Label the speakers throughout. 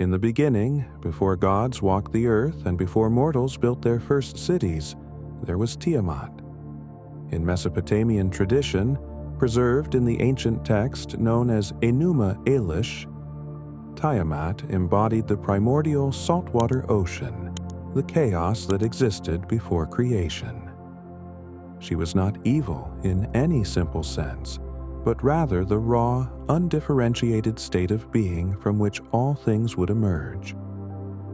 Speaker 1: In the beginning, before gods walked the earth and before mortals built their first cities, there was Tiamat. In Mesopotamian tradition, preserved in the ancient text known as Enuma Elish, Tiamat embodied the primordial saltwater ocean, the chaos that existed before creation. She was not evil in any simple sense, but rather the raw, undifferentiated state of being from which all things would emerge.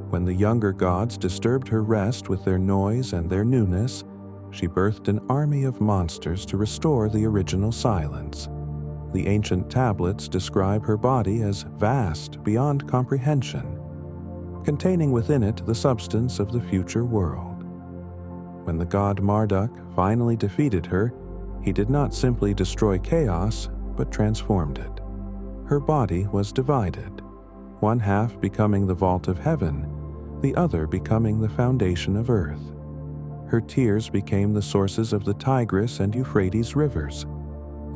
Speaker 1: When the younger gods disturbed her rest with their noise and their newness, she birthed an army of monsters to restore the original silence. The ancient tablets describe her body as vast beyond comprehension, containing within it the substance of the future world. When the god Marduk finally defeated her, he did not simply destroy chaos, but transformed it. Her body was divided, one half becoming the vault of heaven, the other becoming the foundation of earth. Her tears became the sources of the Tigris and Euphrates rivers,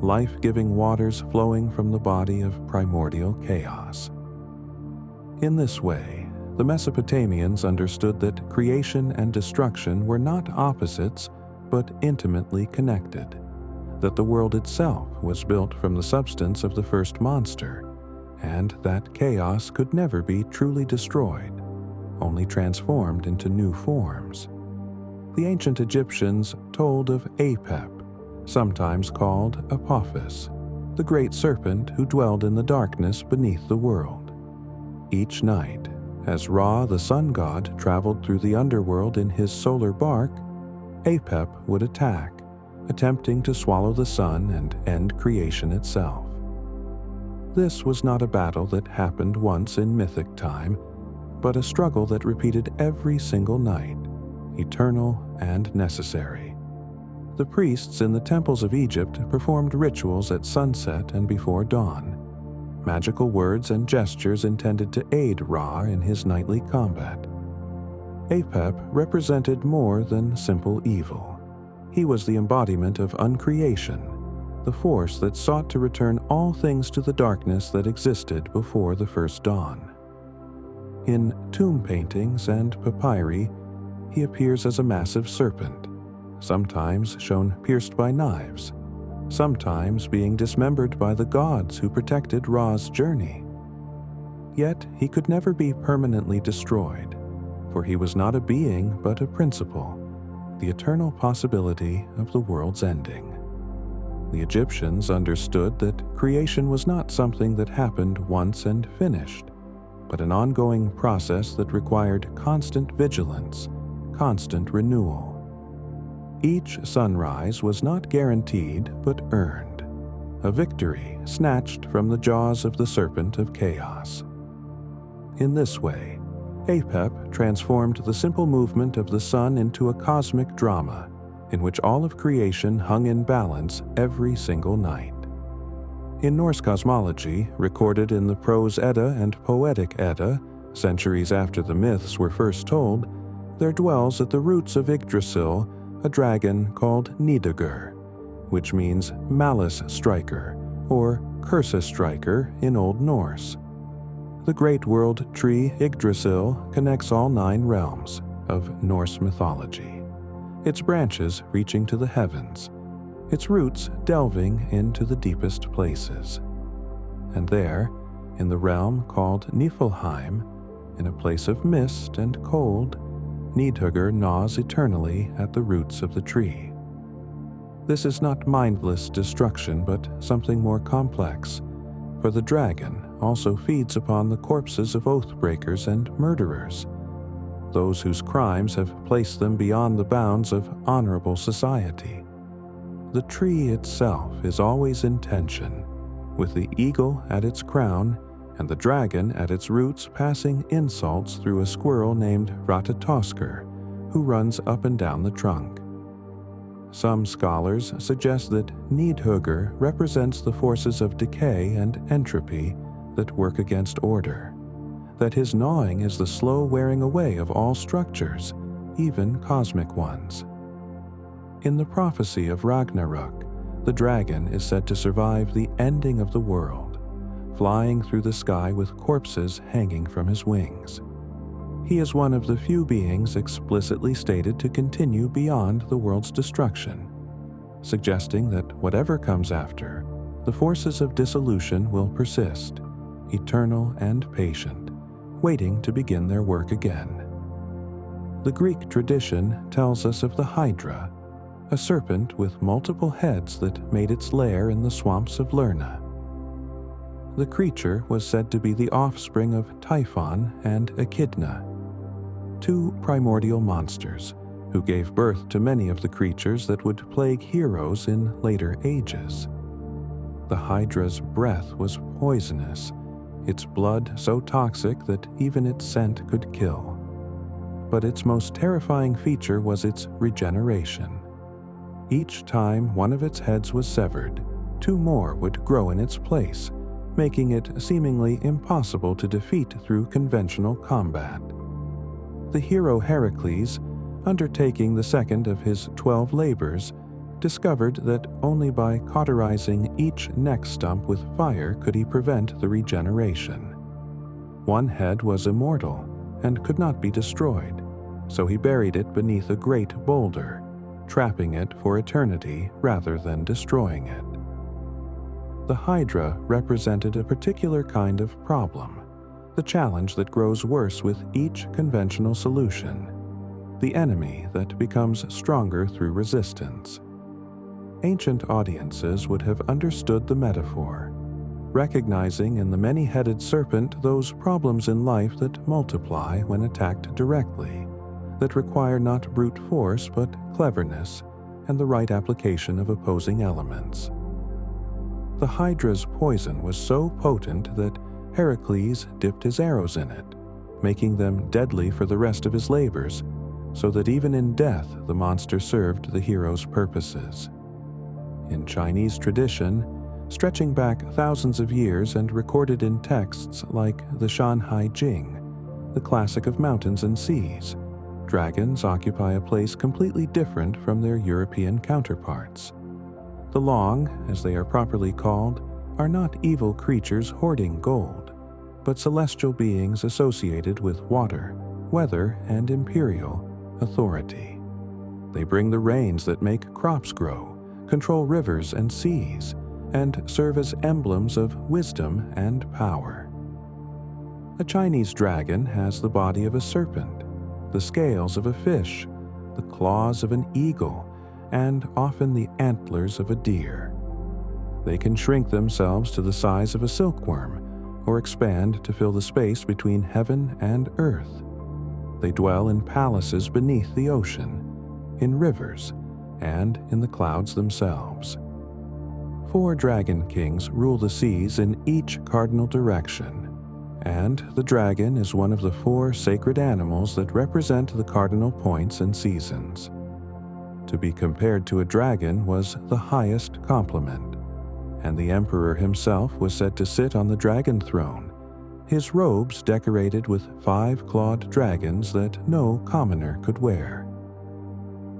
Speaker 1: life-giving waters flowing from the body of primordial chaos. In this way, the Mesopotamians understood that creation and destruction were not opposites, but intimately connected, that the world itself was built from the substance of the first monster, and that chaos could never be truly destroyed, only transformed into new forms. The ancient Egyptians told of Apep, sometimes called Apophis, the great serpent who dwelled in the darkness beneath the world. Each night, as Ra, the sun god, traveled through the underworld in his solar bark, Apep would attack, attempting to swallow the sun and end creation itself. This was not a battle that happened once in mythic time, but a struggle that repeated every single night, eternal and necessary. The priests in the temples of Egypt performed rituals at sunset and before dawn, magical words and gestures intended to aid Ra in his nightly combat. Apep represented more than simple evil. He was the embodiment of uncreation, the force that sought to return all things to the darkness that existed before the first dawn. In tomb paintings and papyri, he appears as a massive serpent, sometimes shown pierced by knives, sometimes being dismembered by the gods who protected Ra's journey. Yet he could never be permanently destroyed, for he was not a being but a principle, the eternal possibility of the world's ending. The Egyptians understood that creation was not something that happened once and finished, but an ongoing process that required constant vigilance, constant renewal. Each sunrise was not guaranteed but earned, a victory snatched from the jaws of the serpent of chaos. In this way, Apep transformed the simple movement of the sun into a cosmic drama in which all of creation hung in balance every single night. In Norse cosmology, recorded in the Prose Edda and Poetic Edda, centuries after the myths were first told, there dwells at the roots of Yggdrasil a dragon called Nidugr, which means malice striker or curse striker in Old Norse. The great world tree Yggdrasil connects all 9 realms of Norse mythology, its branches reaching to the heavens, its roots delving into the deepest places. And there, in the realm called Niflheim, in a place of mist and cold, Nidhugr gnaws eternally at the roots of the tree. This is not mindless destruction, but something more complex, for the dragon also feeds upon the corpses of oath-breakers and murderers, those whose crimes have placed them beyond the bounds of honorable society. The tree itself is always in tension, with the eagle at its crown and the dragon at its roots passing insults through a squirrel named Ratatoskr, who runs up and down the trunk. Some scholars suggest that Nidhugr represents the forces of decay and entropy that work against order, that his gnawing is the slow wearing away of all structures, even cosmic ones. In the prophecy of Ragnarok, the dragon is said to survive the ending of the world, flying through the sky with corpses hanging from his wings. He is one of the few beings explicitly stated to continue beyond the world's destruction, suggesting that whatever comes after, the forces of dissolution will persist, eternal and patient, waiting to begin their work again. The Greek tradition tells us of the Hydra, a serpent with multiple heads that made its lair in the swamps of Lerna. The creature was said to be the offspring of Typhon and Echidna, two primordial monsters who gave birth to many of the creatures that would plague heroes in later ages. The Hydra's breath was poisonous, its blood so toxic that even its scent could kill. But its most terrifying feature was its regeneration. Each time one of its heads was severed, two more would grow in its place, making it seemingly impossible to defeat through conventional combat. The hero Heracles, undertaking the second of his 12 labors, discovered that only by cauterizing each neck stump with fire could he prevent the regeneration. One head was immortal and could not be destroyed, so he buried it beneath a great boulder, trapping it for eternity rather than destroying it. The Hydra represented a particular kind of problem, the challenge that grows worse with each conventional solution, the enemy that becomes stronger through resistance. Ancient audiences would have understood the metaphor, recognizing in the many-headed serpent those problems in life that multiply when attacked directly, that require not brute force but cleverness and the right application of opposing elements. The Hydra's poison was so potent that Heracles dipped his arrows in it, making them deadly for the rest of his labors, so that even in death the monster served the hero's purposes. In Chinese tradition, stretching back thousands of years and recorded in texts like the Shanhai Jing, the classic of mountains and seas, dragons occupy a place completely different from their European counterparts. The Long, as they are properly called, are not evil creatures hoarding gold, but celestial beings associated with water, weather, and imperial authority. They bring the rains that make crops grow, control rivers and seas, and serve as emblems of wisdom and power. A Chinese dragon has the body of a serpent, the scales of a fish, the claws of an eagle, and often the antlers of a deer. They can shrink themselves to the size of a silkworm, or expand to fill the space between heaven and earth. They dwell in palaces beneath the ocean, in rivers, and in the clouds themselves. 4 dragon kings rule the seas in each cardinal direction, and the dragon is one of the 4 sacred animals that represent the cardinal points and seasons. To be compared to a dragon was the highest compliment, and the emperor himself was said to sit on the dragon throne, his robes decorated with 5 clawed dragons that no commoner could wear.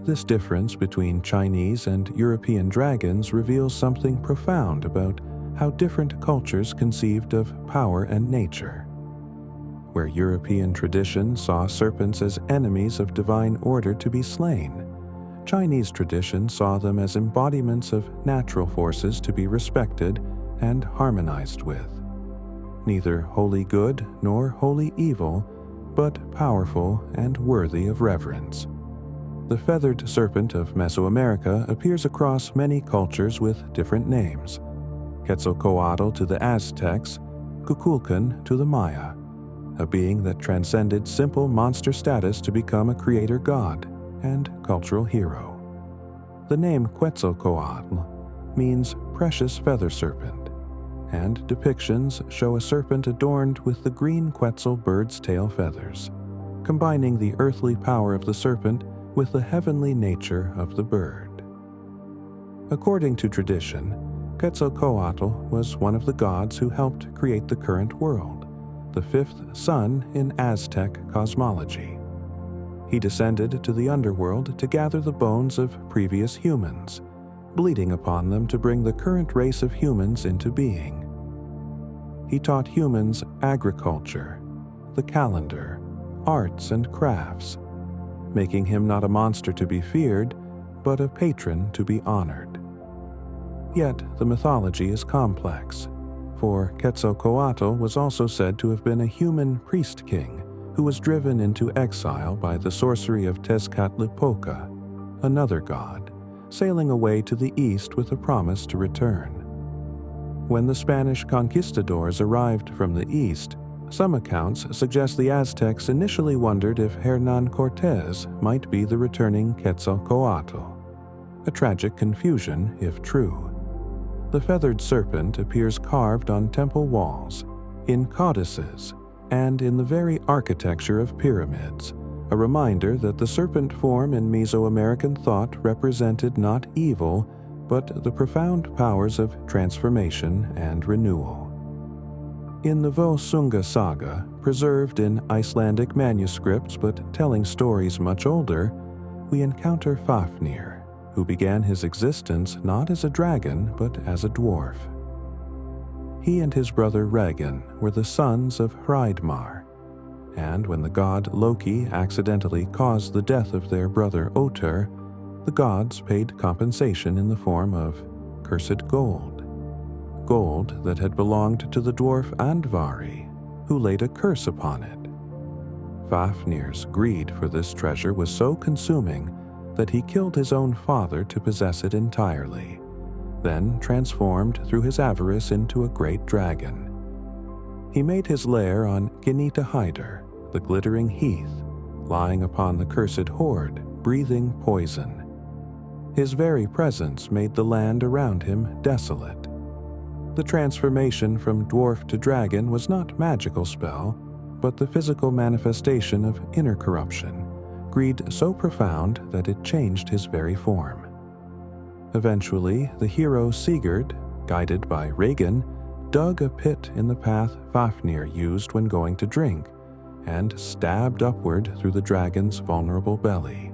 Speaker 1: This difference between Chinese and European dragons reveals something profound about how different cultures conceived of power and nature. Where European tradition saw serpents as enemies of divine order to be slain, Chinese tradition saw them as embodiments of natural forces to be respected and harmonized with. Neither wholly good nor wholly evil, but powerful and worthy of reverence. The feathered serpent of Mesoamerica appears across many cultures with different names: Quetzalcoatl to the Aztecs, Kukulkan to the Maya, a being that transcended simple monster status to become a creator god and cultural hero. The name Quetzalcoatl means precious feather serpent, and depictions show a serpent adorned with the green quetzal bird's tail feathers, combining the earthly power of the serpent with the heavenly nature of the bird. According to tradition, Quetzalcoatl was one of the gods who helped create the current world, the 5th sun in Aztec cosmology. He descended to the underworld to gather the bones of previous humans, bleeding upon them to bring the current race of humans into being. he taught humans agriculture, the calendar, arts and crafts, making him not a monster to be feared, but a patron to be honored. Yet the mythology is complex, for Quetzalcoatl was also said to have been a human priest-king who was driven into exile by the sorcery of Tezcatlipoca, another god, sailing away to the east with a promise to return. When the Spanish conquistadors arrived from the east, some accounts suggest the Aztecs initially wondered if Hernán Cortés might be the returning Quetzalcoatl, a tragic confusion if true. The feathered serpent appears carved on temple walls, in codices, and in the very architecture of pyramids, a reminder that the serpent form in Mesoamerican thought represented not evil, but the profound powers of transformation and renewal. In the Volsunga saga, preserved in Icelandic manuscripts but telling stories much older, we encounter Fafnir, who began his existence not as a dragon but as a dwarf. He and his brother Regin were the sons of Hreidmar, and when the god Loki accidentally caused the death of their brother Otr, the gods paid compensation in the form of cursed gold that had belonged to the dwarf Andvari, who laid a curse upon it. Fafnir's greed for this treasure was so consuming that he killed his own father to possess it entirely, then transformed through his avarice into a great dragon. He made his lair on Gnitaheidr, the glittering heath, lying upon the cursed hoard, breathing poison. His very presence made the land around him desolate. The transformation from dwarf to dragon was not magical spell, but the physical manifestation of inner corruption, greed so profound that it changed his very form. Eventually, the hero Sigurd, guided by Regin, dug a pit in the path Fafnir used when going to drink, and stabbed upward through the dragon's vulnerable belly.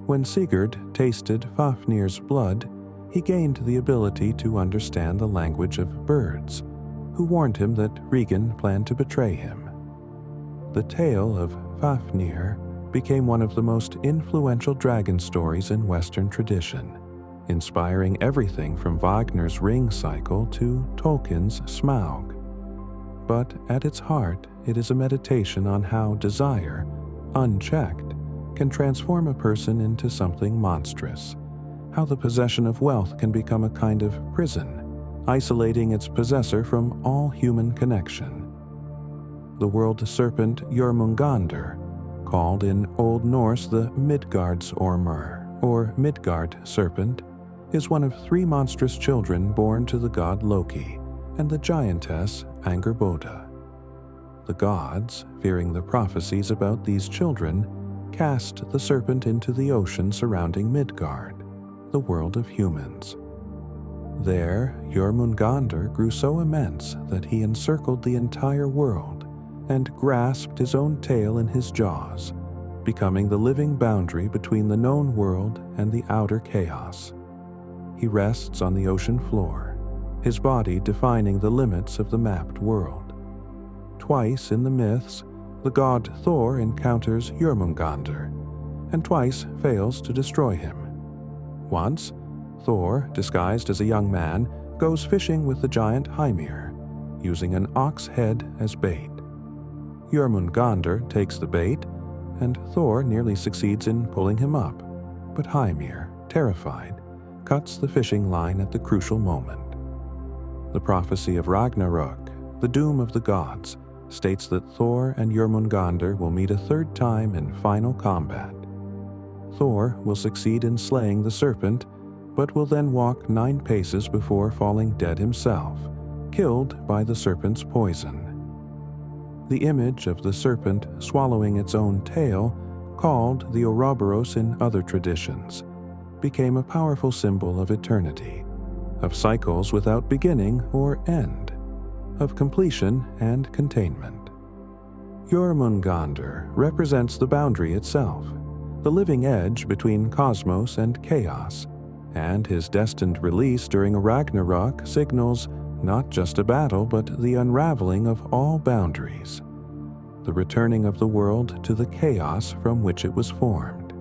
Speaker 1: When Sigurd tasted Fafnir's blood, he gained the ability to understand the language of birds, who warned him that Regin planned to betray him. The tale of Fafnir became one of the most influential dragon stories in Western tradition, inspiring everything from Wagner's Ring Cycle to Tolkien's Smaug. But at its heart, it is a meditation on how desire, unchecked, can transform a person into something monstrous, how the possession of wealth can become a kind of prison, isolating its possessor from all human connection. The world serpent Jormungandr, called in Old Norse the Midgardsormr, or Midgard serpent, is one of 3 monstrous children born to the god Loki and the giantess Angerboda. The gods, fearing the prophecies about these children, cast the serpent into the ocean surrounding Midgard, the world of humans. There, Jormungandr grew so immense that he encircled the entire world and grasped his own tail in his jaws, becoming the living boundary between the known world and the outer chaos. He rests on the ocean floor, his body defining the limits of the mapped world. Twice in the myths, the god Thor encounters Jormungandr, and twice fails to destroy him. Once, Thor, disguised as a young man, goes fishing with the giant Hymir, using an ox head as bait. Jormungandr takes the bait, and Thor nearly succeeds in pulling him up, but Hymir, terrified, cuts the fishing line at the crucial moment. The prophecy of Ragnarok, the doom of the gods, states that Thor and Jormungandr will meet a 3rd time in final combat. Thor will succeed in slaying the serpent, but will then walk 9 paces before falling dead himself, killed by the serpent's poison. The image of the serpent swallowing its own tail, called the Ouroboros in other traditions, became a powerful symbol of eternity, of cycles without beginning or end, of completion and containment. Jormungandr represents the boundary itself, the living edge between cosmos and chaos, and his destined release during a Ragnarok signals not just a battle, but the unraveling of all boundaries, the returning of the world to the chaos from which it was formed.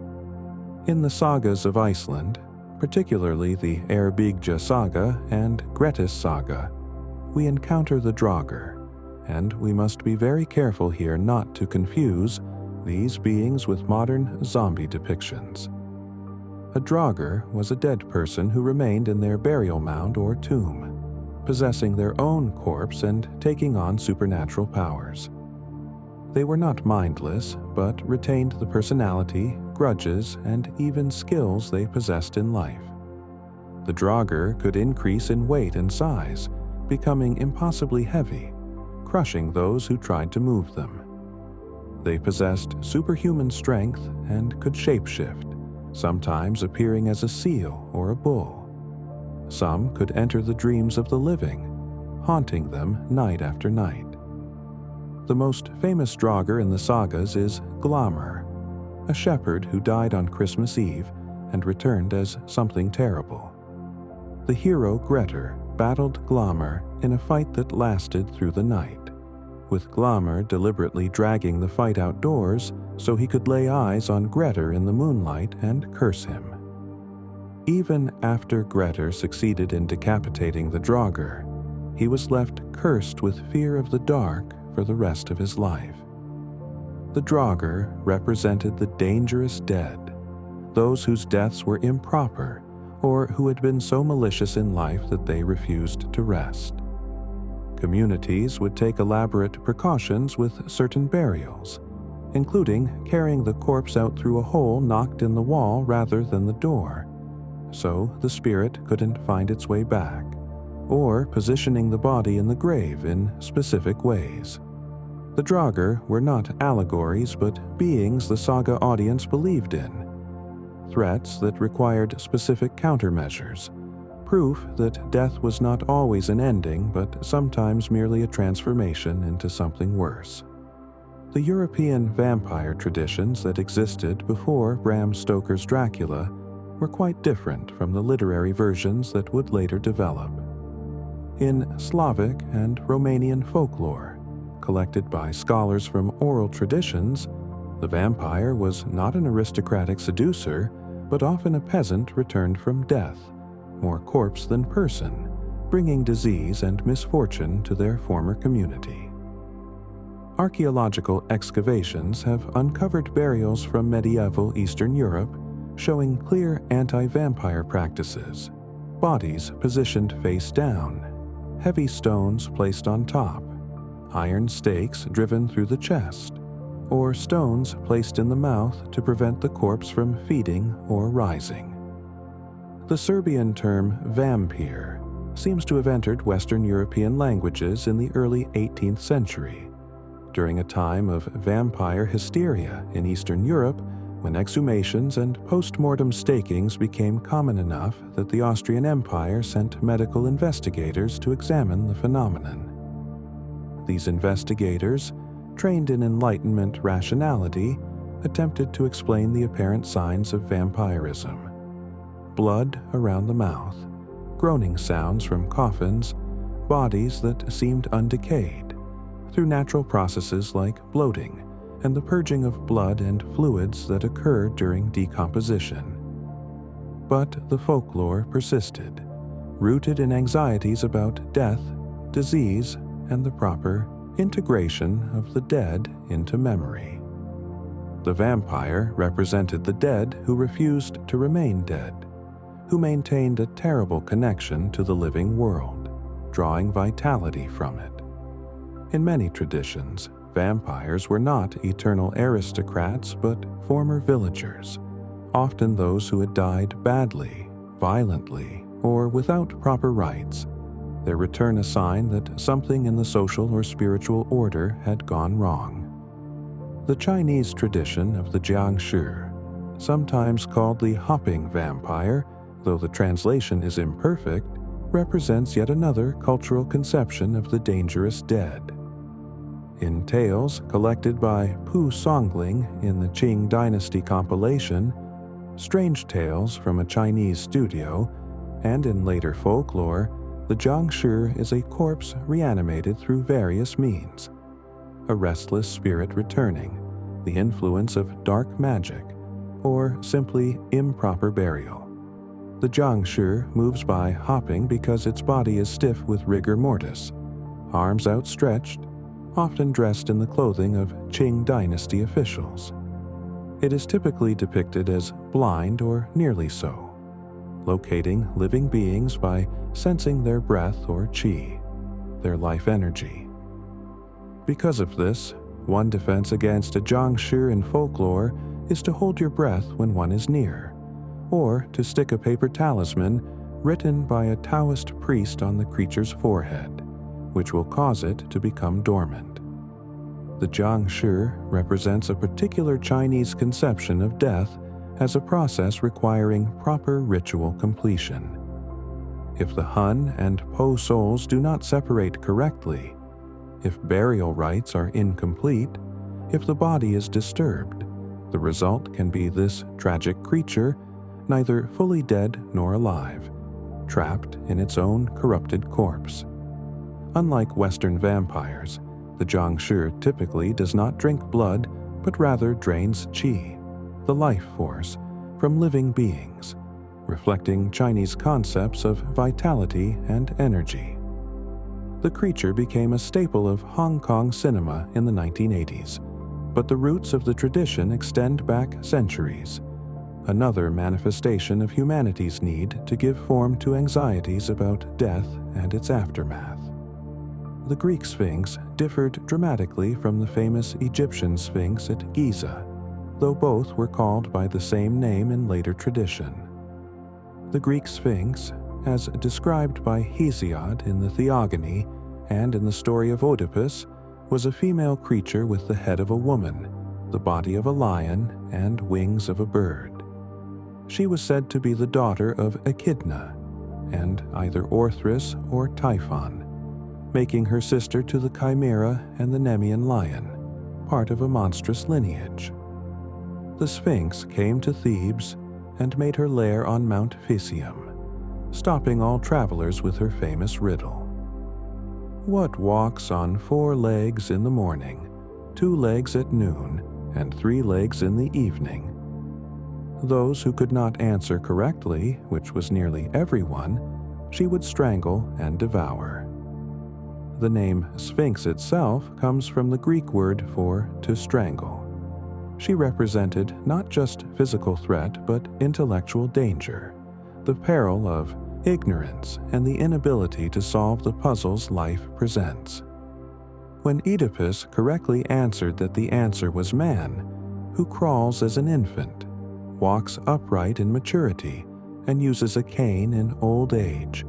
Speaker 1: In the sagas of Iceland, particularly the Eyrbyggja saga and Grettis saga, we encounter the Draugr, and we must be very careful here not to confuse these beings with modern zombie depictions. A Draugr was a dead person who remained in their burial mound or tomb, possessing their own corpse and taking on supernatural powers. They were not mindless, but retained the personality, grudges, and even skills they possessed in life. The Draugr could increase in weight and size, becoming impossibly heavy, crushing those who tried to move them. They possessed superhuman strength and could shapeshift, sometimes appearing as a seal or a bull. Some could enter the dreams of the living, haunting them night after night. The most famous Draugr in the sagas is Glamr, a shepherd who died on Christmas Eve and returned as something terrible. The hero Grettir battled Glamr in a fight that lasted through the night, with Glamr deliberately dragging the fight outdoors so he could lay eyes on Grettir in the moonlight and curse him. Even after Grettir succeeded in decapitating the Draugr, he was left cursed with fear of the dark for the rest of his life. The Draugr represented the dangerous dead, those whose deaths were improper or who had been so malicious in life that they refused to rest. Communities would take elaborate precautions with certain burials, including carrying the corpse out through a hole knocked in the wall rather than the door, so the spirit couldn't find its way back, or positioning the body in the grave in specific ways. The Draugr were not allegories but beings the saga audience believed in, threats that required specific countermeasures, proof that death was not always an ending but sometimes merely a transformation into something worse. The European vampire traditions that existed before Bram Stoker's Dracula were quite different from the literary versions that would later develop. In Slavic and Romanian folklore, collected by scholars from oral traditions, the vampire was not an aristocratic seducer, but often a peasant returned from death, more corpse than person, bringing disease and misfortune to their former community. Archaeological excavations have uncovered burials from medieval Eastern Europe showing clear anti-vampire practices, bodies positioned face down, heavy stones placed on top, iron stakes driven through the chest, or stones placed in the mouth to prevent the corpse from feeding or rising. The Serbian term vampire seems to have entered Western European languages in the early 18th century, during a time of vampire hysteria in Eastern Europe when exhumations and post-mortem stakings became common enough that the Austrian Empire sent medical investigators to examine the phenomenon. These investigators, trained in Enlightenment rationality, attempted to explain the apparent signs of vampirism: blood around the mouth, groaning sounds from coffins, bodies that seemed undecayed, through natural processes like bloating and the purging of blood and fluids that occur during decomposition. But the folklore persisted, rooted in anxieties about death, disease, and the proper integration of the dead into memory. The vampire represented the dead who refused to remain dead, who maintained a terrible connection to the living world, drawing vitality from it. In many traditions, vampires were not eternal aristocrats but former villagers, often those who had died badly, violently, or without proper rites, their return a sign that something in the social or spiritual order had gone wrong. The Chinese tradition of the Jiangshi, sometimes called the hopping vampire, though the translation is imperfect, represents yet another cultural conception of the dangerous dead. In tales collected by Pu Songling in the Qing Dynasty compilation, Strange Tales from a Chinese Studio, and in later folklore, The jiangshi is a corpse reanimated through various means. A restless spirit returning, the influence of dark magic, or simply improper burial. The jiangshi moves by hopping because its body is stiff with rigor mortis, arms outstretched, often dressed in the clothing of Qing dynasty officials. It is typically depicted as blind or nearly so, locating living beings by sensing their breath or qi, their life energy. Because of this, one defense against a jiangshi in folklore is to hold your breath when one is near, or to stick a paper talisman written by a Taoist priest on the creature's forehead, which will cause it to become dormant. The jiangshi represents a particular Chinese conception of death as a process requiring proper ritual completion. If the Han and Po souls do not separate correctly, if burial rites are incomplete, if the body is disturbed, the result can be this tragic creature, neither fully dead nor alive, trapped in its own corrupted corpse. Unlike Western vampires, the jiangshi typically does not drink blood, but rather drains qi, the life force, from living beings, reflecting Chinese concepts of vitality and energy. The creature became a staple of Hong Kong cinema in the 1980s, but the roots of the tradition extend back centuries, another manifestation of humanity's need to give form to anxieties about death and its aftermath. The Greek Sphinx differed dramatically from the famous Egyptian Sphinx at Giza, though both were called by the same name in later tradition. The Greek Sphinx, as described by Hesiod in the Theogony and in the story of Oedipus, was a female creature with the head of a woman, the body of a lion, and wings of a bird. She was said to be the daughter of Echidna, and either Orthrus or Typhon, making her sister to the Chimera and the Nemean lion, part of a monstrous lineage. The Sphinx came to Thebes and made her lair on Mount Phisium, stopping all travelers with her famous riddle. What walks on 4 legs in the morning, 2 legs at noon, and 3 legs in the evening? Those who could not answer correctly, which was nearly everyone, she would strangle and devour. The name Sphinx itself comes from the Greek word for to strangle. She represented not just physical threat but intellectual danger, the peril of ignorance and the inability to solve the puzzles life presents. When Oedipus correctly answered that the answer was man, who crawls as an infant, walks upright in maturity, and uses a cane in old age,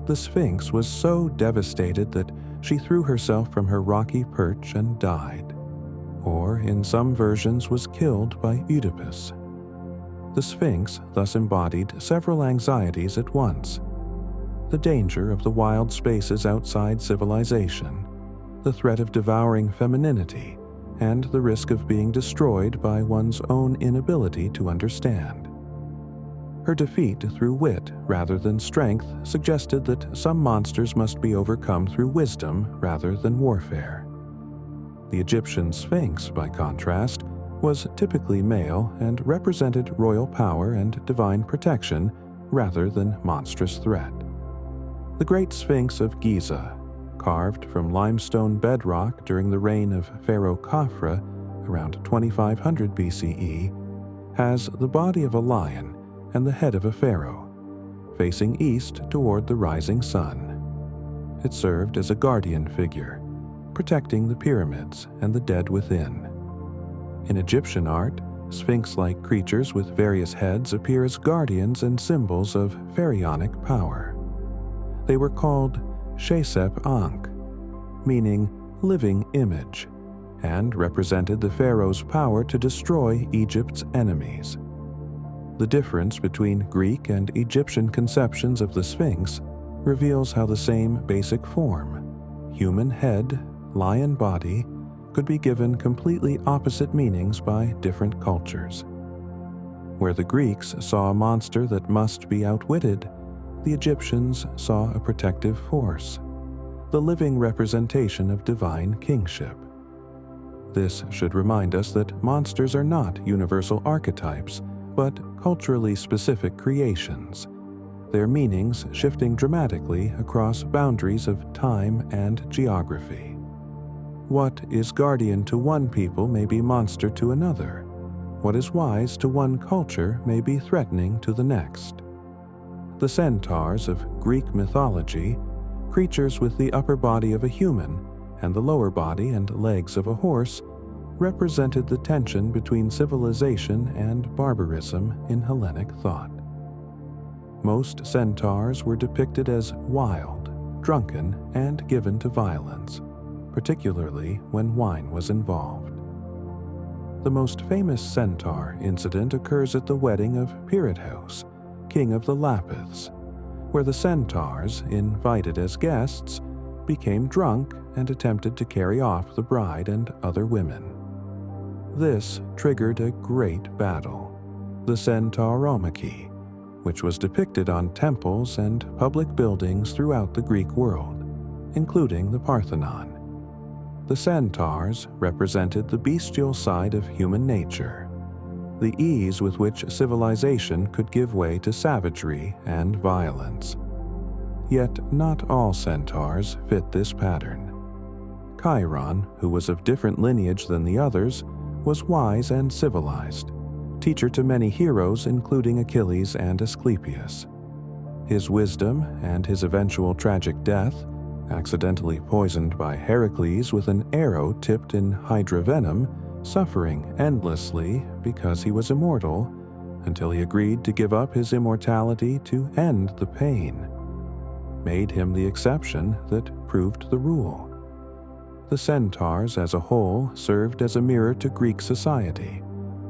Speaker 1: the Sphinx was so devastated that she threw herself from her rocky perch and died, or in some versions was killed by Oedipus. The Sphinx thus embodied several anxieties at once: the danger of the wild spaces outside civilization, the threat of devouring femininity, and the risk of being destroyed by one's own inability to understand. Her defeat through wit rather than strength suggested that some monsters must be overcome through wisdom rather than warfare. The Egyptian Sphinx, by contrast, was typically male and represented royal power and divine protection rather than monstrous threat. The Great Sphinx of Giza, carved from limestone bedrock during the reign of Pharaoh Khafra around 2500 BCE, has the body of a lion and the head of a pharaoh, facing east toward the rising sun. It served as a guardian figure, protecting the pyramids and the dead within. In Egyptian art, sphinx-like creatures with various heads appear as guardians and symbols of pharaonic power. They were called Shapeshifters, meaning living image, and represented the pharaoh's power to destroy Egypt's enemies. The difference between Greek and Egyptian conceptions of the Sphinx reveals how the same basic form, human head, lion body, could be given completely opposite meanings by different cultures. Where the Greeks saw a monster that must be outwitted, the Egyptians saw a protective force, the living representation of divine kingship. This should remind us that monsters are not universal archetypes, but culturally specific creations, their meanings shifting dramatically across boundaries of time and geography. What is guardian to one people may be monster to another. What is wise to one culture may be threatening to the next. The centaurs of Greek mythology, creatures with the upper body of a human and the lower body and legs of a horse, represented the tension between civilization and barbarism in Hellenic thought. Most centaurs were depicted as wild, drunken, and given to violence, particularly when wine was involved. The most famous centaur incident occurs at the wedding of Pirithous, king of the Lapiths, where the centaurs, invited as guests, became drunk and attempted to carry off the bride and other women. This triggered a great battle, the Centauromachy, which was depicted on temples and public buildings throughout the Greek world, including the Parthenon. The centaurs represented the bestial side of human nature, the ease with which civilization could give way to savagery and violence. Yet not all centaurs fit this pattern. Chiron, who was of different lineage than the others, was wise and civilized, teacher to many heroes including Achilles and Asclepius. His wisdom and his eventual tragic death, accidentally poisoned by Heracles with an arrow tipped in hydra venom, suffering endlessly because he was immortal, until he agreed to give up his immortality to end the pain, made him the exception that proved the rule. The centaurs as a whole served as a mirror to Greek society,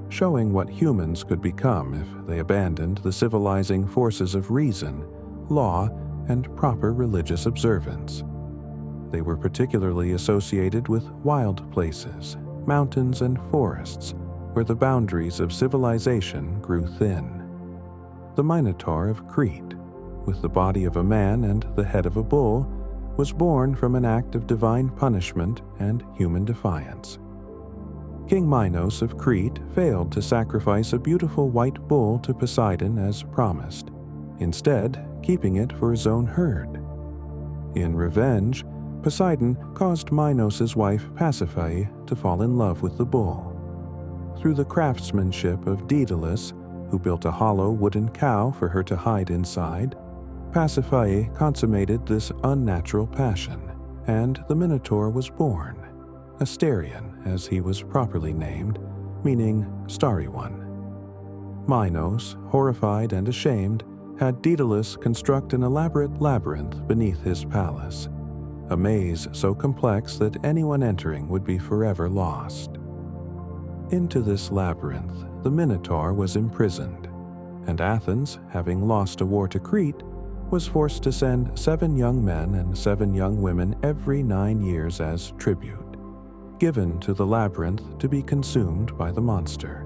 Speaker 1: showing what humans could become if they abandoned the civilizing forces of reason, law, and proper religious observance. They were particularly associated with wild places, mountains, and forests, where the boundaries of civilization grew thin. The Minotaur of Crete, with the body of a man and the head of a bull, was born from an act of divine punishment and human defiance. King Minos of Crete failed to sacrifice a beautiful white bull to Poseidon as promised, instead keeping it for his own herd. In revenge, Poseidon caused Minos' wife Pasiphae to fall in love with the bull. Through the craftsmanship of Daedalus, who built a hollow wooden cow for her to hide inside, Pasiphae consummated this unnatural passion, and the Minotaur was born, Asterion as he was properly named, meaning starry one. Minos, horrified and ashamed, had Daedalus construct an elaborate labyrinth beneath his palace, a maze so complex that anyone entering would be forever lost. Into this labyrinth, the Minotaur was imprisoned, and Athens, having lost a war to Crete, was forced to send 7 young men and 7 young women every 9 years as tribute, given to the labyrinth to be consumed by the monster.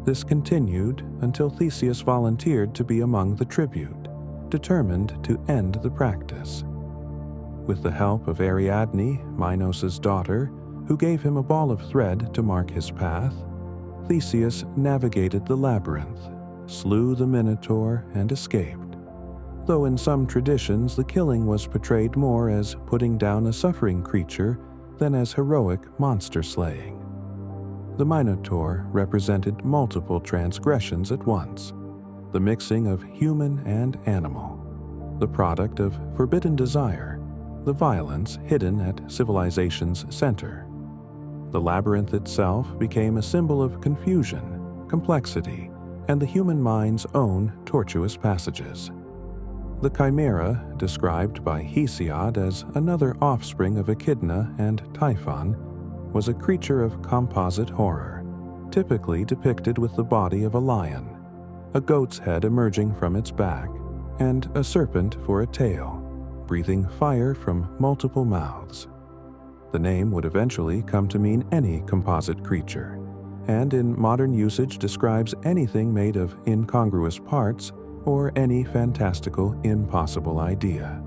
Speaker 1: This continued until Theseus volunteered to be among the tribute, determined to end the practice. With the help of Ariadne, Minos' daughter, who gave him a ball of thread to mark his path, Theseus navigated the labyrinth, slew the Minotaur, and escaped, though in some traditions the killing was portrayed more as putting down a suffering creature than as heroic monster slaying. The Minotaur represented multiple transgressions at once, the mixing of human and animal, the product of forbidden desire, the violence hidden at civilization's center. The labyrinth itself became a symbol of confusion, complexity, and the human mind's own tortuous passages. The Chimera, described by Hesiod as another offspring of Echidna and Typhon, was a creature of composite horror, typically depicted with the body of a lion, a goat's head emerging from its back, and a serpent for a tail, breathing fire from multiple mouths. The name would eventually come to mean any composite creature, and in modern usage describes anything made of incongruous parts or any fantastical, impossible idea.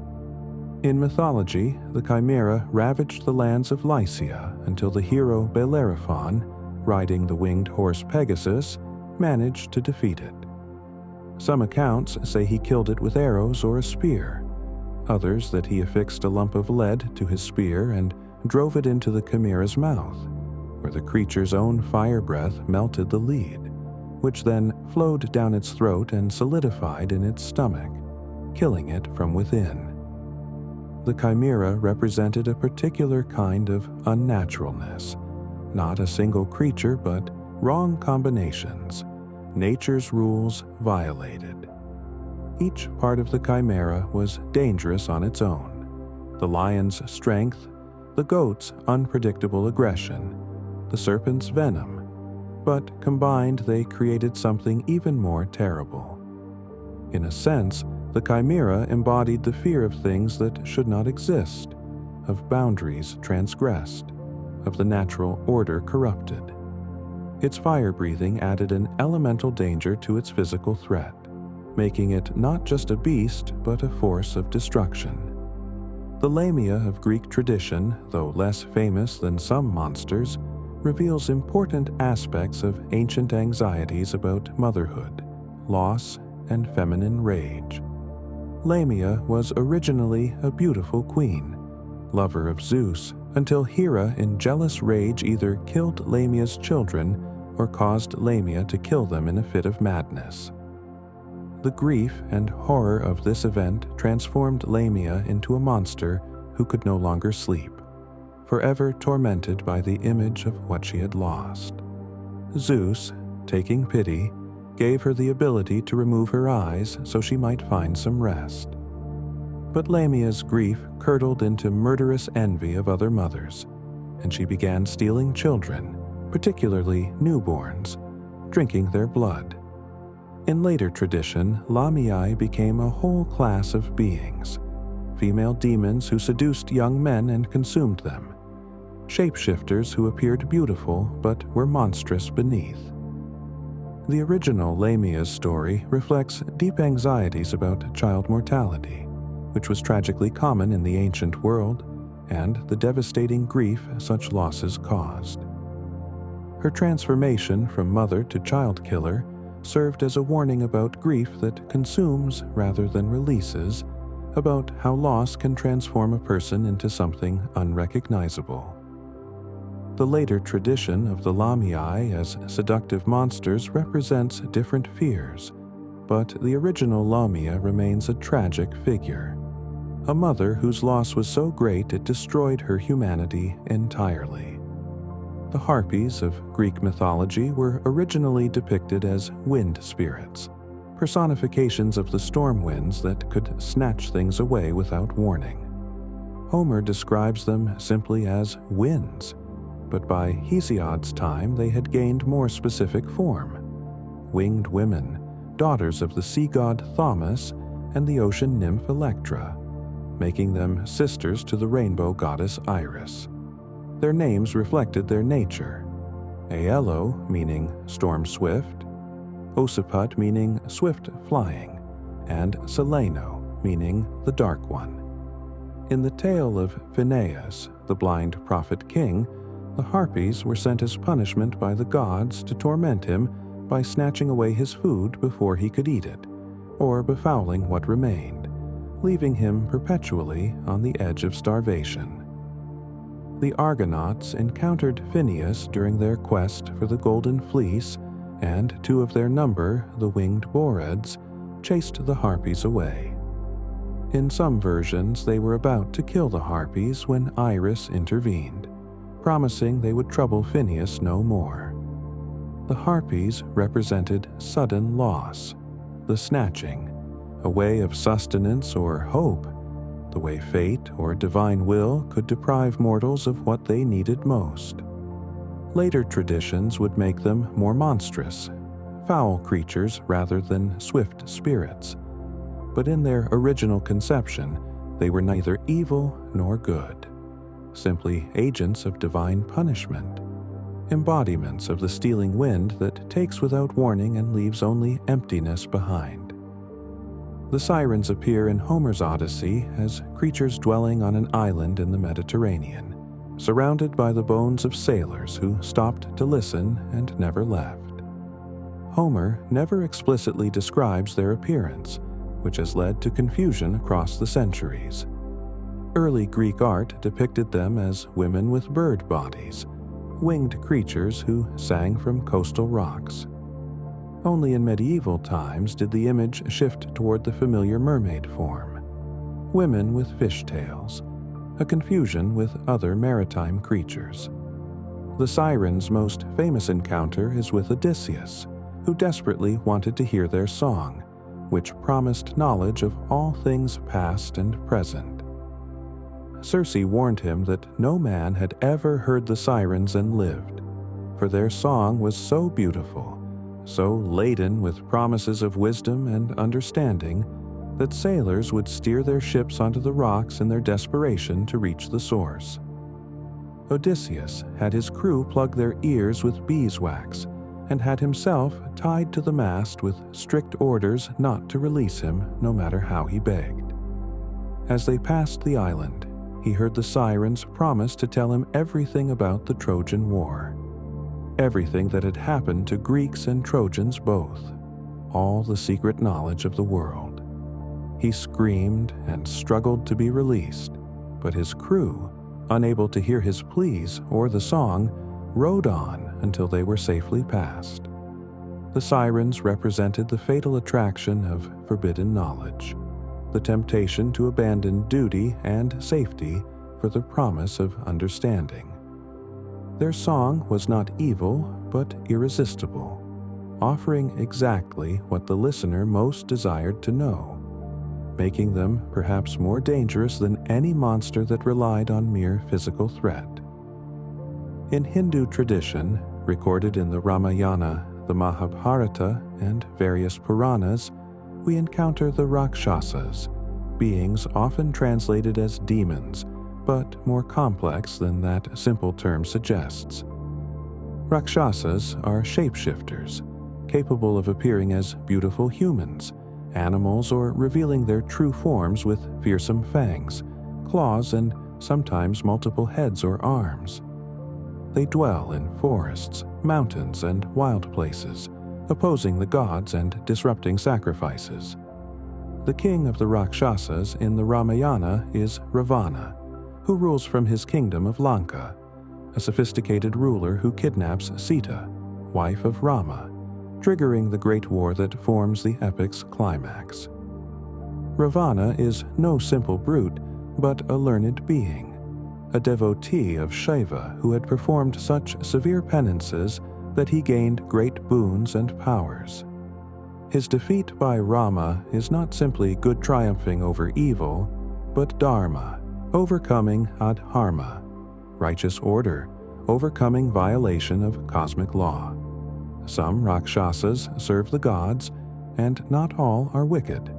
Speaker 1: In mythology, the chimera ravaged the lands of Lycia until the hero Bellerophon, riding the winged horse Pegasus, managed to defeat it. Some accounts say he killed it with arrows or a spear, others that he affixed a lump of lead to his spear and drove it into the chimera's mouth, where the creature's own fire breath melted the lead, which then flowed down its throat and solidified in its stomach, killing it from within. The chimera represented a particular kind of unnaturalness, not a single creature but wrong combinations, nature's rules violated. Each part of the chimera was dangerous on its own. The lion's strength, the goat's unpredictable aggression, the serpent's venom, but combined they created something even more terrible. In a sense, the chimera embodied the fear of things that should not exist, of boundaries transgressed, of the natural order corrupted. Its fire-breathing added an elemental danger to its physical threat, making it not just a beast but a force of destruction. The Lamia of Greek tradition, though less famous than some monsters, reveals important aspects of ancient anxieties about motherhood, loss, and feminine rage. Lamia was originally a beautiful queen, lover of Zeus, until Hera in jealous rage either killed Lamia's children or caused Lamia to kill them in a fit of madness. The grief and horror of this event transformed Lamia into a monster who could no longer sleep, forever tormented by the image of what she had lost. Zeus, taking pity, gave her the ability to remove her eyes so she might find some rest. But Lamia's grief curdled into murderous envy of other mothers, and she began stealing children, particularly newborns, drinking their blood. In later tradition, Lamiae became a whole class of beings, female demons who seduced young men and consumed them, shapeshifters who appeared beautiful but were monstrous beneath. The original Lamia's story reflects deep anxieties about child mortality, which was tragically common in the ancient world, and the devastating grief such losses caused. Her transformation from mother to child killer served as a warning about grief that consumes rather than releases, about how loss can transform a person into something unrecognizable. The later tradition of the Lamiae as seductive monsters represents different fears, but the original Lamia remains a tragic figure, a mother whose loss was so great it destroyed her humanity entirely. The Harpies of Greek mythology were originally depicted as wind spirits, personifications of the storm winds that could snatch things away without warning. Homer describes them simply as winds, but by Hesiod's time they had gained more specific form: winged women, daughters of the sea god Thaumas and the ocean nymph Electra, making them sisters to the rainbow goddess Iris. Their names reflected their nature: Aello meaning storm swift, Ossiput meaning swift flying, and Seleno meaning the dark one. In the tale of Phineus, the blind prophet king, the Harpies were sent as punishment by the gods to torment him by snatching away his food before he could eat it, or befouling what remained, leaving him perpetually on the edge of starvation. The Argonauts encountered Phineus during their quest for the Golden Fleece, and two of their number, the winged Boreads, chased the Harpies away. In some versions, they were about to kill the Harpies when Iris intervened, promising they would trouble Phineus no more. The Harpies represented sudden loss, the snatching, a way of sustenance or hope, the way fate or divine will could deprive mortals of what they needed most. Later traditions would make them more monstrous, foul creatures rather than swift spirits, but in their original conception, they were neither evil nor good, simply agents of divine punishment, embodiments of the stealing wind that takes without warning and leaves only emptiness behind. The sirens appear in Homer's Odyssey as creatures dwelling on an island in the Mediterranean, surrounded by the bones of sailors who stopped to listen and never left. Homer never explicitly describes their appearance, which has led to confusion across the centuries. Early Greek art depicted them as women with bird bodies, winged creatures who sang from coastal rocks. Only in medieval times did the image shift toward the familiar mermaid form, women with fishtails, a confusion with other maritime creatures. The siren's most famous encounter is with Odysseus, who desperately wanted to hear their song, which promised knowledge of all things past and present. Circe warned him that no man had ever heard the sirens and lived, for their song was so beautiful, so laden with promises of wisdom and understanding, that sailors would steer their ships onto the rocks in their desperation to reach the source. Odysseus had his crew plug their ears with beeswax and had himself tied to the mast with strict orders not to release him no matter how he begged. As they passed the island, he heard the sirens promise to tell him everything about the Trojan War. Everything that had happened to Greeks and Trojans both, all the secret knowledge of the world. He screamed and struggled to be released, but his crew, unable to hear his pleas or the song, rowed on until they were safely past. The sirens represented the fatal attraction of forbidden knowledge, the temptation to abandon duty and safety for the promise of understanding. Their song was not evil, but irresistible, offering exactly what the listener most desired to know, making them perhaps more dangerous than any monster that relied on mere physical threat. In Hindu tradition, recorded in the Ramayana, the Mahabharata, and various Puranas, we encounter the Rakshasas, beings often translated as demons, but more complex than that simple term suggests. Rakshasas are shapeshifters, capable of appearing as beautiful humans, animals, or revealing their true forms with fearsome fangs, claws, and sometimes multiple heads or arms. They dwell in forests, mountains, and wild places, opposing the gods and disrupting sacrifices. The king of the Rakshasas in the Ramayana is Ravana, who rules from his kingdom of Lanka, a sophisticated ruler who kidnaps Sita, wife of Rama, triggering the great war that forms the epic's climax. Ravana is no simple brute, but a learned being, a devotee of Shiva who had performed such severe penances that he gained great boons and powers. His defeat by Rama is not simply good triumphing over evil, but dharma, overcoming adharma, righteous order, overcoming violation of cosmic law. Some Rakshasas serve the gods, and not all are wicked.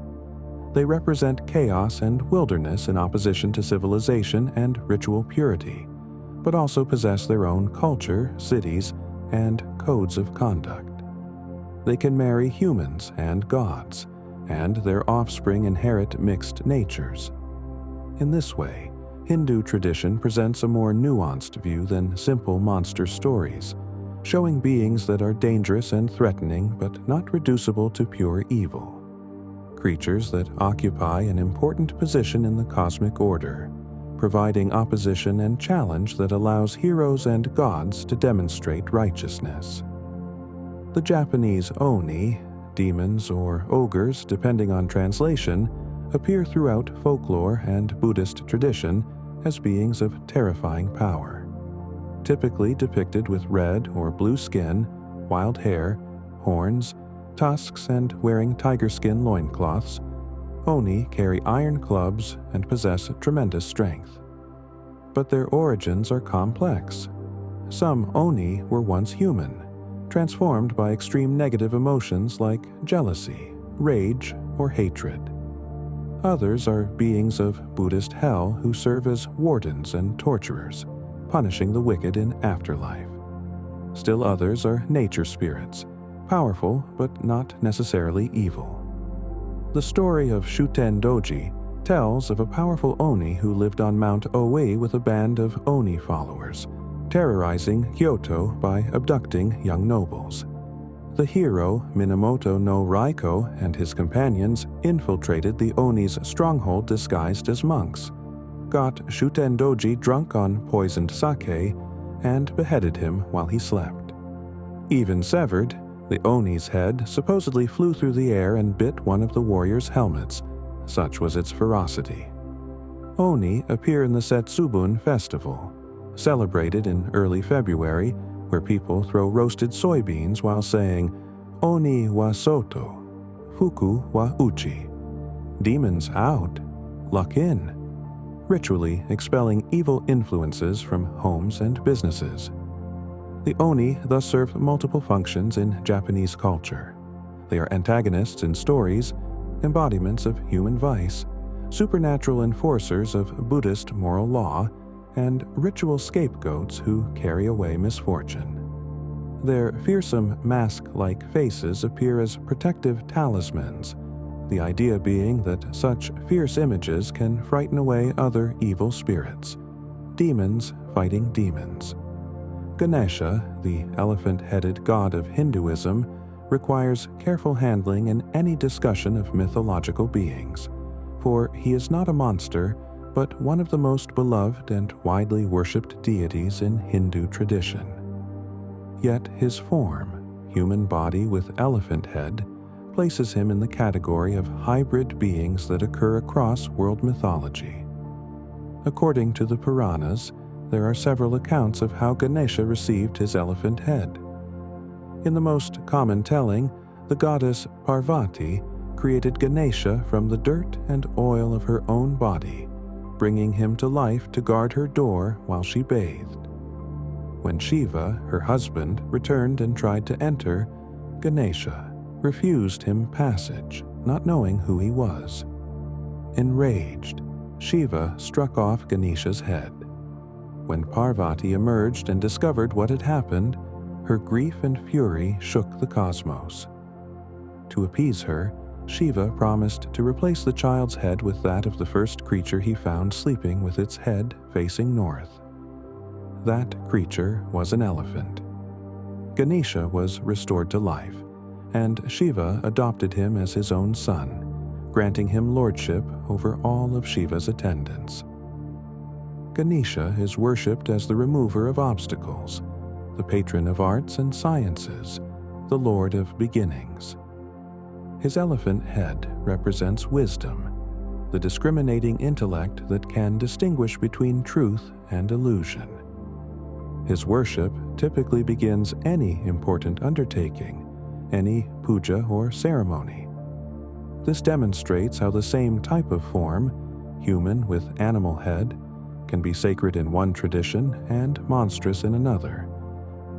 Speaker 1: They represent chaos and wilderness in opposition to civilization and ritual purity, but also possess their own culture, cities, and codes of conduct. They can marry humans and gods, and their offspring inherit mixed natures. In this way, Hindu tradition presents a more nuanced view than simple monster stories, showing beings that are dangerous and threatening but not reducible to pure evil. Creatures that occupy an important position in the cosmic order, providing opposition and challenge that allows heroes and gods to demonstrate righteousness. The Japanese oni, demons or ogres depending on translation, appear throughout folklore and Buddhist tradition as beings of terrifying power. Typically depicted with red or blue skin, wild hair, horns, tusks, and wearing tiger skin loincloths, oni carry iron clubs and possess tremendous strength. But their origins are complex. Some oni were once human, transformed by extreme negative emotions like jealousy, rage, or hatred. Others are beings of Buddhist hell who serve as wardens and torturers, punishing the wicked in afterlife. Still others are nature spirits, powerful but not necessarily evil. The story of Shuten Doji tells of a powerful Oni who lived on Mount Oe with a band of Oni followers, terrorizing Kyoto by abducting young nobles. The hero, Minamoto no Raiko, and his companions infiltrated the Oni's stronghold disguised as monks, got Shuten Doji drunk on poisoned sake, and beheaded him while he slept. Even severed, the Oni's head supposedly flew through the air and bit one of the warriors' helmets. Such was its ferocity. Oni appear in the Setsubun festival, celebrated in early February, where people throw roasted soybeans while saying, Oni wa soto, fuku wa uchi. Demons out, luck in. Ritually expelling evil influences from homes and businesses. The Oni thus serve multiple functions in Japanese culture. They are antagonists in stories, embodiments of human vice, supernatural enforcers of Buddhist moral law, and ritual scapegoats who carry away misfortune. Their fearsome mask-like faces appear as protective talismans, the idea being that such fierce images can frighten away other evil spirits, demons fighting demons. Ganesha, the elephant-headed god of Hinduism, requires careful handling in any discussion of mythological beings, for he is not a monster, but one of the most beloved and widely worshipped deities in Hindu tradition. Yet his form, human body with elephant head, places him in the category of hybrid beings that occur across world mythology. According to the Puranas, there are several accounts of how Ganesha received his elephant head. In the most common telling, the goddess Parvati created Ganesha from the dirt and oil of her own body, bringing him to life to guard her door while she bathed. When Shiva, her husband, returned and tried to enter, Ganesha refused him passage, not knowing who he was. Enraged, Shiva struck off Ganesha's head. When Parvati emerged and discovered what had happened, her grief and fury shook the cosmos. To appease her, Shiva promised to replace the child's head with that of the first creature he found sleeping with its head facing north. That creature was an elephant. Ganesha was restored to life, and Shiva adopted him as his own son, granting him lordship over all of Shiva's attendants. Ganesha is worshipped as the remover of obstacles, the patron of arts and sciences, the lord of beginnings. His elephant head represents wisdom, the discriminating intellect that can distinguish between truth and illusion. His worship typically begins any important undertaking, any puja or ceremony. This demonstrates how the same type of form, human with animal head, can be sacred in one tradition and monstrous in another.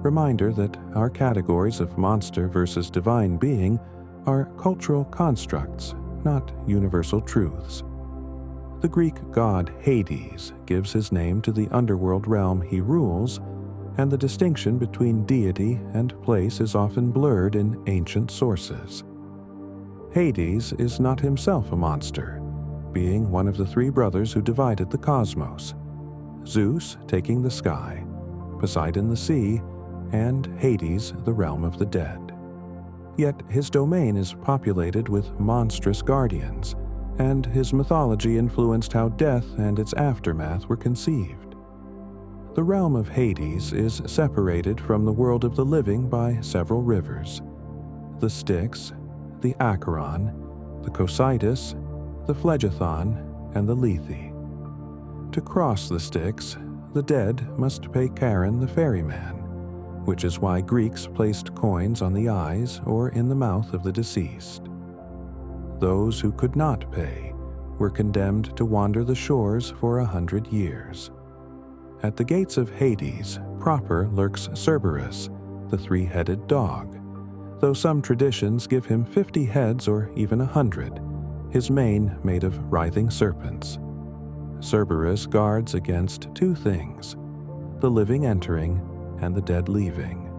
Speaker 1: Reminder that our categories of monster versus divine being are cultural constructs, not universal truths. The Greek god Hades gives his name to the underworld realm he rules, and the distinction between deity and place is often blurred in ancient sources. Hades is not himself a monster, being one of the three brothers who divided the cosmos, Zeus taking the sky, Poseidon the sea, and Hades the realm of the dead. Yet his domain is populated with monstrous guardians, and his mythology influenced how death and its aftermath were conceived. The realm of Hades is separated from the world of the living by several rivers: the Styx, the Acheron, the Cocytus, the Phlegethon, and the Lethe. To cross the Styx, the dead must pay Charon the ferryman, which is why Greeks placed coins on the eyes or in the mouth of the deceased. Those who could not pay were condemned to wander the shores for 100 years. At the gates of Hades proper lurks Cerberus, the three-headed dog, though some traditions give him 50 heads or even 100, his mane made of writhing serpents. Cerberus guards against two things: the living entering and the dead leaving.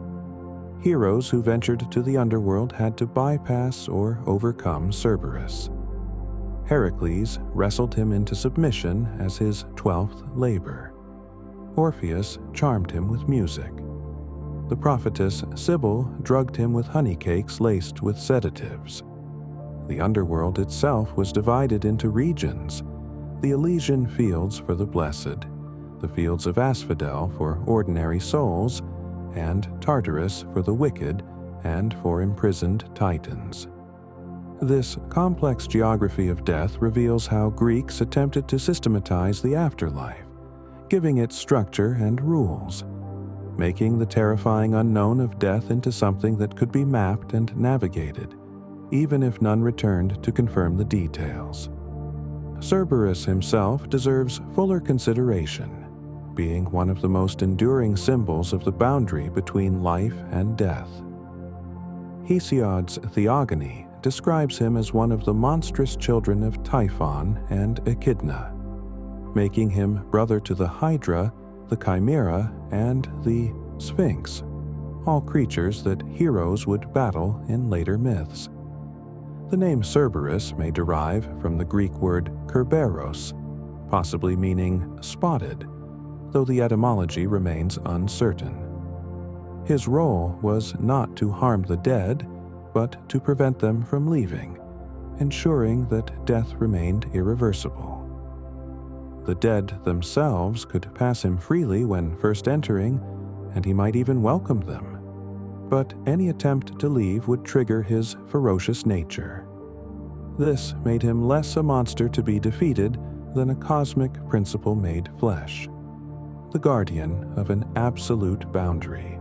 Speaker 1: Heroes who ventured to the underworld had to bypass or overcome Cerberus. Heracles wrestled him into submission as his 12th labor. Orpheus charmed him with music. The prophetess Sibyl drugged him with honey cakes laced with sedatives. The underworld itself was divided into regions: the Elysian fields for the blessed, the fields of Asphodel for ordinary souls, and Tartarus for the wicked and for imprisoned titans. This complex geography of death reveals how Greeks attempted to systematize the afterlife, giving it structure and rules, making the terrifying unknown of death into something that could be mapped and navigated, even if none returned to confirm the details. Cerberus himself deserves fuller consideration, being one of the most enduring symbols of the boundary between life and death. Hesiod's Theogony describes him as one of the monstrous children of Typhon and Echidna, making him brother to the Hydra, the Chimera, and the Sphinx, all creatures that heroes would battle in later myths. The name Cerberus may derive from the Greek word kerberos, possibly meaning spotted, though the etymology remains uncertain. His role was not to harm the dead, but to prevent them from leaving, ensuring that death remained irreversible. The dead themselves could pass him freely when first entering, and he might even welcome them. But any attempt to leave would trigger his ferocious nature. This made him less a monster to be defeated than a cosmic principle made flesh, the guardian of an absolute boundary.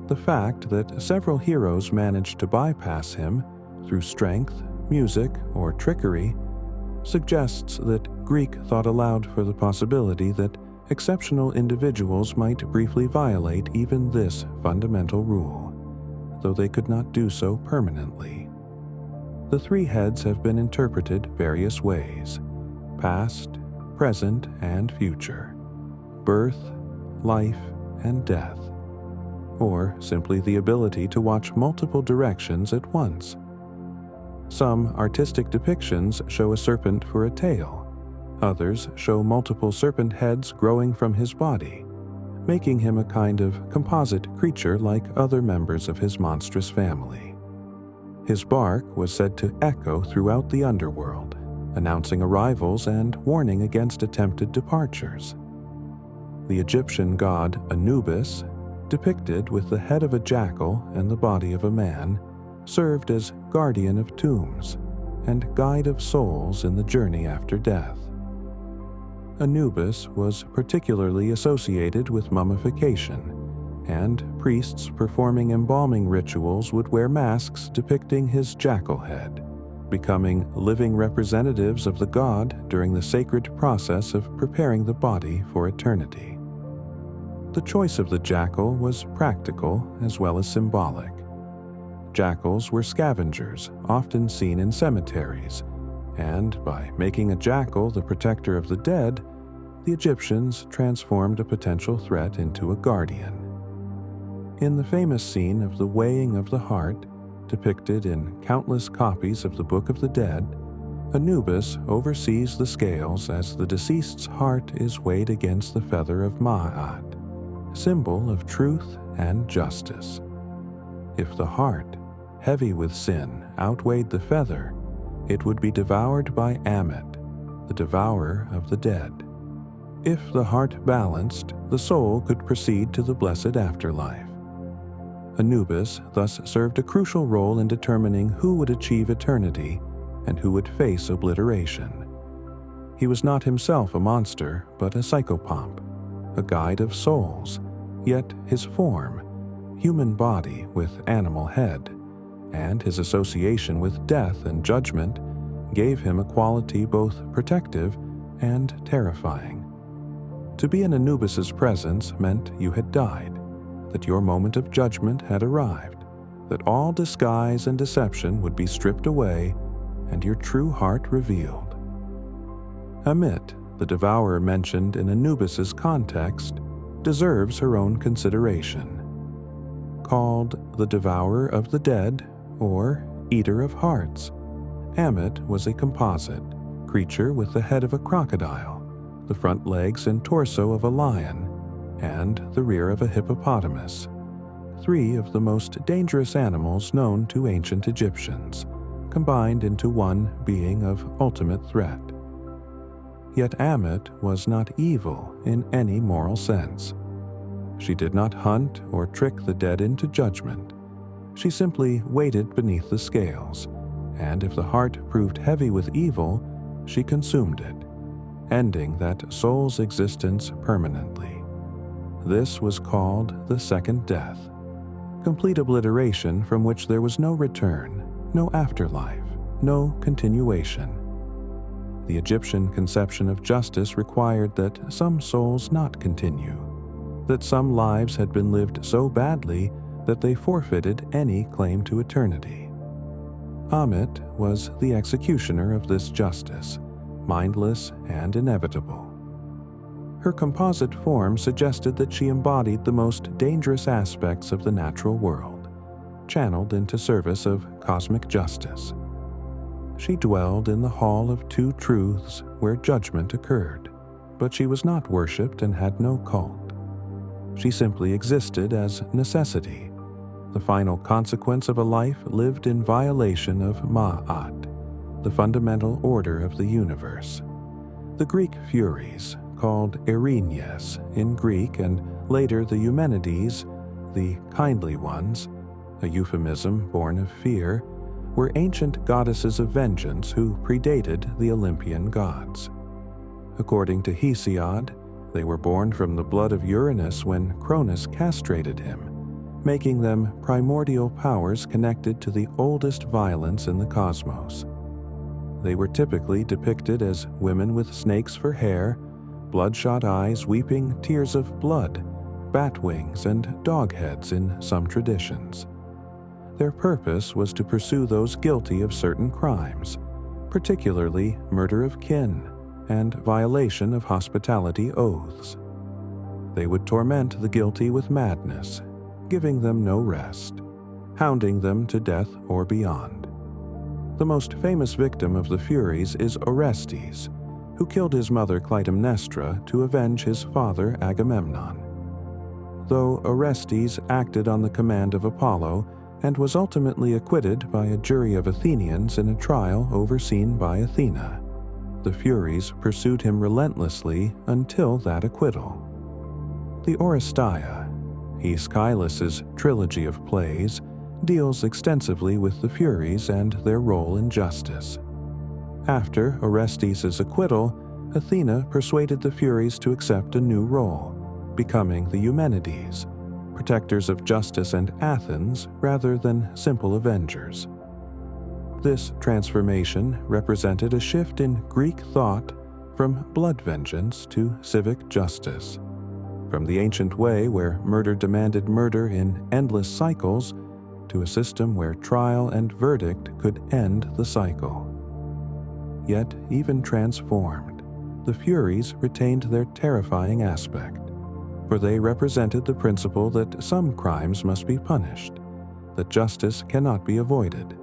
Speaker 1: The fact that several heroes managed to bypass him through strength, music, or trickery suggests that Greek thought aloud for the possibility that exceptional individuals might briefly violate even this fundamental rule, though they could not do so permanently. The three heads have been interpreted various ways: past, present, and future, birth, life, and death, or simply the ability to watch multiple directions at once. Some artistic depictions show a serpent for a tail. Others show multiple serpent heads growing from his body, making him a kind of composite creature like other members of his monstrous family. His bark was said to echo throughout the underworld, announcing arrivals and warning against attempted departures. The Egyptian god Anubis, depicted with the head of a jackal and the body of a man, served as guardian of tombs and guide of souls in the journey after death. Anubis was particularly associated with mummification, and priests performing embalming rituals would wear masks depicting his jackal head, becoming living representatives of the god during the sacred process of preparing the body for eternity. The choice of the jackal was practical as well as symbolic. Jackals were scavengers, often seen in cemeteries, and by making a jackal the protector of the dead, the Egyptians transformed a potential threat into a guardian. In the famous scene of the weighing of the heart, depicted in countless copies of the Book of the Dead, Anubis oversees the scales as the deceased's heart is weighed against the feather of Ma'at, symbol of truth and justice. If the heart, heavy with sin, outweighed the feather, it would be devoured by Ammit, the devourer of the dead. If the heart balanced, the soul could proceed to the blessed afterlife. Anubis thus served a crucial role in determining who would achieve eternity and who would face obliteration. He was not himself a monster, but a psychopomp, a guide of souls, yet his form, human body with animal head, and his association with death and judgment gave him a quality both protective and terrifying. To be in Anubis's presence meant you had died, that your moment of judgment had arrived, that all disguise and deception would be stripped away and your true heart revealed. Ammit, the devourer mentioned in Anubis's context, deserves her own consideration. Called the devourer of the dead or eater of hearts, Ammit was a composite creature with the head of a crocodile, the front legs and torso of a lion, and the rear of a hippopotamus, three of the most dangerous animals known to ancient Egyptians, combined into one being of ultimate threat. Yet Ammit was not evil in any moral sense. She did not hunt or trick the dead into judgment. She simply waited beneath the scales, and if the heart proved heavy with evil, she consumed it, ending that soul's existence permanently. This was called the second death, complete obliteration from which there was no return, no afterlife, no continuation. The Egyptian conception of justice required that some souls not continue, that some lives had been lived so badly that they forfeited any claim to eternity. Ammit was the executioner of this justice, mindless and inevitable. Her composite form suggested that she embodied the most dangerous aspects of the natural world, channeled into service of cosmic justice. She dwelled in the Hall of Two Truths where judgment occurred, but she was not worshipped and had no cult. She simply existed as necessity, the final consequence of a life lived in violation of Ma'at, the fundamental order of the universe. The Greek Furies, called Erinyes in Greek and later the Eumenides, the kindly ones, a euphemism born of fear, were ancient goddesses of vengeance who predated the Olympian gods. According to Hesiod, they were born from the blood of Uranus when Cronus castrated him, making them primordial powers connected to the oldest violence in the cosmos. They were typically depicted as women with snakes for hair, bloodshot eyes weeping tears of blood, bat wings, and dog heads in some traditions. Their purpose was to pursue those guilty of certain crimes, particularly murder of kin and violation of hospitality oaths. They would torment the guilty with madness, giving them no rest, hounding them to death or beyond. The most famous victim of the Furies is Orestes, who killed his mother Clytemnestra to avenge his father Agamemnon. Though Orestes acted on the command of Apollo and was ultimately acquitted by a jury of Athenians in a trial overseen by Athena, the Furies pursued him relentlessly until that acquittal. The Oresteia, Aeschylus's trilogy of plays, deals extensively with the Furies and their role in justice. After Orestes' acquittal, Athena persuaded the Furies to accept a new role, becoming the Eumenides, protectors of justice and Athens rather than simple avengers. This transformation represented a shift in Greek thought from blood vengeance to civic justice, from the ancient way where murder demanded murder in endless cycles to a system where trial and verdict could end the cycle. Yet, even transformed, the Furies retained their terrifying aspect, for they represented the principle that some crimes must be punished, that justice cannot be avoided,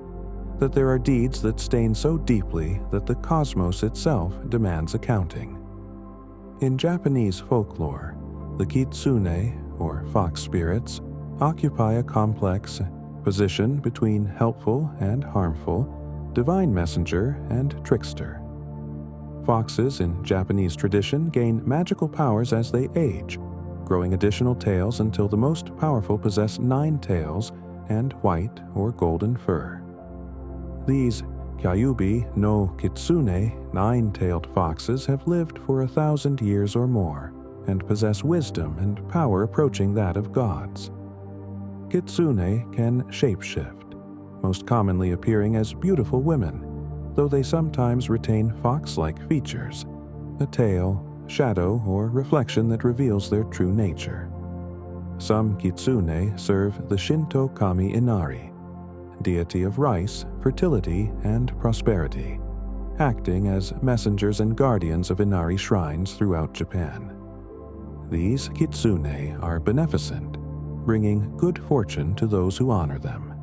Speaker 1: that there are deeds that stain so deeply that the cosmos itself demands accounting. In Japanese folklore, the kitsune, or fox spirits, occupy a complex position between helpful and harmful, divine messenger and trickster. Foxes in Japanese tradition gain magical powers as they age, growing additional tails until the most powerful possess 9 tails and white or golden fur. These Kyuubi no Kitsune 9-tailed foxes have lived for 1,000 years or more and possess wisdom and power approaching that of gods. Kitsune can shapeshift, most commonly appearing as beautiful women, though they sometimes retain fox-like features, a tail, shadow, or reflection that reveals their true nature. Some kitsune serve the Shinto kami Inari, deity of rice, fertility, and prosperity, acting as messengers and guardians of Inari shrines throughout Japan. These kitsune are beneficent, bringing good fortune to those who honor them.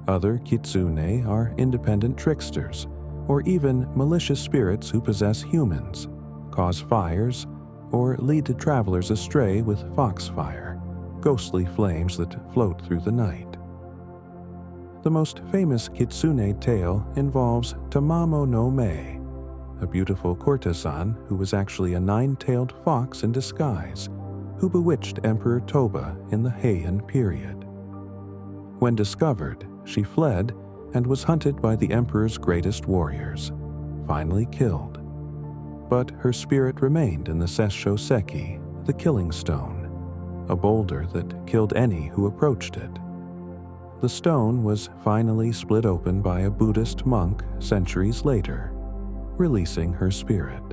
Speaker 1: Other kitsune are independent tricksters, or even malicious spirits who possess humans, cause fires, or lead travelers astray with foxfire, ghostly flames that float through the night. The most famous kitsune tale involves Tamamo no Mei, a beautiful courtesan who was actually a nine-tailed fox in disguise, who bewitched Emperor Toba in the Heian period. When discovered, she fled and was hunted by the emperor's greatest warriors, finally killed. But her spirit remained in the Sessho Seki, the killing stone, a boulder that killed any who approached it. The stone was finally split open by a Buddhist monk centuries later, releasing her spirit.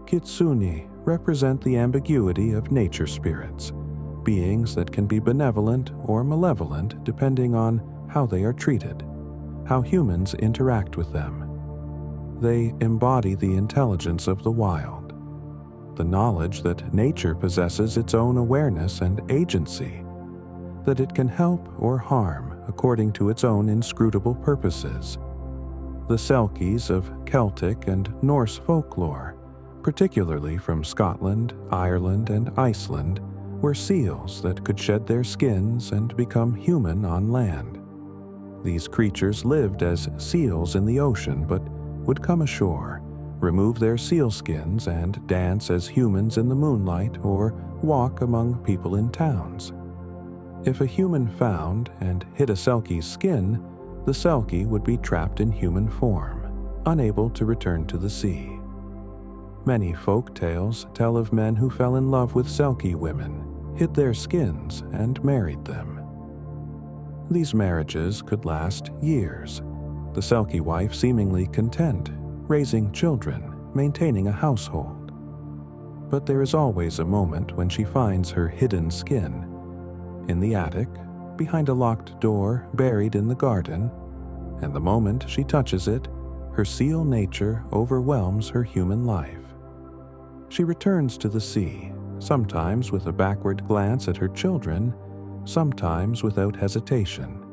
Speaker 1: Kitsune represent the ambiguity of nature spirits, beings that can be benevolent or malevolent depending on how they are treated, how humans interact with them. They embody the intelligence of the wild, the knowledge that nature possesses its own awareness and agency, that it can help or harm according to its own inscrutable purposes. The Selkies of Celtic and Norse folklore, particularly from Scotland, Ireland, and Iceland, were seals that could shed their skins and become human on land. These creatures lived as seals in the ocean but would come ashore, remove their seal skins, and dance as humans in the moonlight or walk among people in towns. If a human found and hid a Selkie's skin, the Selkie would be trapped in human form, unable to return to the sea. Many folk tales tell of men who fell in love with Selkie women, hid their skins, and married them. These marriages could last years, the Selkie wife seemingly content, raising children, maintaining a household. But there is always a moment when she finds her hidden skin, in the attic, behind a locked door buried in the garden, and the moment she touches it, her seal nature overwhelms her human life. She returns to the sea, sometimes with a backward glance at her children, sometimes without hesitation,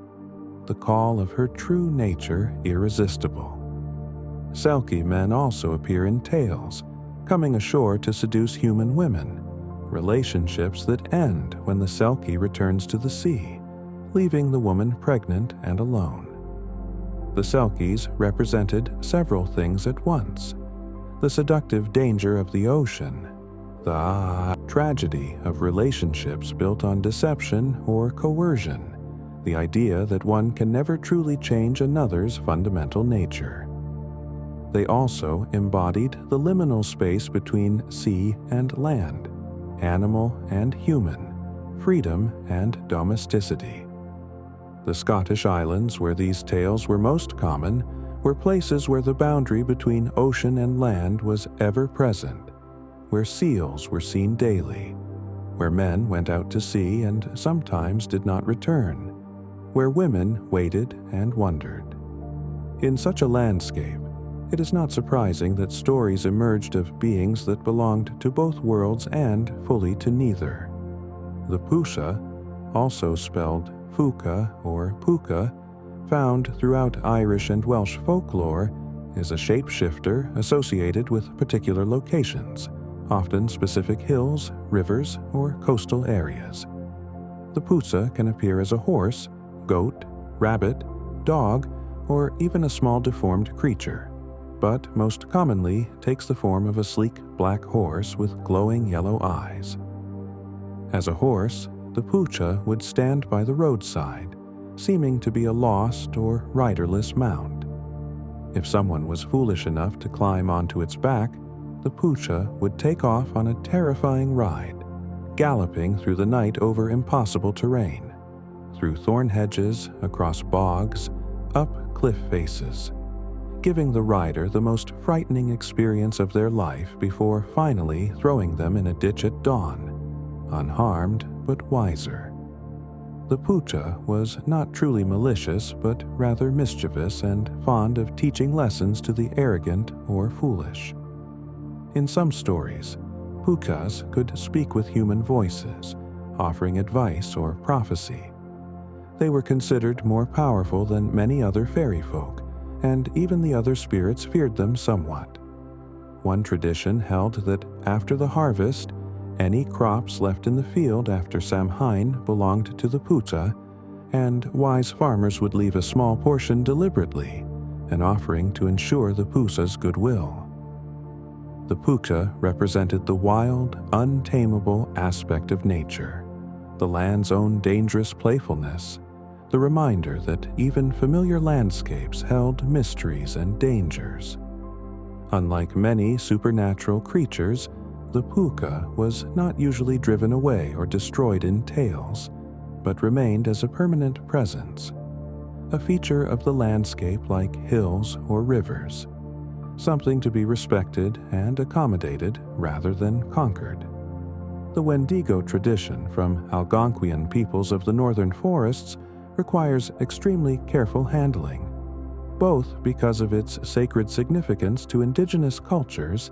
Speaker 1: the call of her true nature irresistible. Selkie men also appear in tales, coming ashore to seduce human women, relationships that end when the Selkie returns to the sea, leaving the woman pregnant and alone. The Selkies represented several things at once: the seductive danger of the ocean, the tragedy of relationships built on deception or coercion, the idea that one can never truly change another's fundamental nature. They also embodied the liminal space between sea and land, animal and human, freedom and domesticity. The Scottish islands where these tales were most common were places where the boundary between ocean and land was ever present, where seals were seen daily, where men went out to sea and sometimes did not return, where women waited and wondered. In such a landscape, it is not surprising that stories emerged of beings that belonged to both worlds and fully to neither. The Pusha, also spelled Fuka or Puka, found throughout Irish and Welsh folklore, is a shapeshifter associated with particular locations, often specific hills, rivers, or coastal areas. The Pusa can appear as a horse, goat, rabbit, dog, or even a small deformed creature, but most commonly takes the form of a sleek black horse with glowing yellow eyes. As a horse, the Pucha would stand by the roadside, seeming to be a lost or riderless mount. If someone was foolish enough to climb onto its back, the Pucha would take off on a terrifying ride, galloping through the night over impossible terrain, through thorn hedges, across bogs, up cliff faces, giving the rider the most frightening experience of their life before finally throwing them in a ditch at dawn, unharmed but wiser. The Pucha was not truly malicious, but rather mischievous and fond of teaching lessons to the arrogant or foolish. In some stories, Pukas could speak with human voices, offering advice or prophecy. They were considered more powerful than many other fairy folk, and even the other spirits feared them somewhat. One tradition held that after the harvest, any crops left in the field after Samhain belonged to the Puta, and wise farmers would leave a small portion deliberately, an offering to ensure the Pusa's goodwill. The Puta represented the wild, untamable aspect of nature, the land's own dangerous playfulness, the reminder that even familiar landscapes held mysteries and dangers. Unlike many supernatural creatures, the puka was not usually driven away or destroyed in tales, but remained as a permanent presence, a feature of the landscape like hills or rivers, something to be respected and accommodated rather than conquered. The Wendigo tradition from Algonquian peoples of the northern forests requires extremely careful handling, both because of its sacred significance to indigenous cultures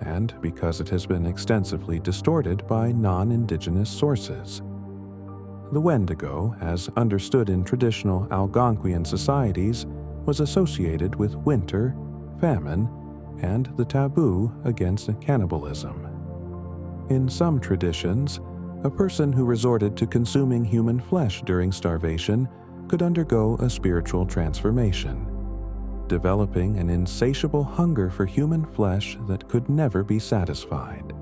Speaker 1: and because it has been extensively distorted by non-indigenous sources. The Wendigo, as understood in traditional Algonquian societies, was associated with winter, famine, and the taboo against cannibalism. In some traditions, a person who resorted to consuming human flesh during starvation could undergo a spiritual transformation, developing an insatiable hunger for human flesh that could never be satisfied.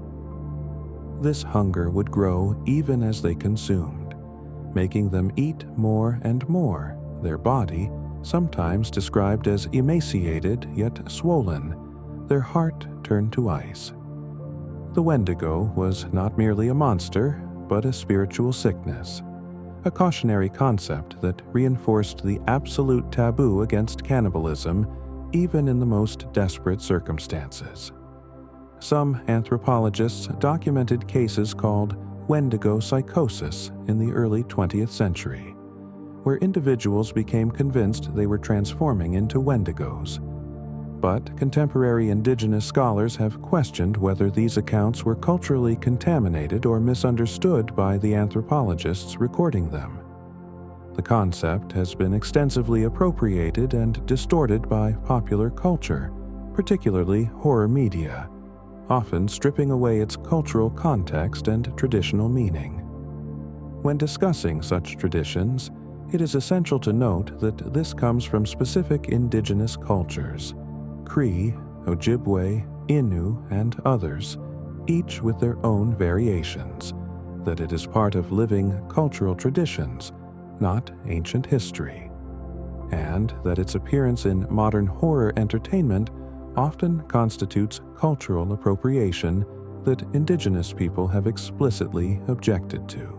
Speaker 1: This hunger would grow even as they consumed, making them eat more and more, their body, sometimes described as emaciated yet swollen, their heart turned to ice. The Wendigo was not merely a monster, but a spiritual sickness, a cautionary concept that reinforced the absolute taboo against cannibalism even in the most desperate circumstances. Some anthropologists documented cases called Wendigo psychosis in the early 20th century, where individuals became convinced they were transforming into Wendigos. But contemporary indigenous scholars have questioned whether these accounts were culturally contaminated or misunderstood by the anthropologists recording them. The concept has been extensively appropriated and distorted by popular culture, particularly horror media, often stripping away its cultural context and traditional meaning. When discussing such traditions, it is essential to note that this comes from specific indigenous cultures, Cree, Ojibwe, Innu, and others, each with their own variations, that it is part of living cultural traditions, not ancient history, and that its appearance in modern horror entertainment often constitutes cultural appropriation that indigenous people have explicitly objected to.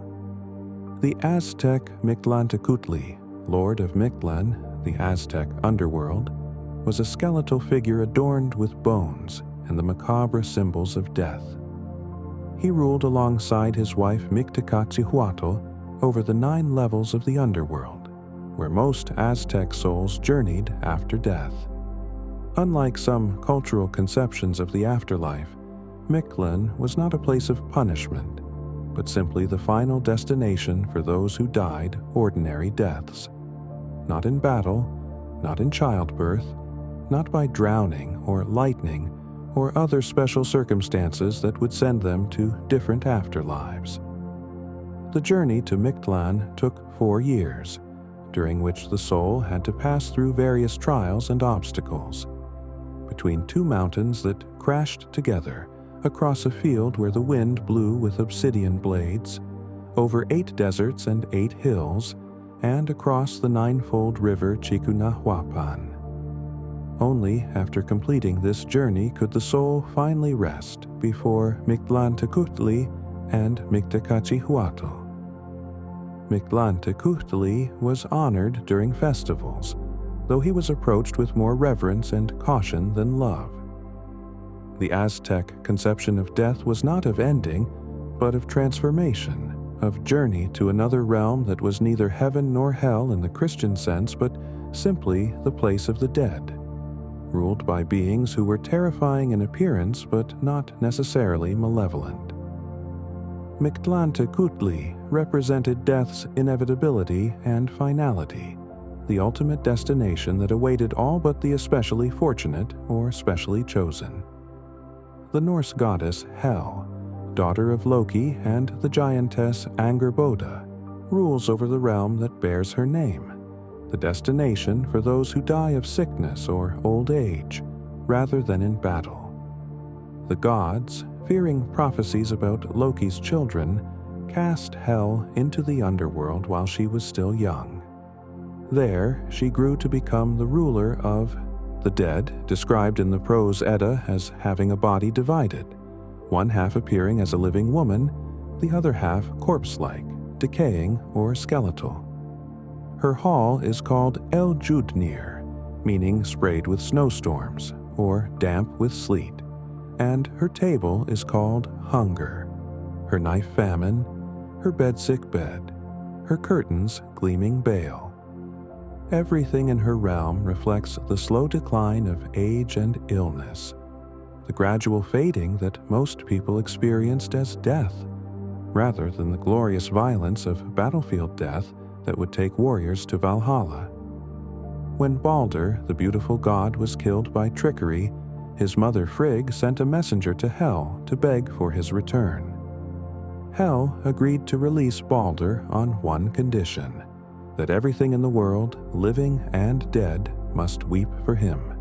Speaker 1: The Aztec Mictlantecutli, Lord of Mictlan, the Aztec underworld, was a skeletal figure adorned with bones and the macabre symbols of death. He ruled alongside his wife Mictlantecuhtli over the 9 levels of the underworld, where most Aztec souls journeyed after death. Unlike some cultural conceptions of the afterlife, Mictlan was not a place of punishment, but simply the final destination for those who died ordinary deaths. Not in battle, not in childbirth, not by drowning or lightning or other special circumstances that would send them to different afterlives. The journey to Mictlan took 4 years, during which the soul had to pass through various trials and obstacles. Between 2 mountains that crashed together, across a field where the wind blew with obsidian blades, over 8 deserts and 8 hills, and across the 9-fold river Chiconahuapan. Only after completing this journey could the soul finally rest before Mictlantecutli and Mictlantecuhtli. Mictlantecutli was honored during festivals, though he was approached with more reverence and caution than love. The Aztec conception of death was not of ending, but of transformation, of journey to another realm that was neither heaven nor hell in the Christian sense, but simply the place of the dead, ruled by beings who were terrifying in appearance but not necessarily malevolent. Mythological represented death's inevitability and finality, the ultimate destination that awaited all but the especially fortunate or specially chosen. The Norse goddess Hel, daughter of Loki and the giantess Angerboda, rules over the realm that bears her name, the destination for those who die of sickness or old age, rather than in battle. The gods, fearing prophecies about Loki's children, cast Hel into the underworld while she was still young. There, she grew to become the ruler of the dead, described in the prose Edda as having a body divided, one half appearing as a living woman, the other half corpse-like, decaying or skeletal. Her hall is called Eljudnir, meaning sprayed with snowstorms, or damp with sleet, and her table is called Hunger, her knife Famine, her bedsick bed, her curtains gleaming Bale. Everything in her realm reflects the slow decline of age and illness, the gradual fading that most people experienced as death, rather than the glorious violence of battlefield death that would take warriors to Valhalla. When Balder, the beautiful god, was killed by trickery, his mother Frigg sent a messenger to Hel to beg for his return. Hel agreed to release Balder on one condition: that everything in the world, living and dead, must weep for him.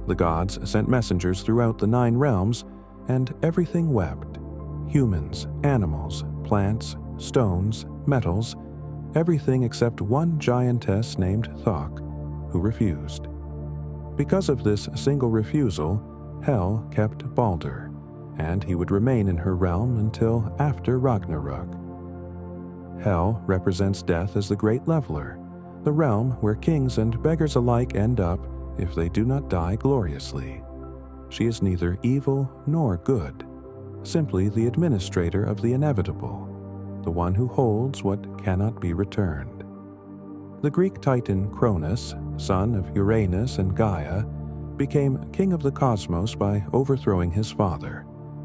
Speaker 1: The gods sent messengers throughout the 9 realms, and everything wept: humans, animals, plants, stones, metals, everything except one giantess named Thok, who refused. Because of this single refusal, Hel kept Balder, and he would remain in her realm until after Ragnarok. Hel represents death as the Great Leveler, the realm where kings and beggars alike end up if they do not die gloriously. She is neither evil nor good, simply the administrator of the inevitable, the one who holds what cannot be returned. The Greek titan Cronus, son of Uranus and Gaia, became king of the cosmos by overthrowing his father,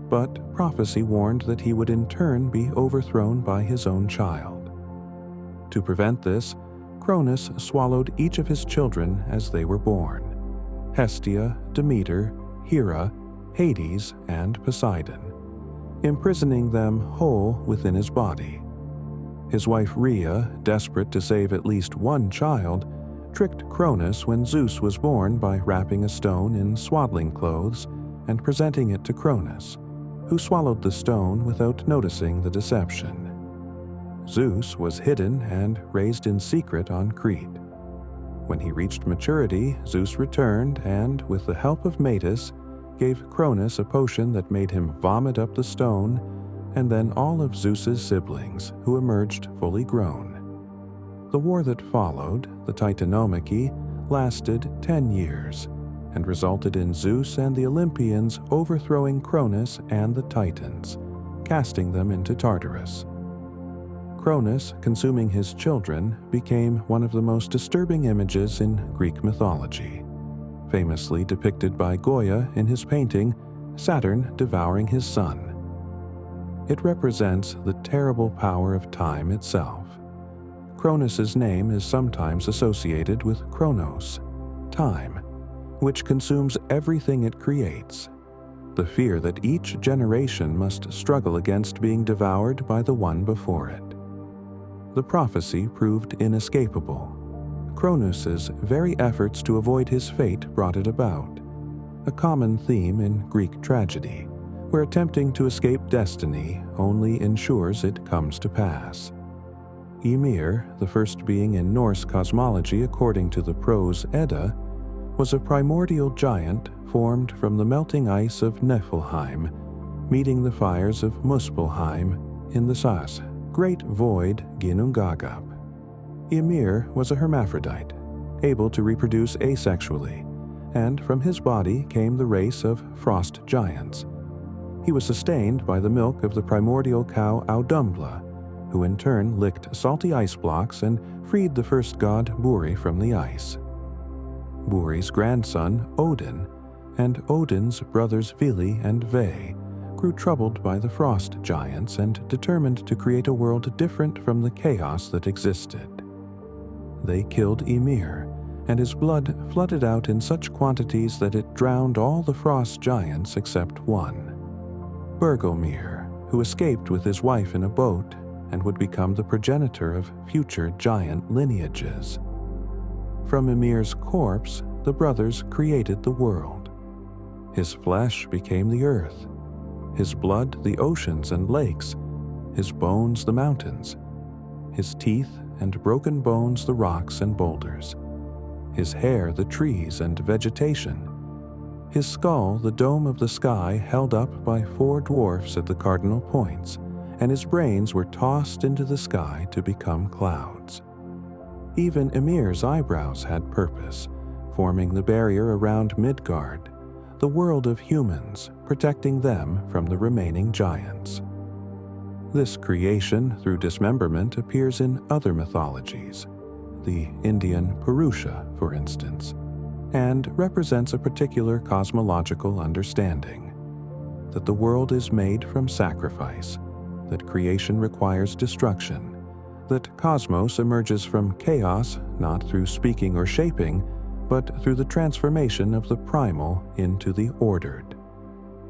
Speaker 1: but prophecy warned that he would in turn be overthrown by his own child. To prevent this, Cronus swallowed each of his children as they were born: Hestia, Demeter, Hera, Hades, and Poseidon, imprisoning them whole within his body. His wife Rhea, desperate to save at least one child, tricked Cronus when Zeus was born by wrapping a stone in swaddling clothes and presenting it to Cronus, who swallowed the stone without noticing the deception. Zeus was hidden and raised in secret on Crete. When he reached maturity, Zeus returned and, with the help of Metis, gave Cronus a potion that made him vomit up the stone, and then all of Zeus's siblings, who emerged fully grown. The war that followed, the Titanomachy, lasted 10 years, and resulted in Zeus and the Olympians overthrowing Cronus and the Titans, casting them into Tartarus. Cronus, consuming his children, became one of the most disturbing images in Greek mythology, famously depicted by Goya in his painting Saturn Devouring His Son. It represents the terrible power of time itself. Cronus's name is sometimes associated with Chronos, time, which consumes everything it creates, the fear that each generation must struggle against being devoured by the one before it. The prophecy proved inescapable. Cronus's very efforts to avoid his fate brought it about, a common theme in Greek tragedy, where attempting to escape destiny only ensures it comes to pass. Ymir, the first being in Norse cosmology according to the prose Edda, was a primordial giant formed from the melting ice of Niflheim, meeting the fires of Muspelheim in the Sas, Great Void Ginnungagap. Ymir was a hermaphrodite, able to reproduce asexually, and from his body came the race of frost giants. He was sustained by the milk of the primordial cow Audumbla, who in turn licked salty ice blocks and freed the first god Buri from the ice. Buri's grandson, Odin, and Odin's brothers Vili and Ve grew troubled by the frost giants and determined to create a world different from the chaos that existed. They killed Ymir, and his blood flooded out in such quantities that it drowned all the frost giants except one, Bergelmir, who escaped with his wife in a boat and would become the progenitor of future giant lineages. From Ymir's corpse, the brothers created the world. His flesh became the earth, his blood the oceans and lakes, his bones the mountains, his teeth and broken bones the rocks and boulders, his hair the trees and vegetation, his skull the dome of the sky held up by 4 dwarfs at the cardinal points, and his brains were tossed into the sky to become clouds. Even Ymir's eyebrows had purpose, forming the barrier around Midgard, the world of humans, protecting them from the remaining giants. This creation through dismemberment appears in other mythologies, the Indian Purusha, for instance, and represents a particular cosmological understanding, that the world is made from sacrifice, that creation requires destruction, that cosmos emerges from chaos not through speaking or shaping, but through the transformation of the primal into the ordered.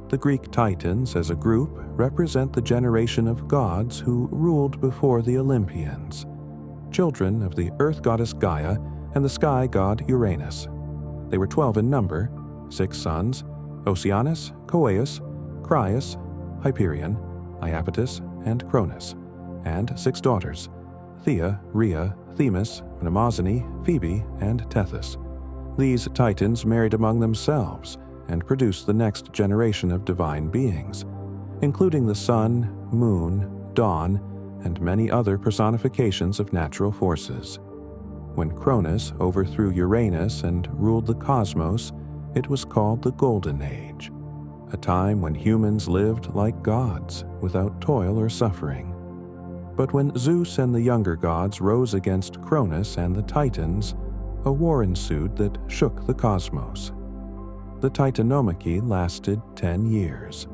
Speaker 1: The Greek Titans as a group represent the generation of gods who ruled before the Olympians, children of the earth goddess Gaia and the sky god Uranus. They were 12 in number, 6 sons, Oceanus, Coeus, Crius, Hyperion, Iapetus, and Cronus, and 6 daughters, Thea, Rhea, Themis, Mnemosyne, Phoebe, and Tethys. These Titans married among themselves and produced the next generation of divine beings, including the sun, moon, dawn, and many other personifications of natural forces. When Cronus overthrew Uranus and ruled the cosmos, it was called the Golden Age, a time when humans lived like gods without toil or suffering. But when Zeus and the younger gods rose against Cronus and the Titans, a war ensued that shook the cosmos. The Titanomachy lasted 10 years,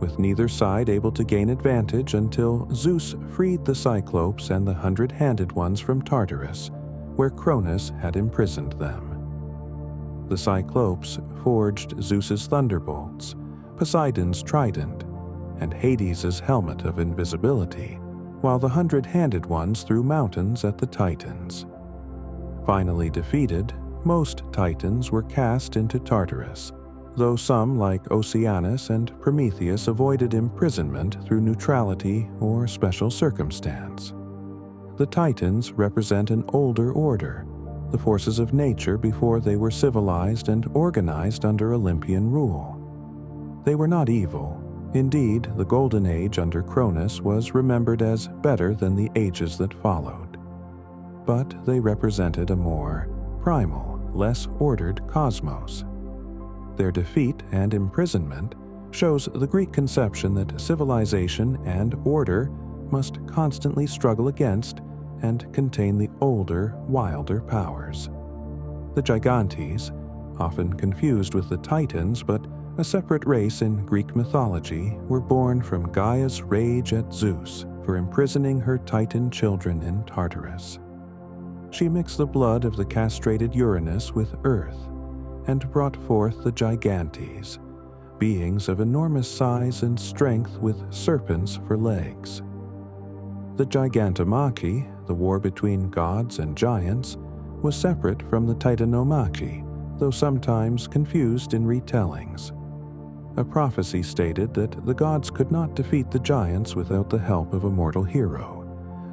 Speaker 1: with neither side able to gain advantage until Zeus freed the Cyclopes and the 100-handed ones from Tartarus, where Cronus had imprisoned them. The Cyclopes forged Zeus's thunderbolts, Poseidon's trident, and Hades' helmet of invisibility, while the 100-handed ones threw mountains at the Titans. Finally defeated, most Titans were cast into Tartarus, though some like Oceanus and Prometheus avoided imprisonment through neutrality or special circumstance. The Titans represent an older order, the forces of nature before they were civilized and organized under Olympian rule. They were not evil. Indeed, the Golden Age under Cronus was remembered as better than the ages that followed. But they represented a more primal, less ordered cosmos. Their defeat and imprisonment shows the Greek conception that civilization and order must constantly struggle against and contain the older, wilder powers. The Gigantes, often confused with the Titans but a separate race in Greek mythology, were born from Gaia's rage at Zeus for imprisoning her Titan children in Tartarus. She mixed the blood of the castrated Uranus with earth and brought forth the Gigantes, beings of enormous size and strength with serpents for legs. The Gigantomachy, the war between gods and giants, was separate from the Titanomachy, though sometimes confused in retellings. A prophecy stated that the gods could not defeat the giants without the help of a mortal hero,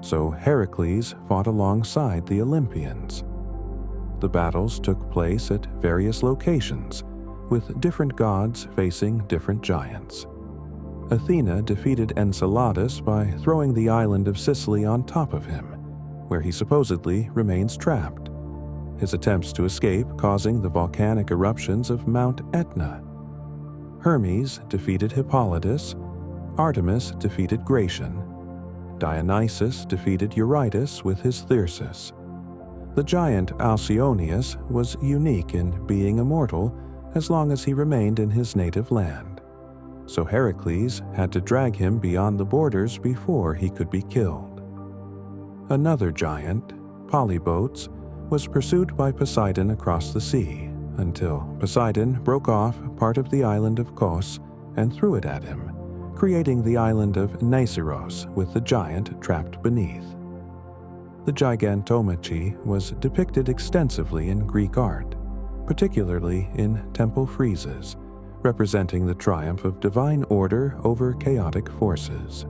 Speaker 1: so Heracles fought alongside the Olympians. The battles took place at various locations, with different gods facing different giants. Athena defeated Enceladus by throwing the island of Sicily on top of him, where he supposedly remains trapped, his attempts to escape causing the volcanic eruptions of Mount Etna. Hermes defeated Hippolytus, Artemis defeated Gratian, Dionysus defeated Eurytus with his Thyrsus. The giant Alcyoneus was unique in being immortal as long as he remained in his native land. so Heracles had to drag him beyond the borders before he could be killed. Another giant, Polybotes, was pursued by Poseidon across the sea until Poseidon broke off part of the island of Kos and threw it at him, creating the island of Nisyros with the giant trapped beneath. The gigantomachy was depicted extensively in Greek art, particularly in temple friezes, representing the triumph of divine order over chaotic forces.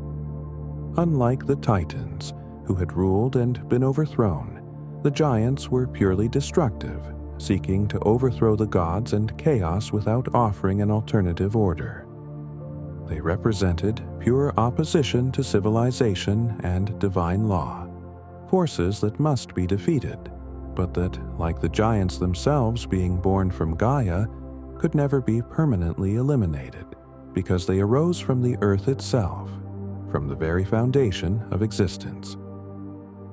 Speaker 1: Unlike the Titans, who had ruled and been overthrown, the giants were purely destructive, seeking to overthrow the gods and chaos without offering an alternative order. They represented pure opposition to civilization and divine law, forces that must be defeated, but that, like the giants themselves being born from Gaia, could never be permanently eliminated, because they arose from the earth itself, from the very foundation of existence.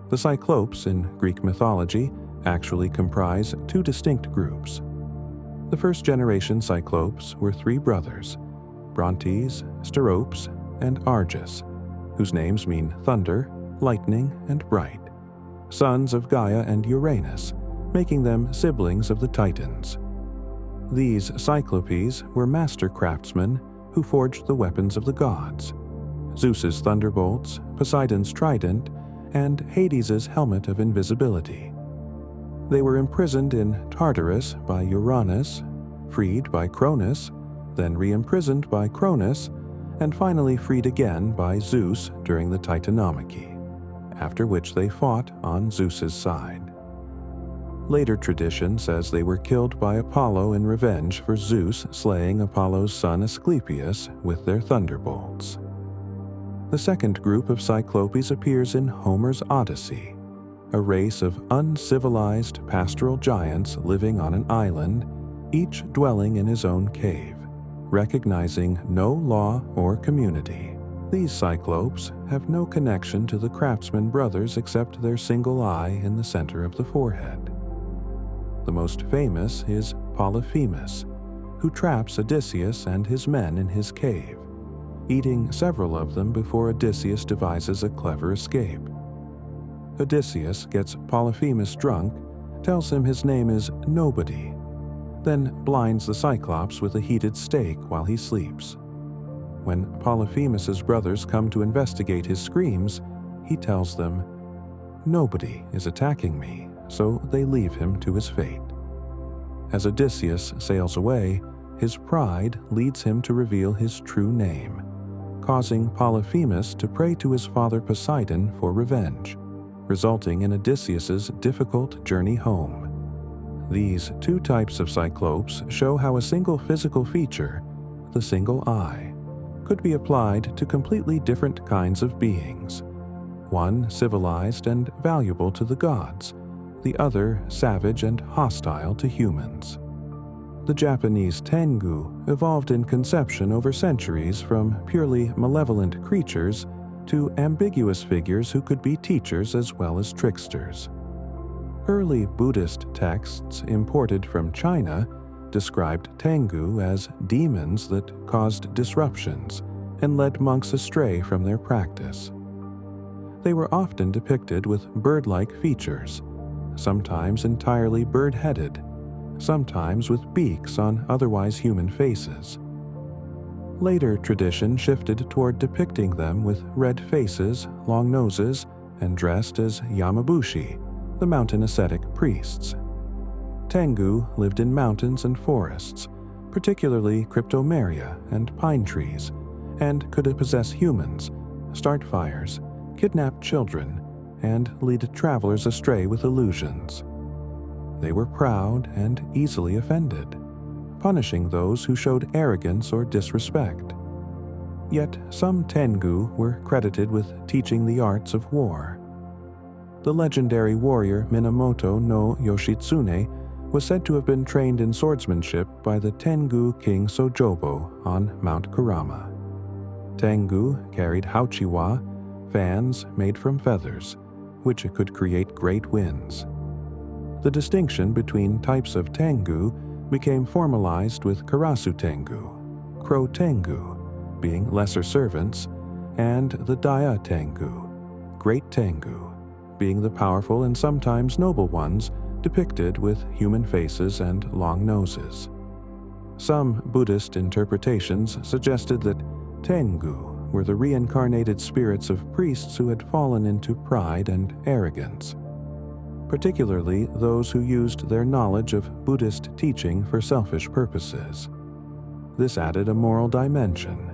Speaker 1: The Cyclopes in Greek mythology actually comprise two distinct groups. The first-generation Cyclopes were three brothers, Brontes, Steropes, and Argus, whose names mean thunder, lightning, and bright, sons of Gaia and Uranus, making them siblings of the Titans. These Cyclopes were master craftsmen who forged the weapons of the gods: Zeus's thunderbolts, Poseidon's trident, and Hades's helmet of invisibility. They were imprisoned in Tartarus by Uranus, freed by Cronus, then re-imprisoned by Cronus, and finally freed again by Zeus during the Titanomachy, after which they fought on Zeus's side. Later tradition says they were killed by Apollo in revenge for Zeus slaying Apollo's son Asclepius with their thunderbolts. The second group of Cyclopes appears in Homer's Odyssey, a race of uncivilized pastoral giants living on an island, each dwelling in his own cave, recognizing no law or community. These Cyclopes have no connection to the craftsman brothers except their single eye in the center of the forehead. The most famous is Polyphemus, who traps Odysseus and his men in his cave, eating several of them before Odysseus devises a clever escape. Odysseus gets Polyphemus drunk, tells him his name is Nobody, then blinds the Cyclops with a heated steak while he sleeps. When Polyphemus's brothers come to investigate his screams, he tells them, "Nobody is attacking me," so they leave him to his fate. As Odysseus sails away, his pride leads him to reveal his true name, causing Polyphemus to pray to his father Poseidon for revenge, resulting in Odysseus's difficult journey home. These two types of Cyclopes show how a single physical feature, the single eye, could be applied to completely different kinds of beings, one civilized and valuable to the gods, the other savage and hostile to humans. The Japanese Tengu evolved in conception over centuries from purely malevolent creatures to ambiguous figures who could be teachers as well as tricksters. Early Buddhist texts imported from China described Tengu as demons that caused disruptions and led monks astray from their practice. They were often depicted with bird-like features, sometimes entirely bird-headed, sometimes with beaks on otherwise human faces. Later tradition shifted toward depicting them with red faces, long noses, and dressed as Yamabushi, the mountain ascetic priests. Tengu lived in mountains and forests, particularly cryptomeria and pine trees, and could possess humans, start fires, kidnap children, and lead travelers astray with illusions. They were proud and easily offended, punishing those who showed arrogance or disrespect. Yet some Tengu were credited with teaching the arts of war. The legendary warrior Minamoto no Yoshitsune was said to have been trained in swordsmanship by the Tengu king Sojobo on Mount Kurama. Tengu carried hauchiwa, fans made from feathers, which could create great winds. The distinction between types of Tengu became formalized with Karasu Tengu, Crow Tengu, being lesser servants, and the Daya Tengu, Great Tengu, being the powerful and sometimes noble ones depicted with human faces and long noses. Some Buddhist interpretations suggested that Tengu were the reincarnated spirits of priests who had fallen into pride and arrogance, particularly those who used their knowledge of Buddhist teaching for selfish purposes. This added a moral dimension.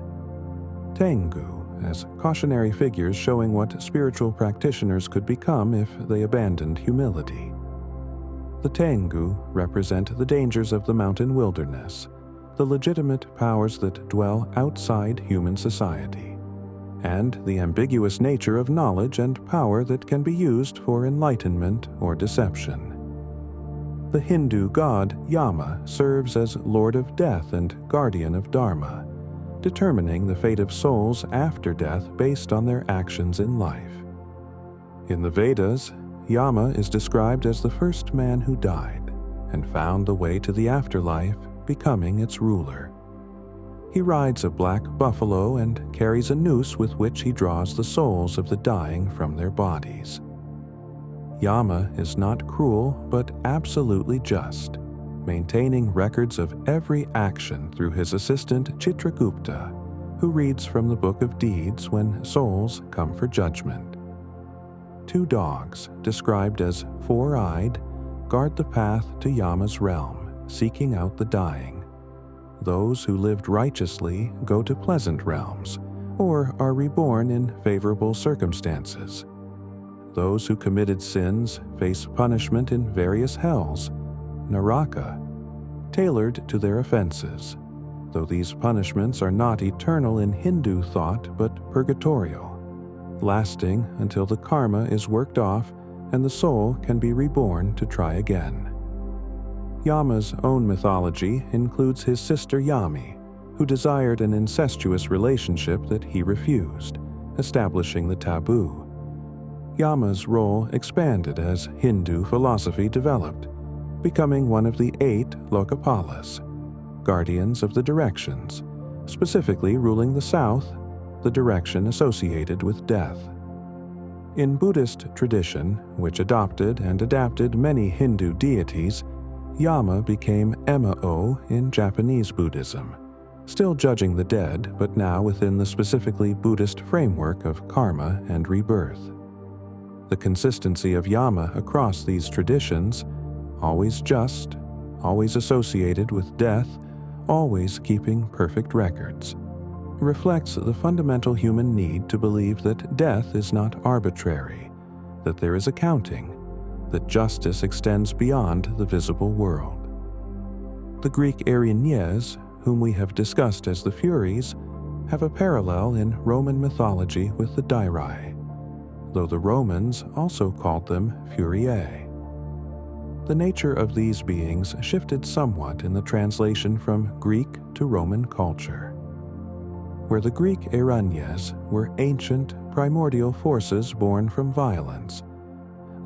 Speaker 1: Tengu as cautionary figures showing what spiritual practitioners could become if they abandoned humility. The Tengu represent the dangers of the mountain wilderness, the legitimate powers that dwell outside human society, and the ambiguous nature of knowledge and power that can be used for enlightenment or deception. The Hindu god Yama serves as Lord of Death and Guardian of Dharma, determining the fate of souls after death based on their actions in life. In the Vedas, Yama is described as the first man who died and found the way to the afterlife, becoming its ruler. He rides a black buffalo and carries a noose with which he draws the souls of the dying from their bodies. Yama is not cruel but absolutely just, maintaining records of every action through his assistant Chitragupta, who reads from the Book of Deeds when souls come for judgment. Two dogs, described as four-eyed, guard the path to Yama's realm, seeking out the dying. Those who lived righteously go to pleasant realms, or are reborn in favorable circumstances. Those who committed sins face punishment in various hells, Naraka, tailored to their offenses, though these punishments are not eternal in Hindu thought but purgatorial, lasting until the karma is worked off and the soul can be reborn to try again. Yama's own mythology includes his sister Yami, who desired an incestuous relationship that he refused, establishing the taboo. Yama's role expanded as Hindu philosophy developed, becoming one of the 8 Lokapalas, guardians of the directions, specifically ruling the south, the direction associated with death. In Buddhist tradition, which adopted and adapted many Hindu deities, Yama became Emao in Japanese Buddhism, still judging the dead but now within the specifically Buddhist framework of karma and rebirth. The consistency of Yama across these traditions, always just, always associated with death, always keeping perfect records, reflects the fundamental human need to believe that death is not arbitrary, that there is accounting, that justice extends beyond the visible world. The Greek Erinyes, whom we have discussed as the Furies, have a parallel in Roman mythology with the Dairae, though the Romans also called them Furiae. The nature of these beings shifted somewhat in the translation from Greek to Roman culture. Where the Greek Erinyes were ancient, primordial forces born from violence,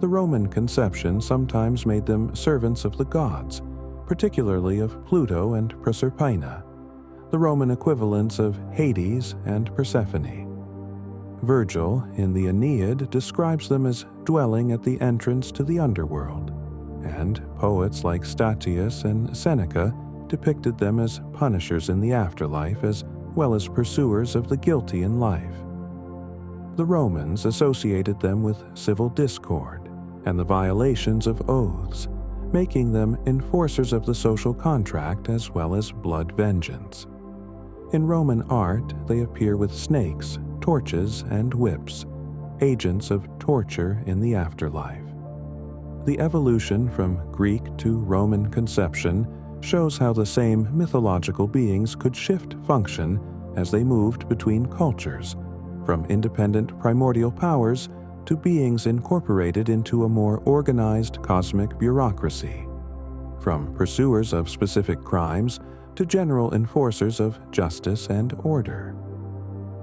Speaker 1: the Roman conception sometimes made them servants of the gods, particularly of Pluto and Proserpina, the Roman equivalents of Hades and Persephone. Virgil, in the Aeneid, describes them as dwelling at the entrance to the underworld, and poets like Statius and Seneca depicted them as punishers in the afterlife as well as pursuers of the guilty in life. The Romans associated them with civil discord and the violations of oaths, making them enforcers of the social contract as well as blood vengeance. In Roman art, they appear with snakes, torches, and whips, agents of torture in the afterlife. The evolution from Greek to Roman conception shows how the same mythological beings could shift function as they moved between cultures, from independent primordial powers to beings incorporated into a more organized cosmic bureaucracy, from pursuers of specific crimes to general enforcers of justice and order.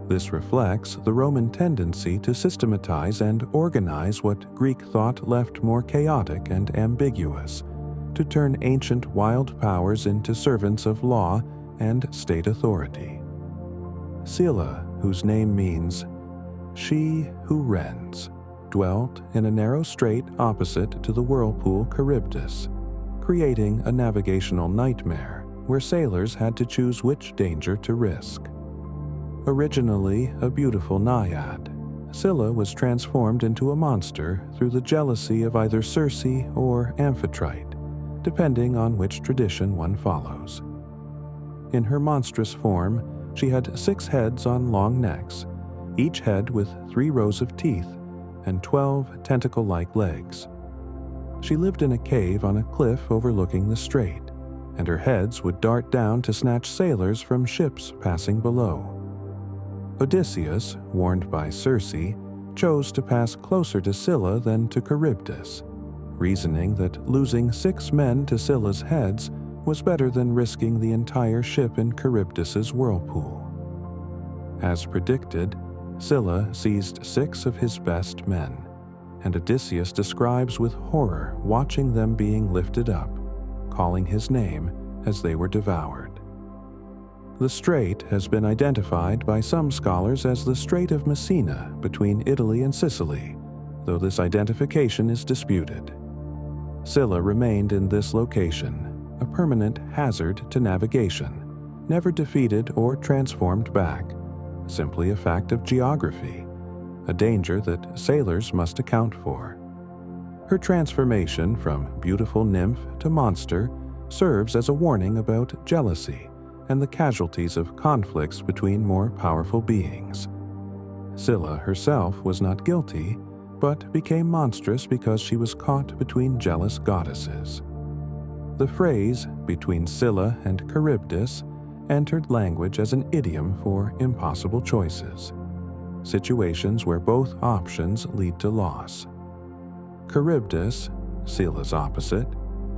Speaker 1: This reflects the Roman tendency to systematize and organize what Greek thought left more chaotic and ambiguous, to turn ancient wild powers into servants of law and state authority. Scylla, whose name means she who rends, dwelt in a narrow strait opposite to the whirlpool Charybdis, creating a navigational nightmare where sailors had to choose which danger to risk. Originally a beautiful naiad, Scylla was transformed into a monster through the jealousy of either Circe or Amphitrite, depending on which tradition one follows. In her monstrous form, she had 6 heads on long necks, each head with 3 rows of teeth and 12 tentacle-like legs. She lived in a cave on a cliff overlooking the strait, and her heads would dart down to snatch sailors from ships passing below. Odysseus, warned by Circe, chose to pass closer to Scylla than to Charybdis, reasoning that losing 6 men to Scylla's heads was better than risking the entire ship in Charybdis's whirlpool. As predicted, Scylla seized 6 of his best men, and Odysseus describes with horror watching them being lifted up, calling his name as they were devoured. The strait has been identified by some scholars as the Strait of Messina between Italy and Sicily, though this identification is disputed. Scylla remained in this location, a permanent hazard to navigation, never defeated or transformed back, simply a fact of geography, a danger that sailors must account for. Her transformation from beautiful nymph to monster serves as a warning about jealousy and the casualties of conflicts between more powerful beings. Scylla herself was not guilty, but became monstrous because she was caught between jealous goddesses. The phrase "between Scylla and Charybdis" entered language as an idiom for impossible choices, situations where both options lead to loss. Charybdis, Scylla's opposite,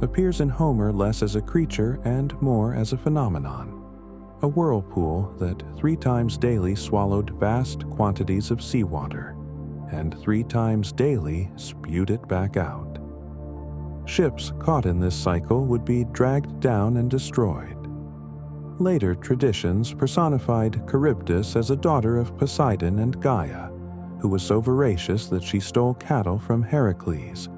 Speaker 1: appears in Homer less as a creature and more as a phenomenon, a whirlpool that 3 times daily swallowed vast quantities of seawater, and 3 times daily spewed it back out. Ships caught in this cycle would be dragged down and destroyed. Later traditions personified Charybdis as a daughter of Poseidon and Gaia, who was so voracious that she stole cattle from Heracles,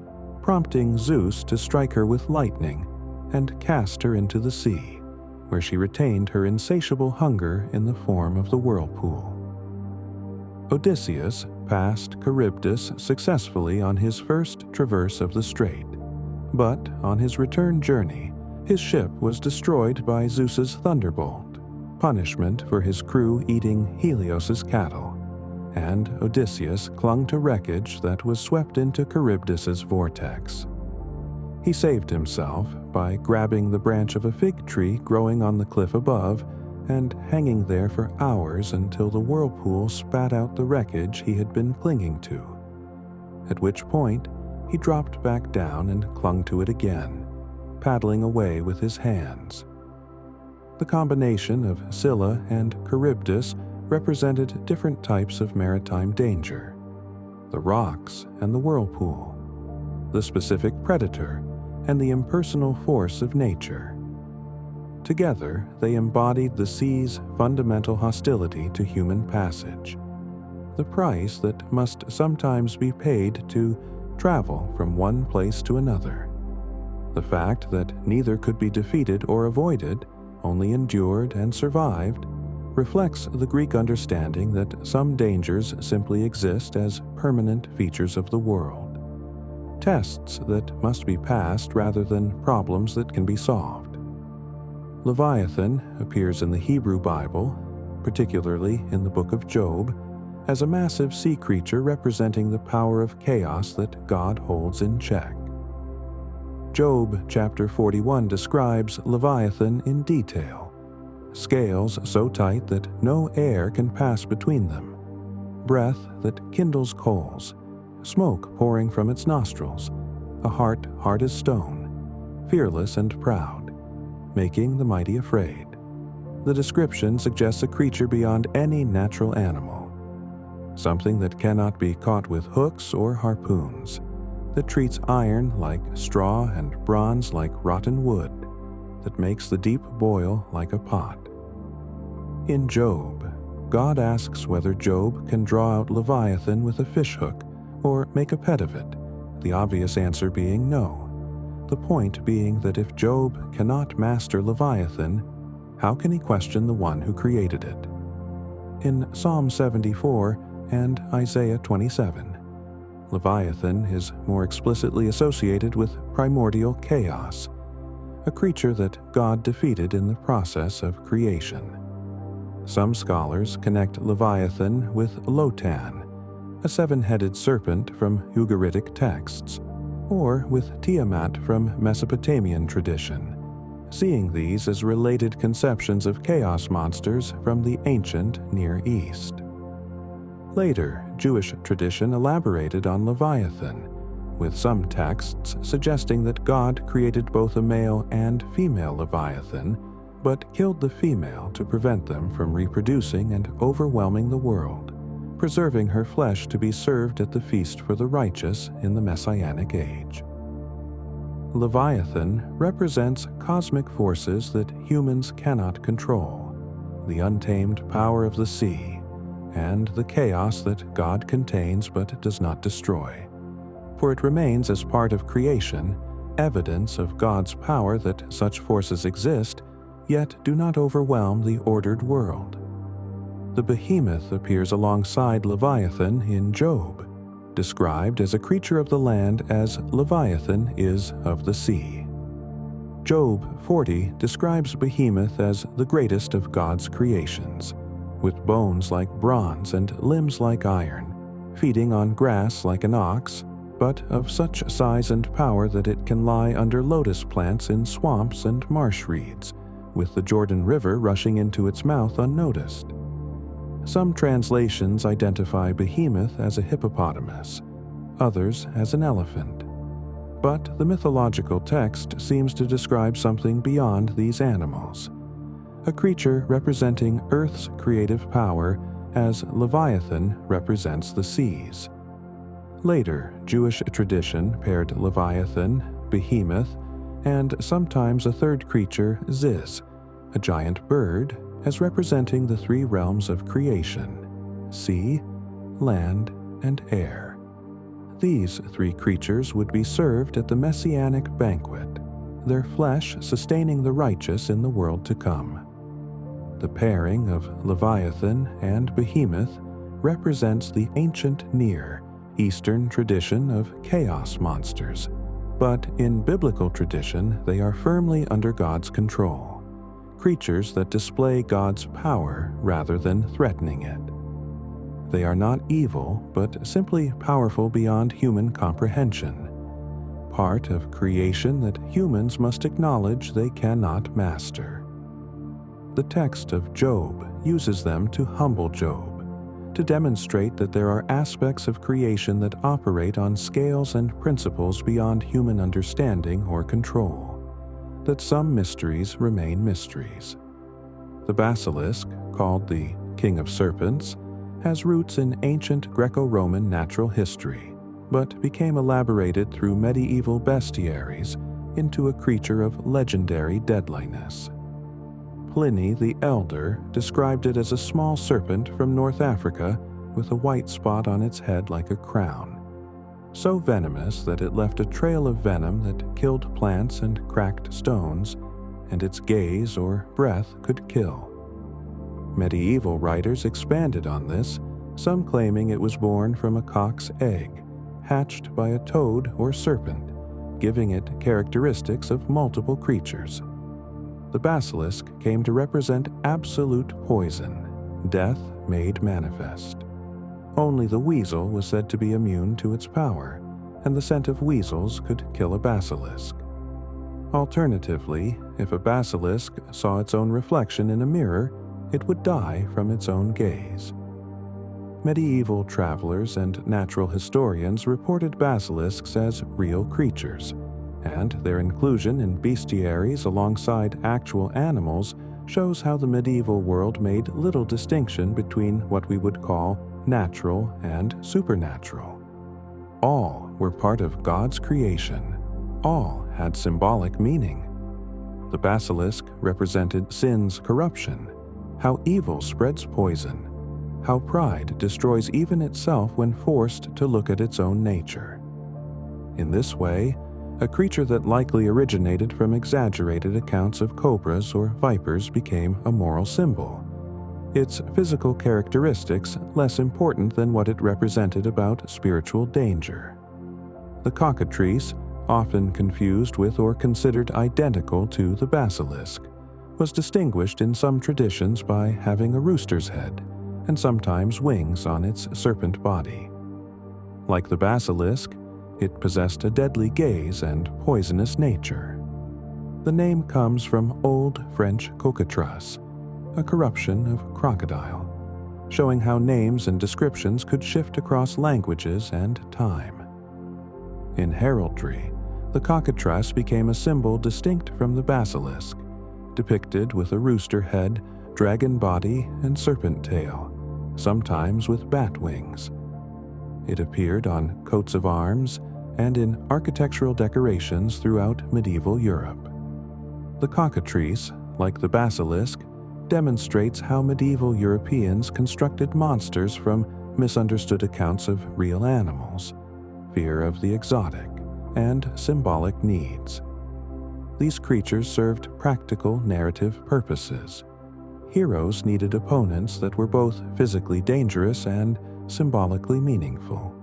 Speaker 1: prompting Zeus to strike her with lightning and cast her into the sea, where she retained her insatiable hunger in the form of the whirlpool. Odysseus passed Charybdis successfully on his first traverse of the strait, but on his return journey, his ship was destroyed by Zeus's thunderbolt, punishment for his crew eating Helios's cattle, and Odysseus clung to wreckage that was swept into Charybdis's vortex. He saved himself by grabbing the branch of a fig tree growing on the cliff above and hanging there for hours until the whirlpool spat out the wreckage he had been clinging to, at which point he dropped back down and clung to it again, paddling away with his hands. The combination of Scylla and Charybdis represented different types of maritime danger: the rocks and the whirlpool, the specific predator, and the impersonal force of nature. Together, they embodied the sea's fundamental hostility to human passage, the price that must sometimes be paid to travel from one place to another. The fact that neither could be defeated or avoided, only endured and survived, reflects the Greek understanding that some dangers simply exist as permanent features of the world, tests that must be passed rather than problems that can be solved. Leviathan appears in the Hebrew Bible, particularly in the book of Job, as a massive sea creature representing the power of chaos that God holds in check. Job chapter 41 describes Leviathan in detail: scales so tight that no air can pass between them, breath that kindles coals, smoke pouring from its nostrils, a heart hard as stone, fearless and proud, making the mighty afraid. The description suggests a creature beyond any natural animal, something that cannot be caught with hooks or harpoons, that treats iron like straw and bronze like rotten wood, that makes the deep boil like a pot. In Job, God asks whether Job can draw out Leviathan with a fishhook or make a pet of it, the obvious answer being no. The point being that if Job cannot master Leviathan, how can he question the one who created it? In Psalm 74 and Isaiah 27, Leviathan is more explicitly associated with primordial chaos, a creature that God defeated in the process of creation. Some scholars connect Leviathan with Lotan, a seven-headed serpent from Ugaritic texts, or with Tiamat from Mesopotamian tradition, seeing these as related conceptions of chaos monsters from the ancient Near East. Later, Jewish tradition elaborated on Leviathan, with some texts suggesting that God created both a male and female Leviathan, but killed the female to prevent them from reproducing and overwhelming the world, preserving her flesh to be served at the feast for the righteous in the Messianic age. Leviathan represents cosmic forces that humans cannot control, the untamed power of the sea, and the chaos that God contains but does not destroy. For it remains as part of creation, evidence of God's power that such forces exist, yet do not overwhelm the ordered world. The behemoth appears alongside Leviathan in Job, described as a creature of the land as Leviathan is of the sea. Job 40 describes behemoth as the greatest of God's creations, with bones like bronze and limbs like iron, feeding on grass like an ox, but of such size and power that it can lie under lotus plants in swamps and marsh reeds, with the Jordan River rushing into its mouth unnoticed. Some translations identify behemoth as a hippopotamus, others as an elephant. But the mythological text seems to describe something beyond these animals, a creature representing Earth's creative power as Leviathan represents the seas. Later, Jewish tradition paired Leviathan, behemoth, and sometimes a third creature, Ziz, a giant bird, as representing the three realms of creation: sea, land, and air. These three creatures would be served at the Messianic banquet, their flesh sustaining the righteous in the world to come. The pairing of Leviathan and behemoth represents the ancient Near Eastern tradition of chaos monsters, but in biblical tradition they are firmly under God's control, creatures that display God's power rather than threatening it. They are not evil, but simply powerful beyond human comprehension, part of creation that humans must acknowledge they cannot master. The text of Job uses them to humble Job, to demonstrate that there are aspects of creation that operate on scales and principles beyond human understanding or control, that some mysteries remain mysteries. The basilisk, called the King of Serpents, has roots in ancient Greco-Roman natural history, but became elaborated through medieval bestiaries into a creature of legendary deadliness. Pliny the Elder described it as a small serpent from North Africa with a white spot on its head like a crown, so venomous that it left a trail of venom that killed plants and cracked stones, and its gaze or breath could kill. Medieval writers expanded on this, some claiming it was born from a cock's egg, hatched by a toad or serpent, giving it characteristics of multiple creatures. The basilisk came to represent absolute poison, death made manifest. Only the weasel was said to be immune to its power, and the scent of weasels could kill a basilisk. Alternatively, if a basilisk saw its own reflection in a mirror, it would die from its own gaze. Medieval travelers and natural historians reported basilisks as real creatures, and their inclusion in bestiaries alongside actual animals shows how the medieval world made little distinction between what we would call natural and supernatural. All were part of God's creation. All had symbolic meaning. The basilisk represented sin's corruption, how evil spreads poison, how pride destroys even itself when forced to look at its own nature. In this way, a creature that likely originated from exaggerated accounts of cobras or vipers became a moral symbol, its physical characteristics less important than what it represented about spiritual danger. The cockatrice, often confused with or considered identical to the basilisk, was distinguished in some traditions by having a rooster's head and sometimes wings on its serpent body. Like the basilisk, it possessed a deadly gaze and poisonous nature. The name comes from Old French cocatras, a corruption of crocodile, showing how names and descriptions could shift across languages and time. In heraldry, the cocatras became a symbol distinct from the basilisk, depicted with a rooster head, dragon body, and serpent tail, sometimes with bat wings. It appeared on coats of arms and in architectural decorations throughout medieval Europe. The cockatrice, like the basilisk, demonstrates how medieval Europeans constructed monsters from misunderstood accounts of real animals, fear of the exotic, and symbolic needs. These creatures served practical narrative purposes. Heroes needed opponents that were both physically dangerous and symbolically meaningful.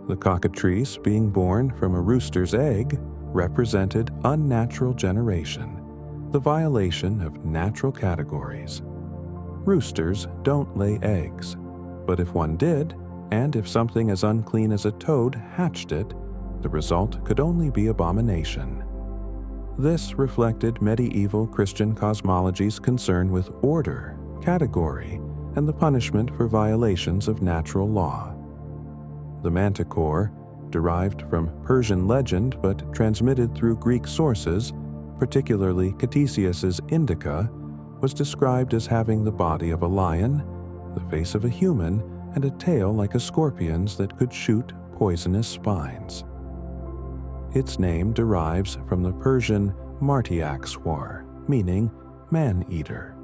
Speaker 1: The cockatrice, being born from a rooster's egg, represented unnatural generation, the violation of natural categories. Roosters don't lay eggs, but if one did, and if something as unclean as a toad hatched it, the result could only be abomination. This reflected medieval Christian cosmology's concern with order, category, and the punishment for violations of natural law. The manticore, derived from Persian legend but transmitted through Greek sources, particularly Ctesias's Indica, was described as having the body of a lion, the face of a human, and a tail like a scorpion's that could shoot poisonous spines. Its name derives from the Persian martiakswar, meaning man-eater.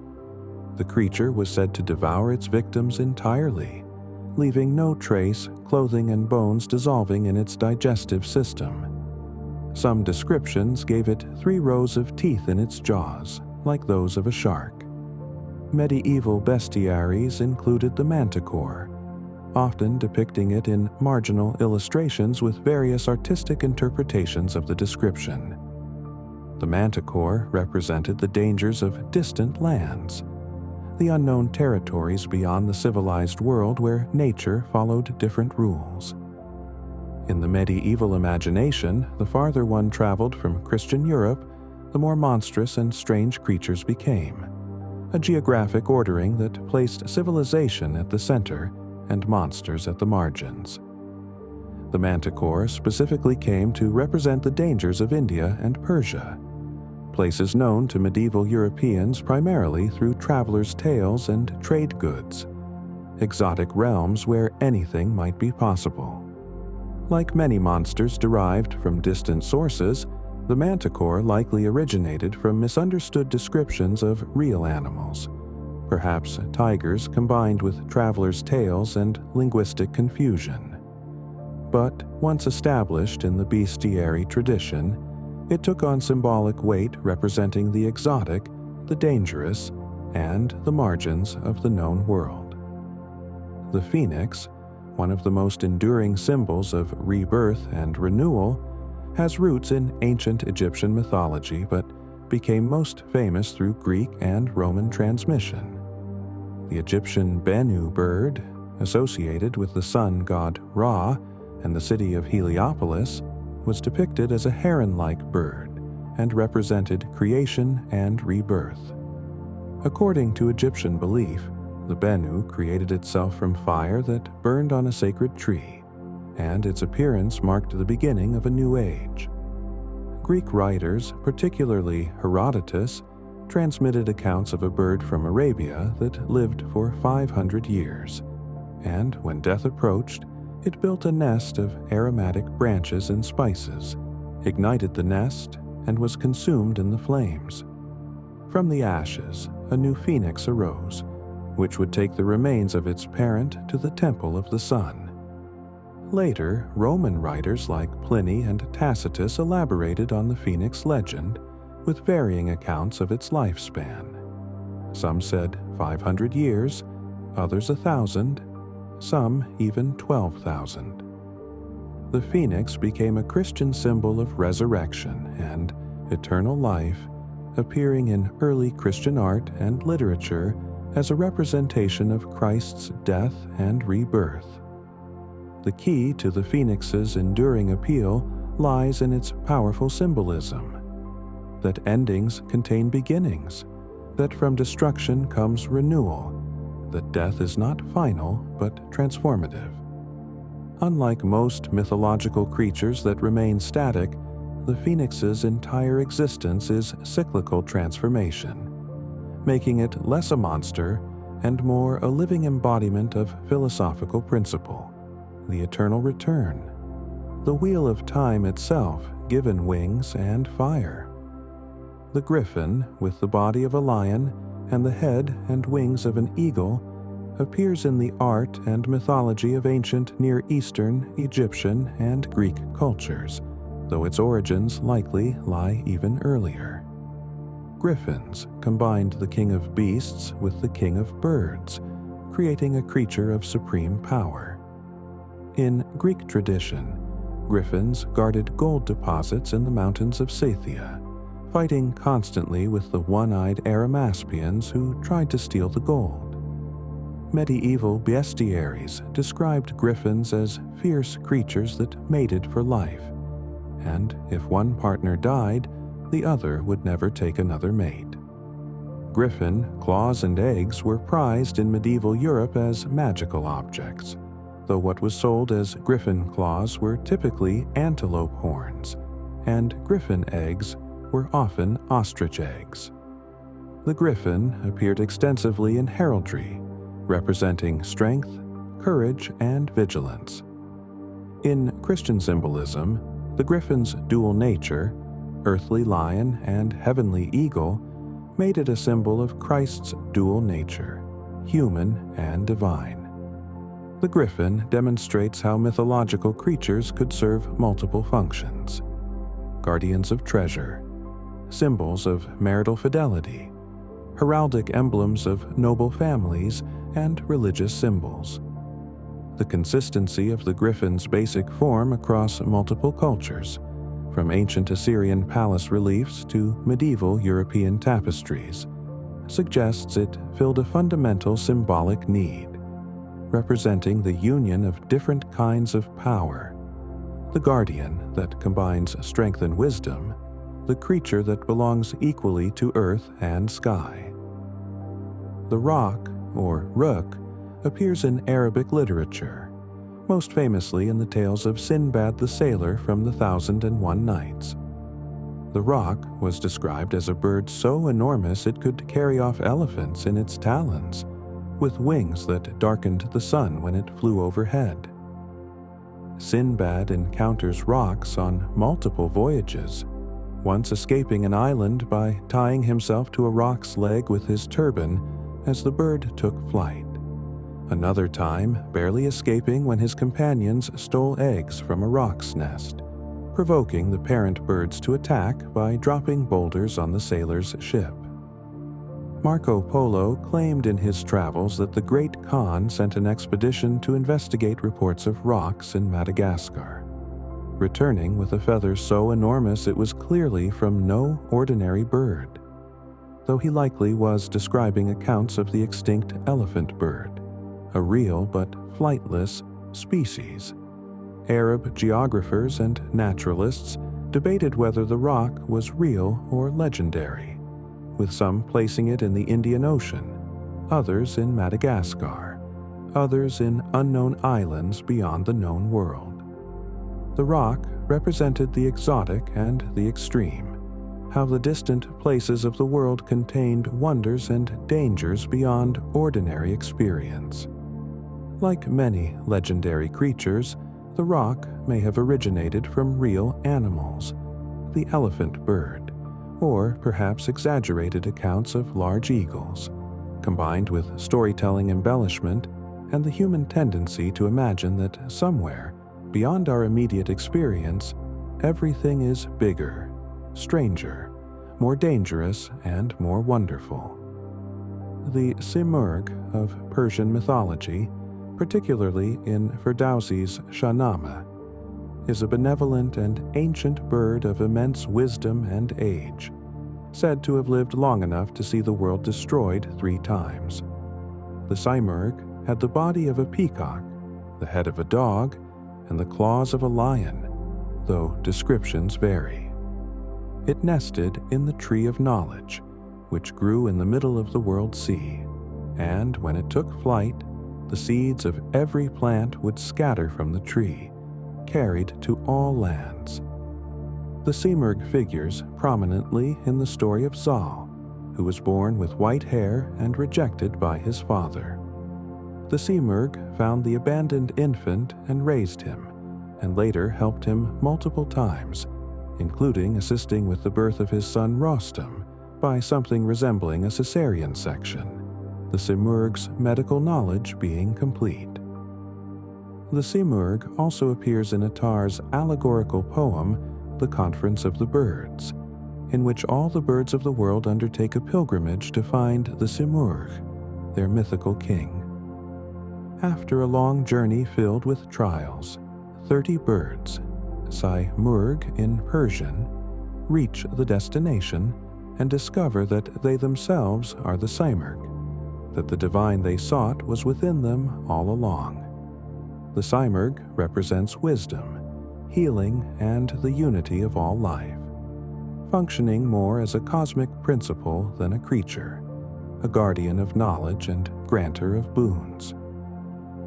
Speaker 1: The creature was said to devour its victims entirely, leaving no trace, clothing and bones dissolving in its digestive system. Some descriptions gave it 3 rows of teeth in its jaws, like those of a shark. Medieval bestiaries included the manticore, often depicting it in marginal illustrations with various artistic interpretations of the description. The manticore represented the dangers of distant lands, the unknown territories beyond the civilized world where nature followed different rules. In the medieval imagination, the farther one traveled from Christian Europe, the more monstrous and strange creatures became, a geographic ordering that placed civilization at the center and monsters at the margins. The manticore specifically came to represent the dangers of India and Persia, places known to medieval Europeans primarily through travelers' tales and trade goods, exotic realms where anything might be possible. Like many monsters derived from distant sources, the manticore likely originated from misunderstood descriptions of real animals, perhaps tigers combined with travelers' tales and linguistic confusion. But once established in the bestiary tradition, it took on symbolic weight representing the exotic, the dangerous, and the margins of the known world. The phoenix, one of the most enduring symbols of rebirth and renewal, has roots in ancient Egyptian mythology but became most famous through Greek and Roman transmission. The Egyptian Bennu bird, associated with the sun god Ra and the city of Heliopolis, was depicted as a heron-like bird and represented creation and rebirth. According to Egyptian belief, the Bennu created itself from fire that burned on a sacred tree, and its appearance marked the beginning of a new age. Greek writers, particularly Herodotus, transmitted accounts of a bird from Arabia that lived for 500 years, and when death approached, it built a nest of aromatic branches and spices, ignited the nest, and was consumed in the flames. From the ashes, a new phoenix arose, which would take the remains of its parent to the temple of the sun. Later, Roman writers like Pliny and Tacitus elaborated on the phoenix legend, with varying accounts of its lifespan. Some said 500 years, others 1,000, some even 12,000. The phoenix became a Christian symbol of resurrection and eternal life, appearing in early Christian art and literature as a representation of Christ's death and rebirth. The key to the phoenix's enduring appeal lies in its powerful symbolism: that endings contain beginnings, that from destruction comes renewal, that death is not final but transformative. Unlike most mythological creatures that remain static, the phoenix's entire existence is cyclical transformation, making it less a monster and more a living embodiment of philosophical principle: the eternal return, the wheel of time itself given wings and fire. The griffin, with the body of a lion and the head and wings of an eagle, appears in the art and mythology of ancient Near Eastern, Egyptian, and Greek cultures, though its origins likely lie even earlier. Griffins combined the king of beasts with the king of birds, creating a creature of supreme power. In Greek tradition, griffins guarded gold deposits in the mountains of Scythia, fighting constantly with the one-eyed Arimaspians who tried to steal the gold. Medieval bestiaries described griffins as fierce creatures that mated for life, and if one partner died, the other would never take another mate. Griffin claws and eggs were prized in medieval Europe as magical objects, though what was sold as griffin claws were typically antelope horns, and griffin eggs were often ostrich eggs. The griffin appeared extensively in heraldry, representing strength, courage, and vigilance. In Christian symbolism, the griffin's dual nature, earthly lion and heavenly eagle, made it a symbol of Christ's dual nature, human and divine. The griffin demonstrates how mythological creatures could serve multiple functions: guardians of treasure, symbols of marital fidelity, heraldic emblems of noble families, and religious symbols. The consistency of the griffin's basic form across multiple cultures, from ancient Assyrian palace reliefs to medieval European tapestries, suggests it filled a fundamental symbolic need, representing the union of different kinds of power: the guardian that combines strength and wisdom, the creature that belongs equally to earth and sky. The roc, or Ruk, appears in Arabic literature, most famously in the tales of Sinbad the Sailor from the 1001 Nights. The roc was described as a bird so enormous it could carry off elephants in its talons, with wings that darkened the sun when it flew overhead. Sinbad encounters rocs on multiple voyages, once escaping an island by tying himself to a roc's leg with his turban as the bird took flight. Another time, barely escaping when his companions stole eggs from a roc's nest, provoking the parent birds to attack by dropping boulders on the sailor's ship. Marco Polo claimed in his travels that the Great Khan sent an expedition to investigate reports of rocs in Madagascar, returning with a feather so enormous it was clearly from no ordinary bird, though he likely was describing accounts of the extinct elephant bird, a real but flightless species. Arab geographers and naturalists debated whether the roc was real or legendary, with some placing it in the Indian Ocean, others in Madagascar, others in unknown islands beyond the known world. The roc represented the exotic and the extreme, how the distant places of the world contained wonders and dangers beyond ordinary experience. Like many legendary creatures, the roc may have originated from real animals, the elephant bird, or perhaps exaggerated accounts of large eagles, combined with storytelling embellishment and the human tendency to imagine that somewhere, beyond our immediate experience, everything is bigger, stranger, more dangerous, and more wonderful. The Simurgh of Persian mythology, particularly in Ferdowsi's Shahnameh, is a benevolent and ancient bird of immense wisdom and age, said to have lived long enough to see the world destroyed 3 times. The Simurgh had the body of a peacock, the head of a dog, and the claws of a lion, though descriptions vary. It nested in the tree of knowledge, which grew in the middle of the world sea, and when it took flight, the seeds of every plant would scatter from the tree, carried to all lands. The Simurgh figures prominently in the story of Zal, who was born with white hair and rejected by his father. The Simurgh found the abandoned infant and raised him, and later helped him multiple times, including assisting with the birth of his son Rostam by something resembling a cesarean section, the Simurgh's medical knowledge being complete. The Simurgh also appears in Attar's allegorical poem, The Conference of the Birds, in which all the birds of the world undertake a pilgrimage to find the Simurgh, their mythical king. After a long journey filled with trials, 30 birds, Simurgh in Persian, reach the destination and discover that they themselves are the Simurgh, that the divine they sought was within them all along. The Simurgh represents wisdom, healing, and the unity of all life, functioning more as a cosmic principle than a creature, a guardian of knowledge and granter of boons.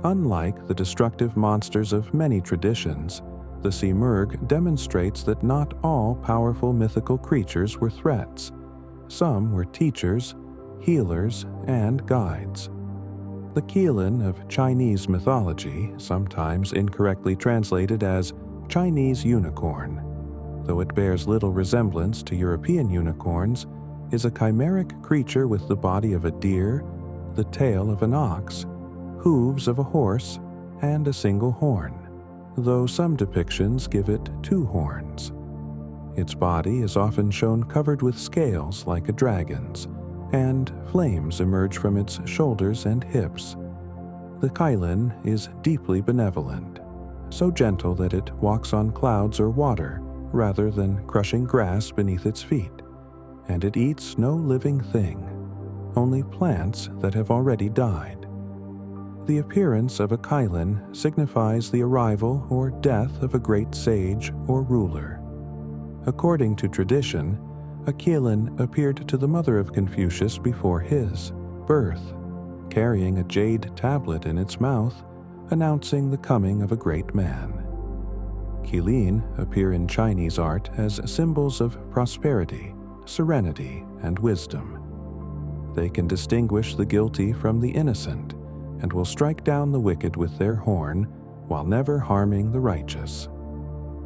Speaker 1: Unlike the destructive monsters of many traditions, the Simurgh demonstrates that not all powerful mythical creatures were threats. Some were teachers, healers, and guides. The Qilin of Chinese mythology, sometimes incorrectly translated as Chinese unicorn, though it bears little resemblance to European unicorns, is a chimeric creature with the body of a deer, the tail of an ox, hooves of a horse, and a single horn, though some depictions give it 2 horns. Its body is often shown covered with scales like a dragon's, and flames emerge from its shoulders and hips. The Qilin is deeply benevolent, so gentle that it walks on clouds or water rather than crushing grass beneath its feet, and it eats no living thing, only plants that have already died. The appearance of a Qilin signifies the arrival or death of a great sage or ruler. According to tradition, a Qilin appeared to the mother of Confucius before his birth, carrying a jade tablet in its mouth, announcing the coming of a great man. Qilin appear in Chinese art as symbols of prosperity, serenity, and wisdom. They can distinguish the guilty from the innocent, and will strike down the wicked with their horn, while never harming the righteous.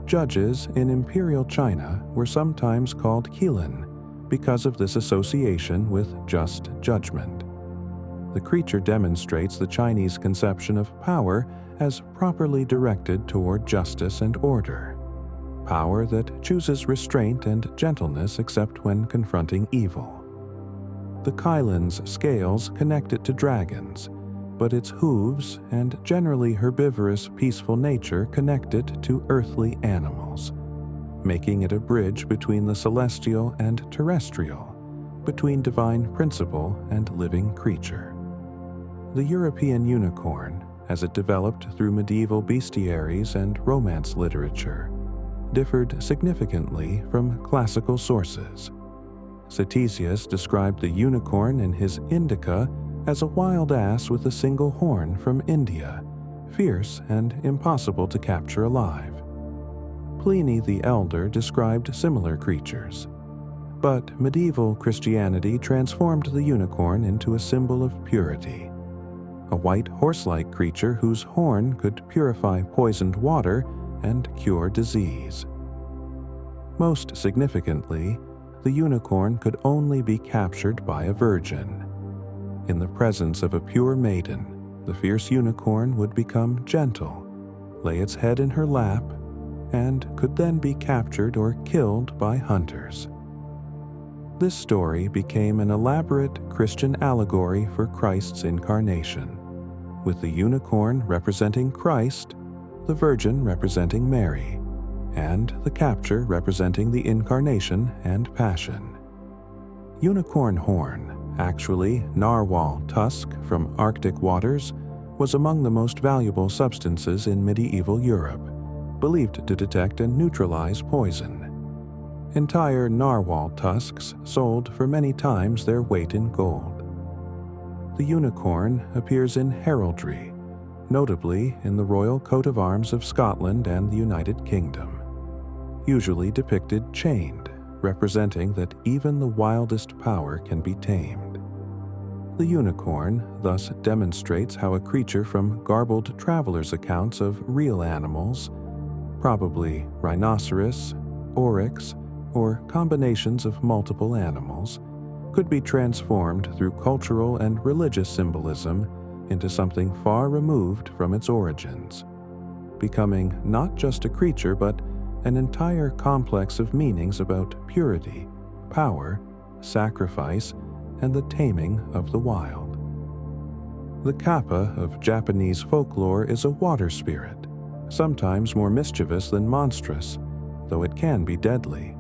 Speaker 1: Judges in imperial China were sometimes called Qilin because of this association with just judgment. The creature demonstrates the Chinese conception of power as properly directed toward justice and order, power that chooses restraint and gentleness except when confronting evil. The Qilin's scales connect it to dragons, but its hooves and generally herbivorous, peaceful nature connect it to earthly animals, making it a bridge between the celestial and terrestrial, between divine principle and living creature. The European unicorn, as it developed through medieval bestiaries and romance literature, differed significantly from classical sources. Ctesias described the unicorn in his Indica as a wild ass with a single horn from India, fierce and impossible to capture alive. Pliny the Elder described similar creatures. But medieval Christianity transformed the unicorn into a symbol of purity, a white horse-like creature whose horn could purify poisoned water and cure disease. Most significantly, the unicorn could only be captured by a virgin. In the presence of a pure maiden, the fierce unicorn would become gentle, lay its head in her lap, and could then be captured or killed by hunters. This story became an elaborate Christian allegory for Christ's incarnation, with the unicorn representing Christ, the Virgin representing Mary, and the capture representing the incarnation and passion. Unicorn horn, actually narwhal tusk from Arctic waters, was among the most valuable substances in medieval Europe, believed to detect and neutralize poison. Entire narwhal tusks sold for many times their weight in gold. The unicorn appears in heraldry, notably in the royal coat of arms of Scotland and the United Kingdom, usually depicted chained, representing that even the wildest power can be tamed. The unicorn thus demonstrates how a creature from garbled travelers' accounts of real animals, probably rhinoceros, oryx, or combinations of multiple animals, could be transformed through cultural and religious symbolism into something far removed from its origins, becoming not just a creature but an entire complex of meanings about purity, power, sacrifice, and the taming of the wild. The kappa of Japanese folklore is a water spirit, sometimes more mischievous than monstrous, though it can be deadly.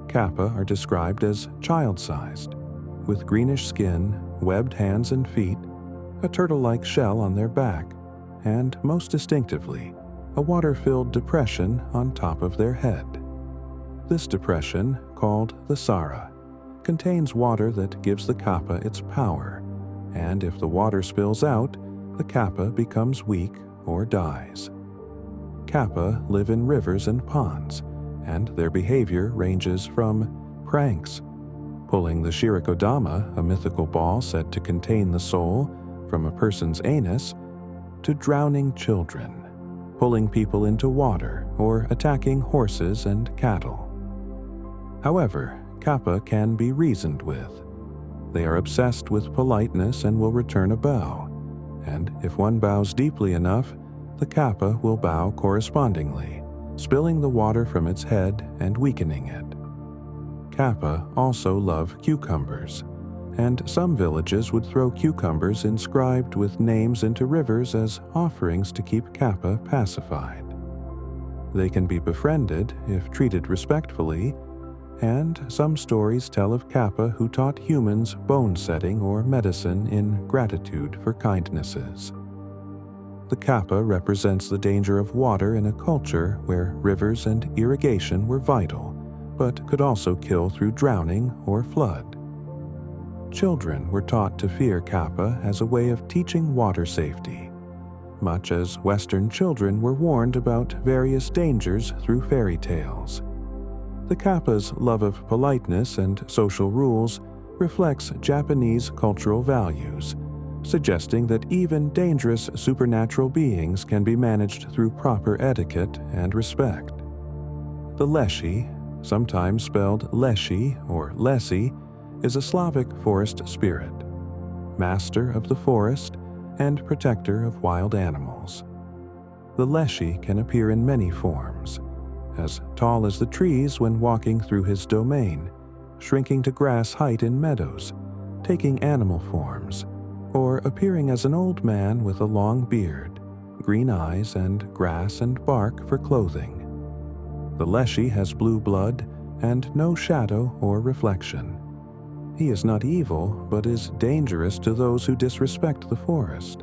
Speaker 1: Kappa are described as child-sized, with greenish skin, webbed hands and feet, a turtle-like shell on their back, and, most distinctively, a water-filled depression on top of their head. This depression, called the Sara, contains water that gives the kappa its power, and if the water spills out, the kappa becomes weak or dies. Kappa live in rivers and ponds, and their behavior ranges from pranks, pulling the shirikodama, a mythical ball said to contain the soul, from a person's anus, to drowning children, pulling people into water or attacking horses and cattle. However, kappa can be reasoned with. They are obsessed with politeness and will return a bow, and if one bows deeply enough, the kappa will bow correspondingly, spilling the water from its head and weakening it. Kappa also love cucumbers, and some villages would throw cucumbers inscribed with names into rivers as offerings to keep kappa pacified. They can be befriended if treated respectfully, and some stories tell of kappa who taught humans bone setting or medicine in gratitude for kindnesses. The kappa represents the danger of water in a culture where rivers and irrigation were vital, but could also kill through drowning or flood. Children were taught to fear kappa as a way of teaching water safety, much as Western children were warned about various dangers through fairy tales. The kappa's love of politeness and social rules reflects Japanese cultural values, suggesting that even dangerous supernatural beings can be managed through proper etiquette and respect. The leshy, sometimes spelled leshi or lesi, is a Slavic forest spirit, master of the forest and protector of wild animals. The leshy can appear in many forms, as tall as the trees when walking through his domain, shrinking to grass height in meadows, taking animal forms, or appearing as an old man with a long beard, green eyes, and grass and bark for clothing. The leshy has blue blood and no shadow or reflection. He is not evil, but is dangerous to those who disrespect the forest,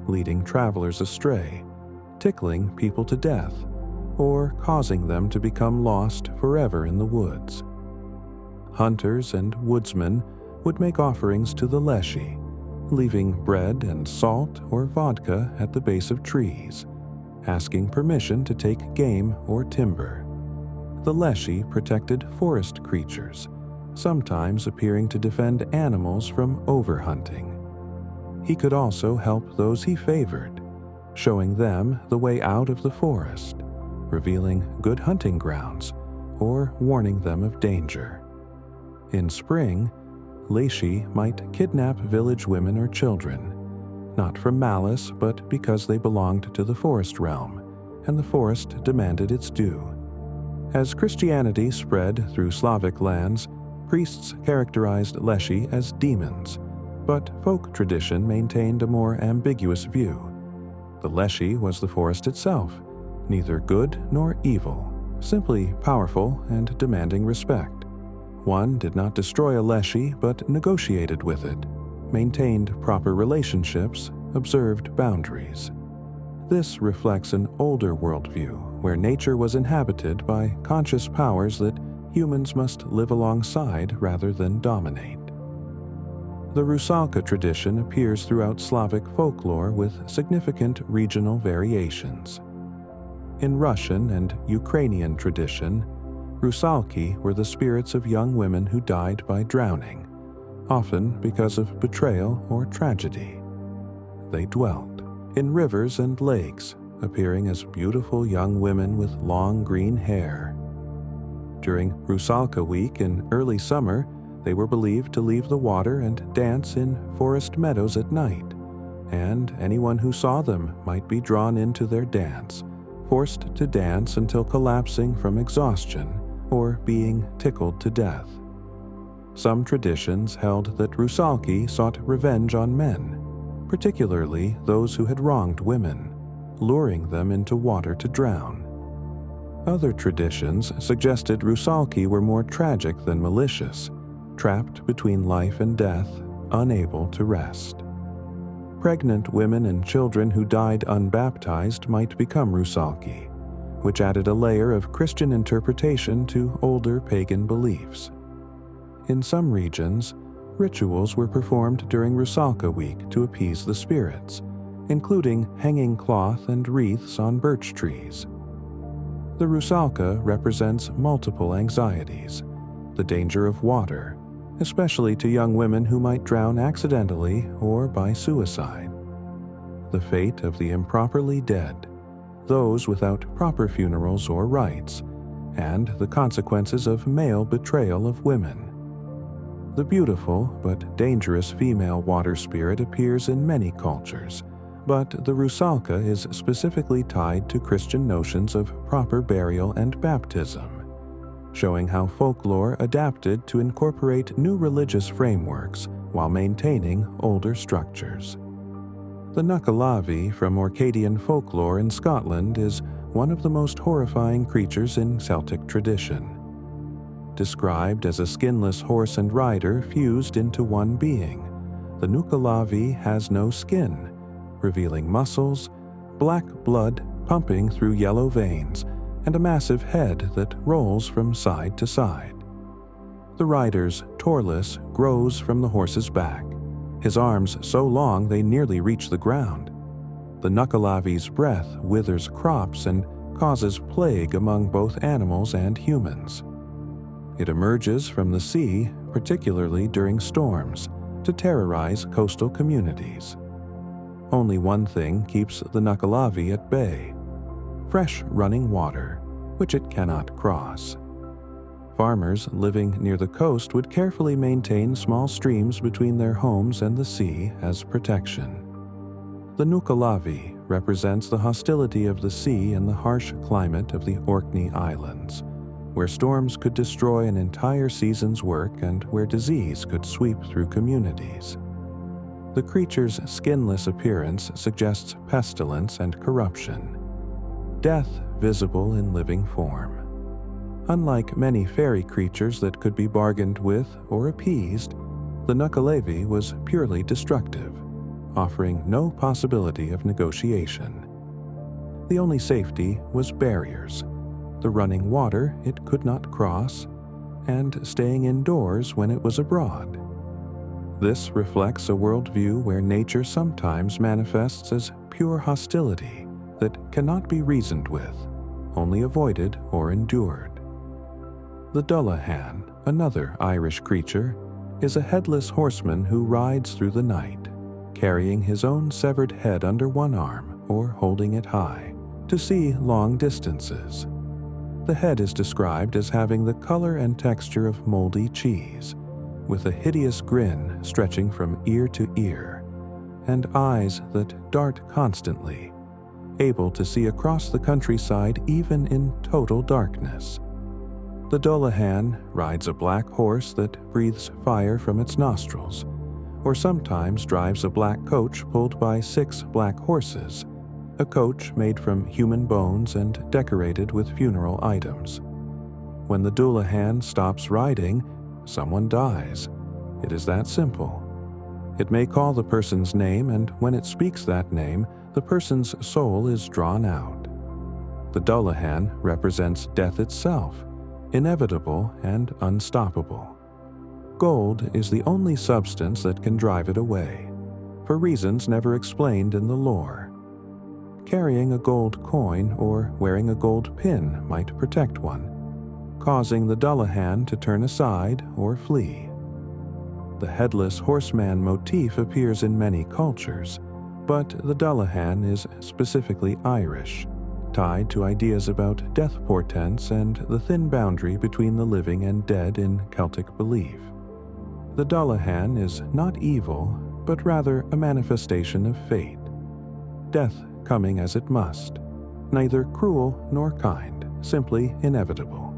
Speaker 1: leading travelers astray, tickling people to death, or causing them to become lost forever in the woods. Hunters and woodsmen would make offerings to the leshy, leaving bread and salt or vodka at the base of trees, asking permission to take game or timber. The leshy protected forest creatures, sometimes appearing to defend animals from overhunting. He could also help those he favored, showing them the way out of the forest, revealing good hunting grounds, or warning them of danger. In spring, Leshy might kidnap village women or children, not from malice but because they belonged to the forest realm, and the forest demanded its due. As Christianity spread through Slavic lands, priests characterized Leshy as demons, but folk tradition maintained a more ambiguous view. The Leshy was the forest itself, neither good nor evil, simply powerful and demanding respect. One did not destroy a Leshy but negotiated with it, maintained proper relationships, observed boundaries. This reflects an older worldview where nature was inhabited by conscious powers that humans must live alongside rather than dominate. The Rusalka tradition appears throughout Slavic folklore with significant regional variations. In Russian and Ukrainian tradition, Rusalki were the spirits of young women who died by drowning, often because of betrayal or tragedy. They dwelt in rivers and lakes, appearing as beautiful young women with long green hair. During Rusalka week in early summer, they were believed to leave the water and dance in forest meadows at night, and anyone who saw them might be drawn into their dance, forced to dance until collapsing from exhaustion or being tickled to death. Some traditions held that Rusalki sought revenge on men, particularly those who had wronged women, luring them into water to drown. Other traditions suggested Rusalki were more tragic than malicious, trapped between life and death, unable to rest. Pregnant women and children who died unbaptized might become Rusalki, which added a layer of Christian interpretation to older pagan beliefs. In some regions, rituals were performed during Rusalka week to appease the spirits, including hanging cloth and wreaths on birch trees. The Rusalka represents multiple anxieties: the danger of water, especially to young women who might drown accidentally or by suicide; the fate of the improperly dead, those without proper funerals or rites, and the consequences of male betrayal of women. The beautiful but dangerous female water spirit appears in many cultures, but the Rusalka is specifically tied to Christian notions of proper burial and baptism, showing how folklore adapted to incorporate new religious frameworks while maintaining older structures. The Nukkalavi from Orcadian folklore in Scotland is one of the most horrifying creatures in Celtic tradition. Described as a skinless horse and rider fused into one being, the Nukkalavi has no skin, revealing muscles, black blood pumping through yellow veins, and a massive head that rolls from side to side. The rider's torlus grows from the horse's back, his arms so long they nearly reach the ground. The Nukkalavi's breath withers crops and causes plague among both animals and humans. It emerges from the sea, particularly during storms, to terrorize coastal communities. Only one thing keeps the Nukkalavi at bay: fresh running water, which it cannot cross. Farmers living near the coast would carefully maintain small streams between their homes and the sea as protection. The Nukkalavi represents the hostility of the sea and the harsh climate of the Orkney Islands, where storms could destroy an entire season's work and where disease could sweep through communities. The creature's skinless appearance suggests pestilence and corruption, death visible in living form. Unlike many fairy creatures that could be bargained with or appeased, the Nukkalavi was purely destructive, offering no possibility of negotiation. The only safety was barriers: the running water it could not cross, and staying indoors when it was abroad. This reflects a worldview where nature sometimes manifests as pure hostility that cannot be reasoned with, only avoided or endured. The Dullahan, another Irish creature, is a headless horseman who rides through the night, carrying his own severed head under one arm or holding it high, to see long distances. The head is described as having the color and texture of moldy cheese, with a hideous grin stretching from ear to ear, and eyes that dart constantly, able to see across the countryside even in total darkness. The Dullahan rides a black horse that breathes fire from its nostrils, or sometimes drives a black coach pulled by 6 black horses, a coach made from human bones and decorated with funeral items. When the Dullahan stops riding, someone dies. It is that simple. It may call the person's name, and when it speaks that name, the person's soul is drawn out. The Dullahan represents death itself, inevitable and unstoppable. Gold is the only substance that can drive it away, for reasons never explained in the lore. Carrying a gold coin or wearing a gold pin might protect one, causing the Dullahan to turn aside or flee. The headless horseman motif appears in many cultures, but the Dullahan is specifically Irish, tied to ideas about death portents and the thin boundary between the living and dead in Celtic belief. The Dullahan is not evil, but rather a manifestation of fate, death coming as it must, neither cruel nor kind, simply inevitable.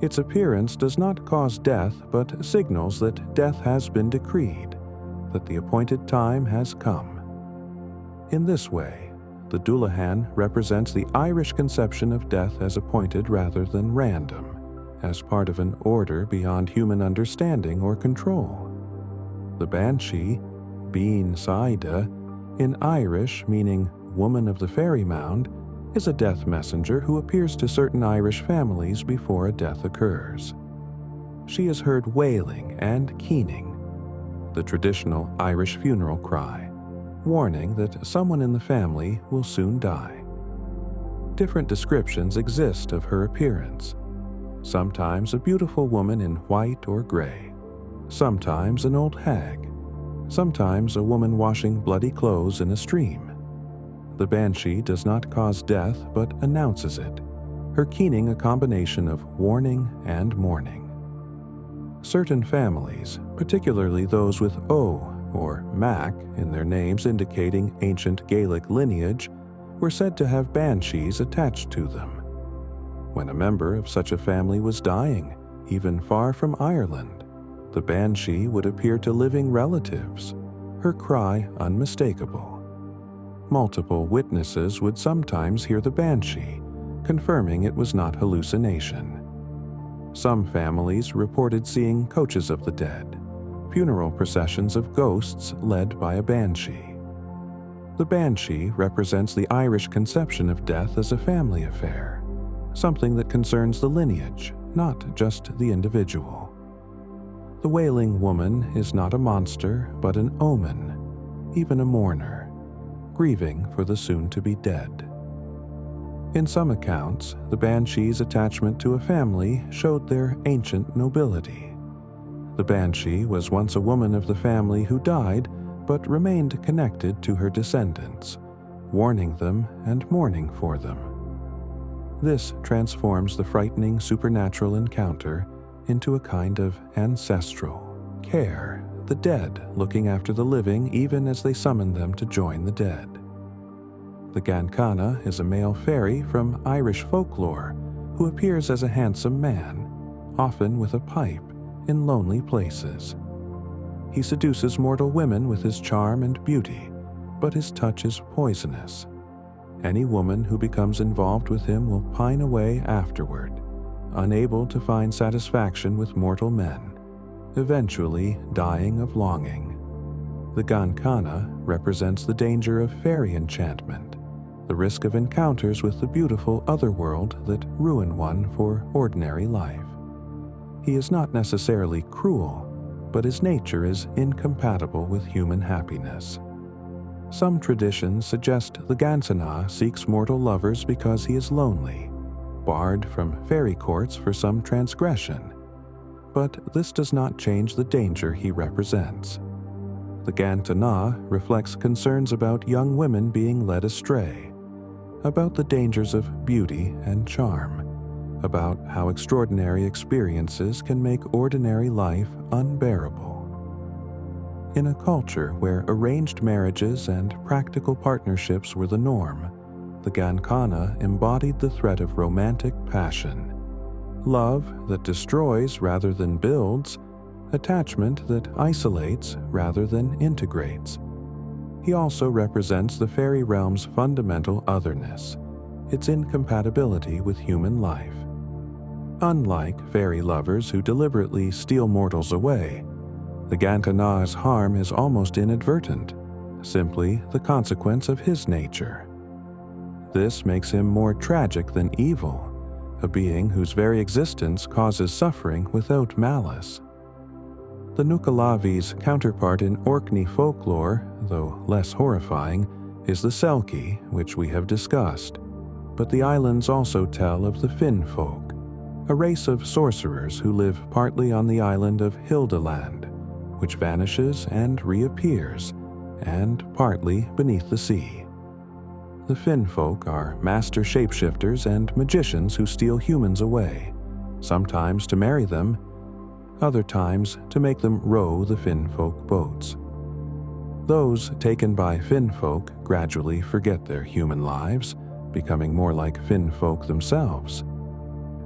Speaker 1: Its appearance does not cause death, but signals that death has been decreed, that the appointed time has come. In this way, the Dullahan represents the Irish conception of death as appointed rather than random, as part of an order beyond human understanding or control. The Banshee, Bean Saida, in Irish meaning woman of the fairy mound, is a death messenger who appears to certain Irish families before a death occurs. She is heard wailing and keening, the traditional Irish funeral cry, warning that someone in the family will soon die. Different descriptions exist of her appearance. Sometimes a beautiful woman in white or gray, sometimes an old hag, sometimes a woman washing bloody clothes in a stream. The Banshee does not cause death but announces it, her keening a combination of warning and mourning. Certain families, particularly those with O or Mac in their names indicating ancient Gaelic lineage, were said to have banshees attached to them. When a member of such a family was dying, even far from Ireland, the banshee would appear to living relatives, her cry unmistakable. Multiple witnesses would sometimes hear the banshee, confirming it was not hallucination. Some families reported seeing coaches of the dead, funeral processions of ghosts led by a banshee. The banshee represents the Irish conception of death as a family affair, something that concerns the lineage, not just the individual. The wailing woman is not a monster, but an omen, even a mourner, grieving for the soon-to-be dead. In some accounts, the banshee's attachment to a family showed their ancient nobility. The banshee was once a woman of the family who died, but remained connected to her descendants, warning them and mourning for them. This transforms the frightening supernatural encounter into a kind of ancestral care, the dead looking after the living even as they summon them to join the dead. The Gancana is a male fairy from Irish folklore who appears as a handsome man, often with a pipe, in lonely places. He seduces mortal women with his charm and beauty, but his touch is poisonous. Any woman who becomes involved with him will pine away afterward, unable to find satisfaction with mortal men, eventually dying of longing. The Gancana represents the danger of fairy enchantment, the risk of encounters with the beautiful otherworld that ruin one for ordinary life. He is not necessarily cruel, but his nature is incompatible with human happiness. Some traditions suggest the Gansana seeks mortal lovers because he is lonely, barred from fairy courts for some transgression. But this does not change the danger he represents. The Gantana reflects concerns about young women being led astray, about the dangers of beauty and charm, about how extraordinary experiences can make ordinary life unbearable. In a culture where arranged marriages and practical partnerships were the norm, the Gankana embodied the threat of romantic passion. Love that destroys rather than builds, attachment that isolates rather than integrates. He also represents the fairy realm's fundamental otherness, its incompatibility with human life. Unlike fairy lovers who deliberately steal mortals away, the Gankana's harm is almost inadvertent, simply the consequence of his nature. This makes him more tragic than evil, a being whose very existence causes suffering without malice. The Nukalavi's counterpart in Orkney folklore, though less horrifying, is the Selkie, which we have discussed. But the islands also tell of the Finn folk, a race of sorcerers who live partly on the island of Hildeland, which vanishes and reappears, and partly beneath the sea. The Finn folk are master shapeshifters and magicians who steal humans away, sometimes to marry them, other times to make them row the Finn folk boats. Those taken by Finn folk gradually forget their human lives, becoming more like Finn folk themselves.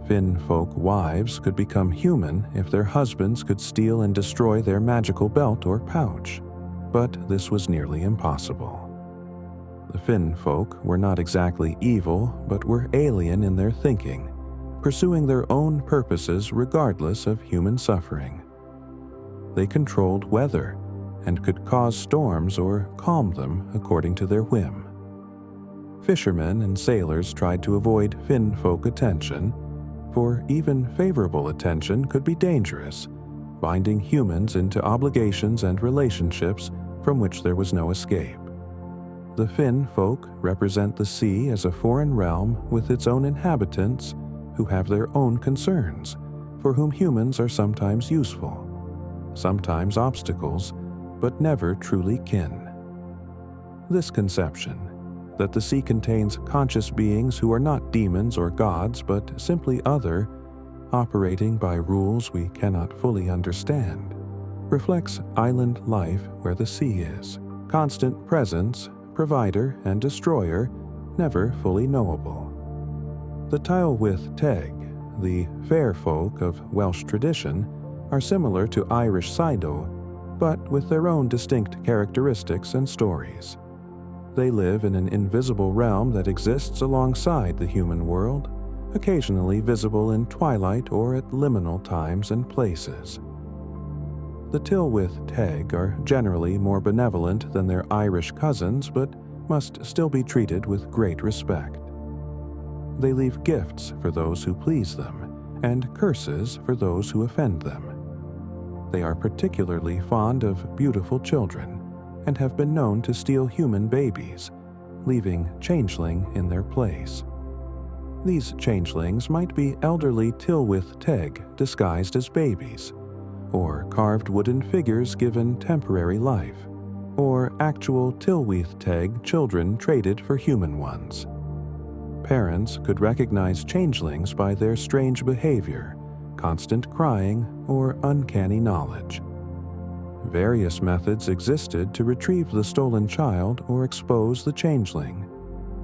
Speaker 1: Finn folk wives could become human if their husbands could steal and destroy their magical belt or pouch, but this was nearly impossible. The Finn folk were not exactly evil, but were alien in their thinking, pursuing their own purposes regardless of human suffering. They controlled weather and could cause storms or calm them according to their whim. Fishermen and sailors tried to avoid Finn folk attention, for even favorable attention could be dangerous, binding humans into obligations and relationships from which there was no escape. The Finn folk represent the sea as a foreign realm with its own inhabitants who have their own concerns, for whom humans are sometimes useful, sometimes obstacles, but never truly kin. This conception, that the sea contains conscious beings who are not demons or gods but simply other, operating by rules we cannot fully understand, reflects island life where the sea is, constant presence, provider and destroyer, never fully knowable. The Tylwyth Teg, the fair folk of Welsh tradition, are similar to Irish Saido, but with their own distinct characteristics and stories. They live in an invisible realm that exists alongside the human world, occasionally visible in twilight or at liminal times and places. The Tylwyth Teg are generally more benevolent than their Irish cousins, but must still be treated with great respect. They leave gifts for those who please them, and curses for those who offend them. They are particularly fond of beautiful children, and have been known to steal human babies, leaving changeling in their place. These changelings might be elderly Tylwyth Teg disguised as babies, or carved wooden figures given temporary life, or actual Tylwyth Teg children traded for human ones. Parents could recognize changelings by their strange behavior, constant crying, or uncanny knowledge. Various methods existed to retrieve the stolen child or expose the changeling,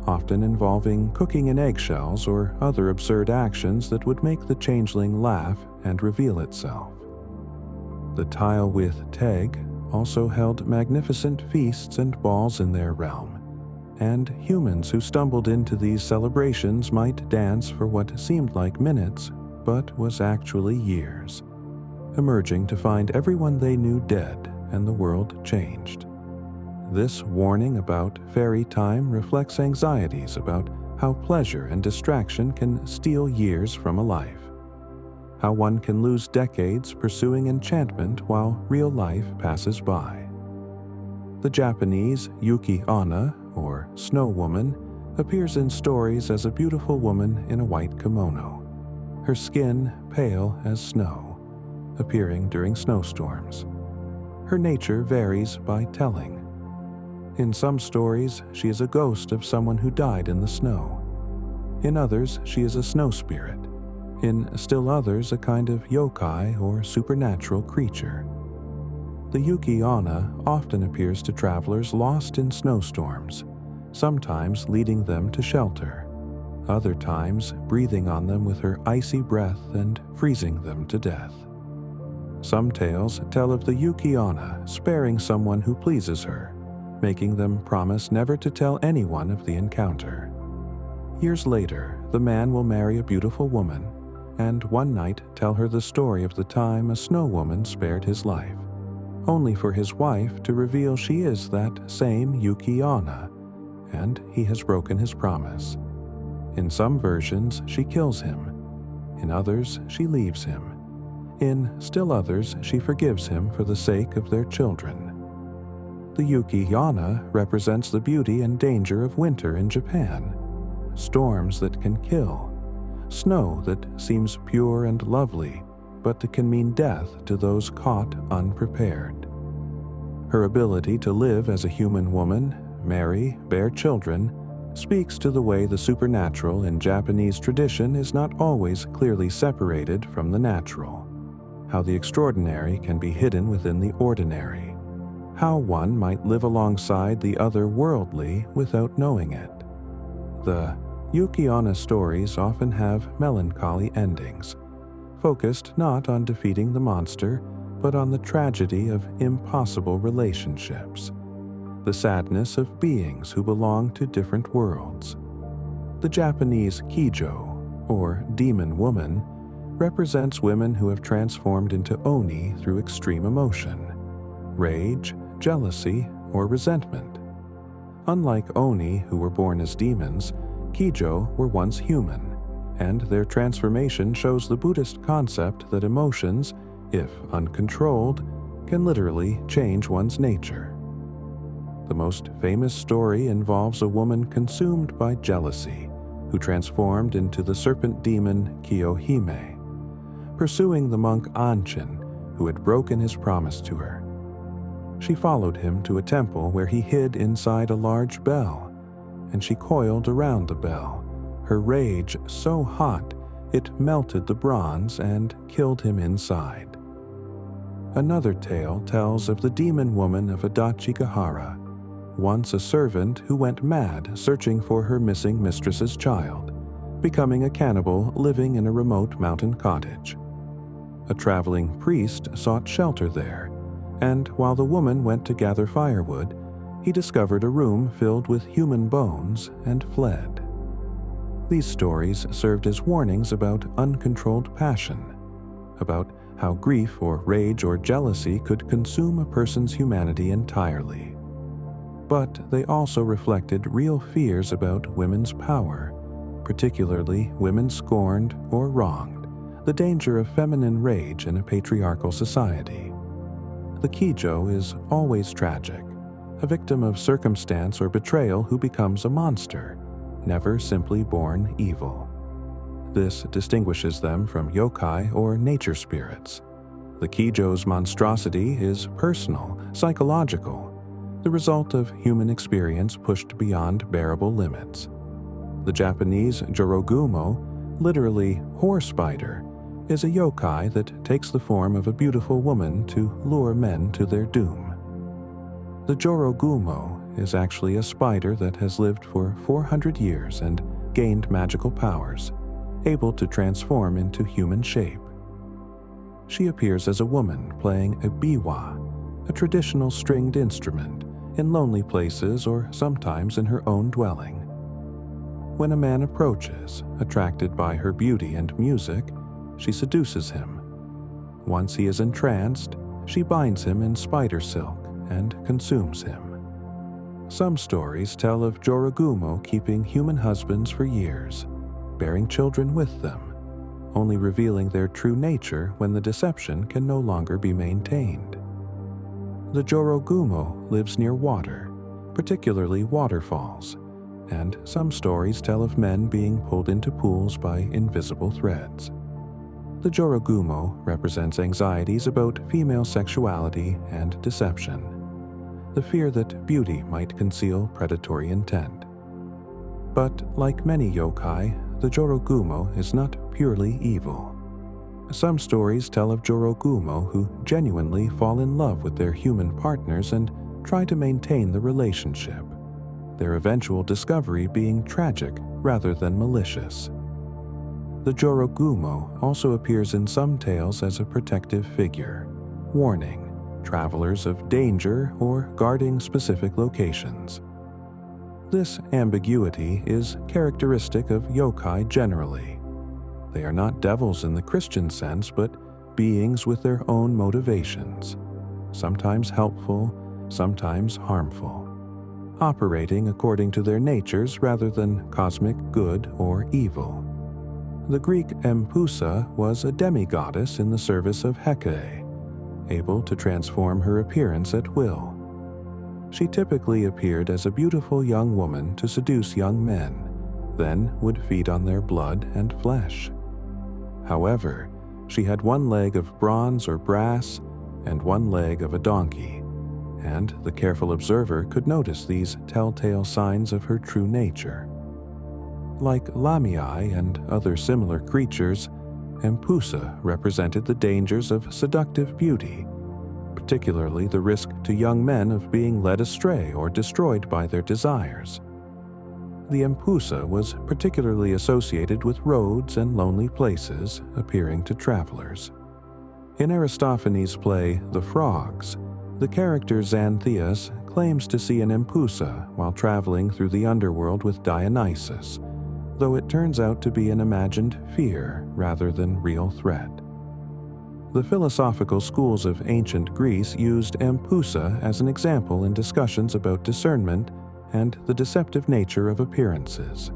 Speaker 1: often involving cooking in eggshells or other absurd actions that would make the changeling laugh and reveal itself. The Tylwyth Teg also held magnificent feasts and balls in their realm, and humans who stumbled into these celebrations might dance for what seemed like minutes, but was actually years, emerging to find everyone they knew dead and the world changed. This warning about fairy time reflects anxieties about how pleasure and distraction can steal years from a life, how one can lose decades pursuing enchantment while real life passes by. The Japanese Yuki Onna, or Snow Woman, appears in stories as a beautiful woman in a white kimono, her skin pale as snow, appearing during snowstorms. Her nature varies by telling. In some stories, she is a ghost of someone who died in the snow. In others, she is a snow spirit, In still others a kind of yokai or supernatural creature. The Yuki-onna often appears to travelers lost in snowstorms, sometimes leading them to shelter, other times breathing on them with her icy breath and freezing them to death. Some tales tell of the Yuki-onna sparing someone who pleases her, making them promise never to tell anyone of the encounter. Years later, the man will marry a beautiful woman, and one night tell her the story of the time a snow woman spared his life, only for his wife to reveal she is that same Yuki-onna, and he has broken his promise. In some versions, she kills him. In others, she leaves him. In still others, she forgives him for the sake of their children. The Yuki-onna represents the beauty and danger of winter in Japan, storms that can kill, snow that seems pure and lovely, but that can mean death to those caught unprepared. Her ability to live as a human woman, marry, bear children, speaks to the way the supernatural in Japanese tradition is not always clearly separated from the natural, how the extraordinary can be hidden within the ordinary, how one might live alongside the otherworldly without knowing it. The Yuki-onna stories often have melancholy endings, focused not on defeating the monster, but on the tragedy of impossible relationships, the sadness of beings who belong to different worlds. The Japanese kijo, or demon woman, represents women who have transformed into oni through extreme emotion, rage, jealousy, or resentment. Unlike oni, who were born as demons, kijo were once human, and their transformation shows the Buddhist concept that emotions, if uncontrolled, can literally change one's nature. The most famous story involves a woman consumed by jealousy, who transformed into the serpent demon Kiyohime, pursuing the monk Anshin, who had broken his promise to her. She followed him to a temple where he hid inside a large bell, and she coiled around the bell, her rage so hot it melted the bronze and killed him inside. Another tale tells of the demon woman of Adachigahara, once a servant who went mad searching for her missing mistress's child, becoming a cannibal living in a remote mountain cottage. A traveling priest sought shelter there, and while the woman went to gather firewood, he discovered a room filled with human bones and fled. These stories served as warnings about uncontrolled passion, about how grief or rage or jealousy could consume a person's humanity entirely. But they also reflected real fears about women's power, particularly women scorned or wronged, the danger of feminine rage in a patriarchal society. The kijo is always tragic, a victim of circumstance or betrayal who becomes a monster, never simply born evil. This distinguishes them from yokai or nature spirits. The kijo's monstrosity is personal, psychological, the result of human experience pushed beyond bearable limits. The Japanese jorogumo, literally whore spider, is a yokai that takes the form of a beautiful woman to lure men to their doom. The jorogumo is actually a spider that has lived for 400 years and gained magical powers, able to transform into human shape. She appears as a woman playing a biwa, a traditional stringed instrument, in lonely places or sometimes in her own dwelling. When a man approaches, attracted by her beauty and music, she seduces him. Once he is entranced, she binds him in spider silk and consumes him. Some stories tell of jorogumo keeping human husbands for years, bearing children with them, only revealing their true nature when the deception can no longer be maintained. The jorogumo lives near water, particularly waterfalls, and some stories tell of men being pulled into pools by invisible threads. The jorogumo represents anxieties about female sexuality and deception, the fear that beauty might conceal predatory intent. But like many yokai, the Jorogumo is not purely evil. Some stories tell of Jorogumo who genuinely fall in love with their human partners and try to maintain the relationship, their eventual discovery being tragic rather than malicious. The Jorogumo also appears in some tales as a protective figure, warning travelers of danger or guarding specific locations. This ambiguity is characteristic of yokai generally. They are not devils in the Christian sense, but beings with their own motivations, sometimes helpful, sometimes harmful, operating according to their natures rather than cosmic good or evil. The Greek Empusa was a demigoddess in the service of Hecate, able to transform her appearance at will. She typically appeared as a beautiful young woman to seduce young men, then would feed on their blood and flesh. However, she had one leg of bronze or brass and one leg of a donkey, and the careful observer could notice these telltale signs of her true nature. Like Lamii and other similar creatures, Empusa represented the dangers of seductive beauty, particularly the risk to young men of being led astray or destroyed by their desires. The Empusa was particularly associated with roads and lonely places, appearing to travelers. In Aristophanes' play The Frogs, the character Xanthias claims to see an Empusa while traveling through the underworld with Dionysus, though it turns out to be an imagined fear rather than real threat. The philosophical schools of ancient Greece used Empusa as an example in discussions about discernment and the deceptive nature of appearances.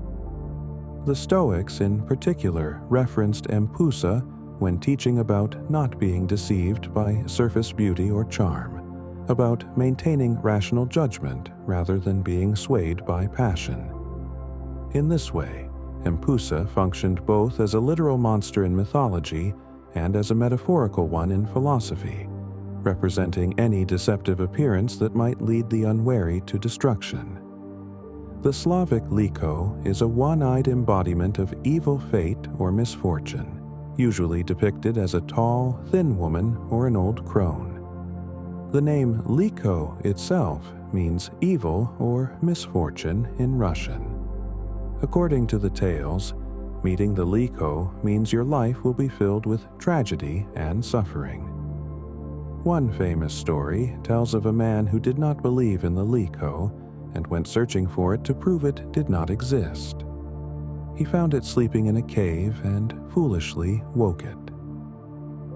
Speaker 1: The Stoics, in particular, referenced Empusa when teaching about not being deceived by surface beauty or charm, about maintaining rational judgment rather than being swayed by passion. In this way, Empusa functioned both as a literal monster in mythology and as a metaphorical one in philosophy, representing any deceptive appearance that might lead the unwary to destruction. The Slavic Liko is a one-eyed embodiment of evil fate or misfortune, usually depicted as a tall, thin woman or an old crone. The name Liko itself means evil or misfortune in Russian. According to the tales, meeting the Liko means your life will be filled with tragedy and suffering. One famous story tells of a man who did not believe in the Liko and went searching for it to prove it did not exist. He found it sleeping in a cave and foolishly woke it.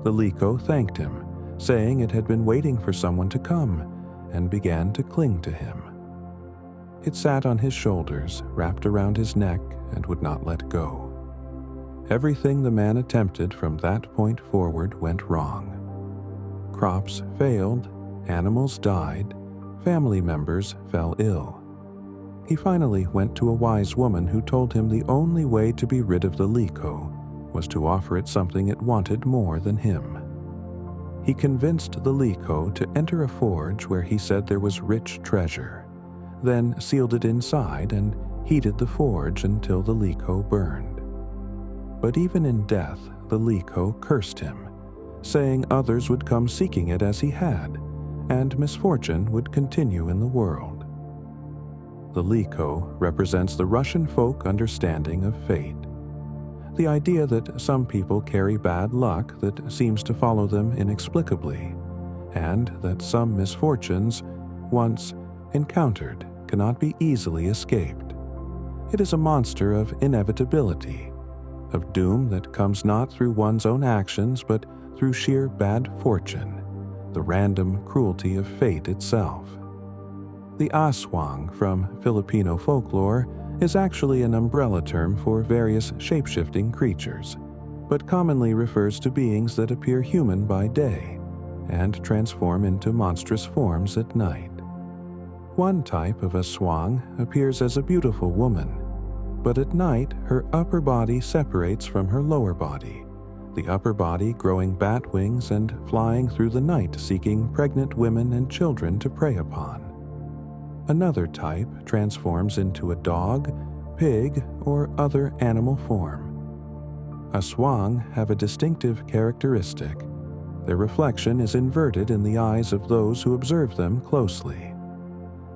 Speaker 1: The Liko thanked him, saying it had been waiting for someone to come, and began to cling to him. It sat on his shoulders, wrapped around his neck, and would not let go. Everything the man attempted from that point forward went wrong. Crops failed, animals died, family members fell ill. He finally went to a wise woman who told him the only way to be rid of the Liko was to offer it something it wanted more than him. He convinced the Liko to enter a forge where he said there was rich treasure, then sealed it inside and heated the forge until the Liko burned. But even in death, the Liko cursed him, saying others would come seeking it as he had, and misfortune would continue in the world. The Liko represents the Russian folk understanding of fate. The idea that some people carry bad luck that seems to follow them inexplicably, and that some misfortunes, once encountered, cannot be easily escaped. It is a monster of inevitability, of doom that comes not through one's own actions but through sheer bad fortune, the random cruelty of fate itself. The aswang from Filipino folklore is actually an umbrella term for various shape-shifting creatures, but commonly refers to beings that appear human by day and transform into monstrous forms at night. One type of aswang appears as a beautiful woman, but at night her upper body separates from her lower body, the upper body growing bat wings and flying through the night seeking pregnant women and children to prey upon. Another type transforms into a dog, pig, or other animal form. Aswang have a distinctive characteristic. Their reflection is inverted in the eyes of those who observe them closely.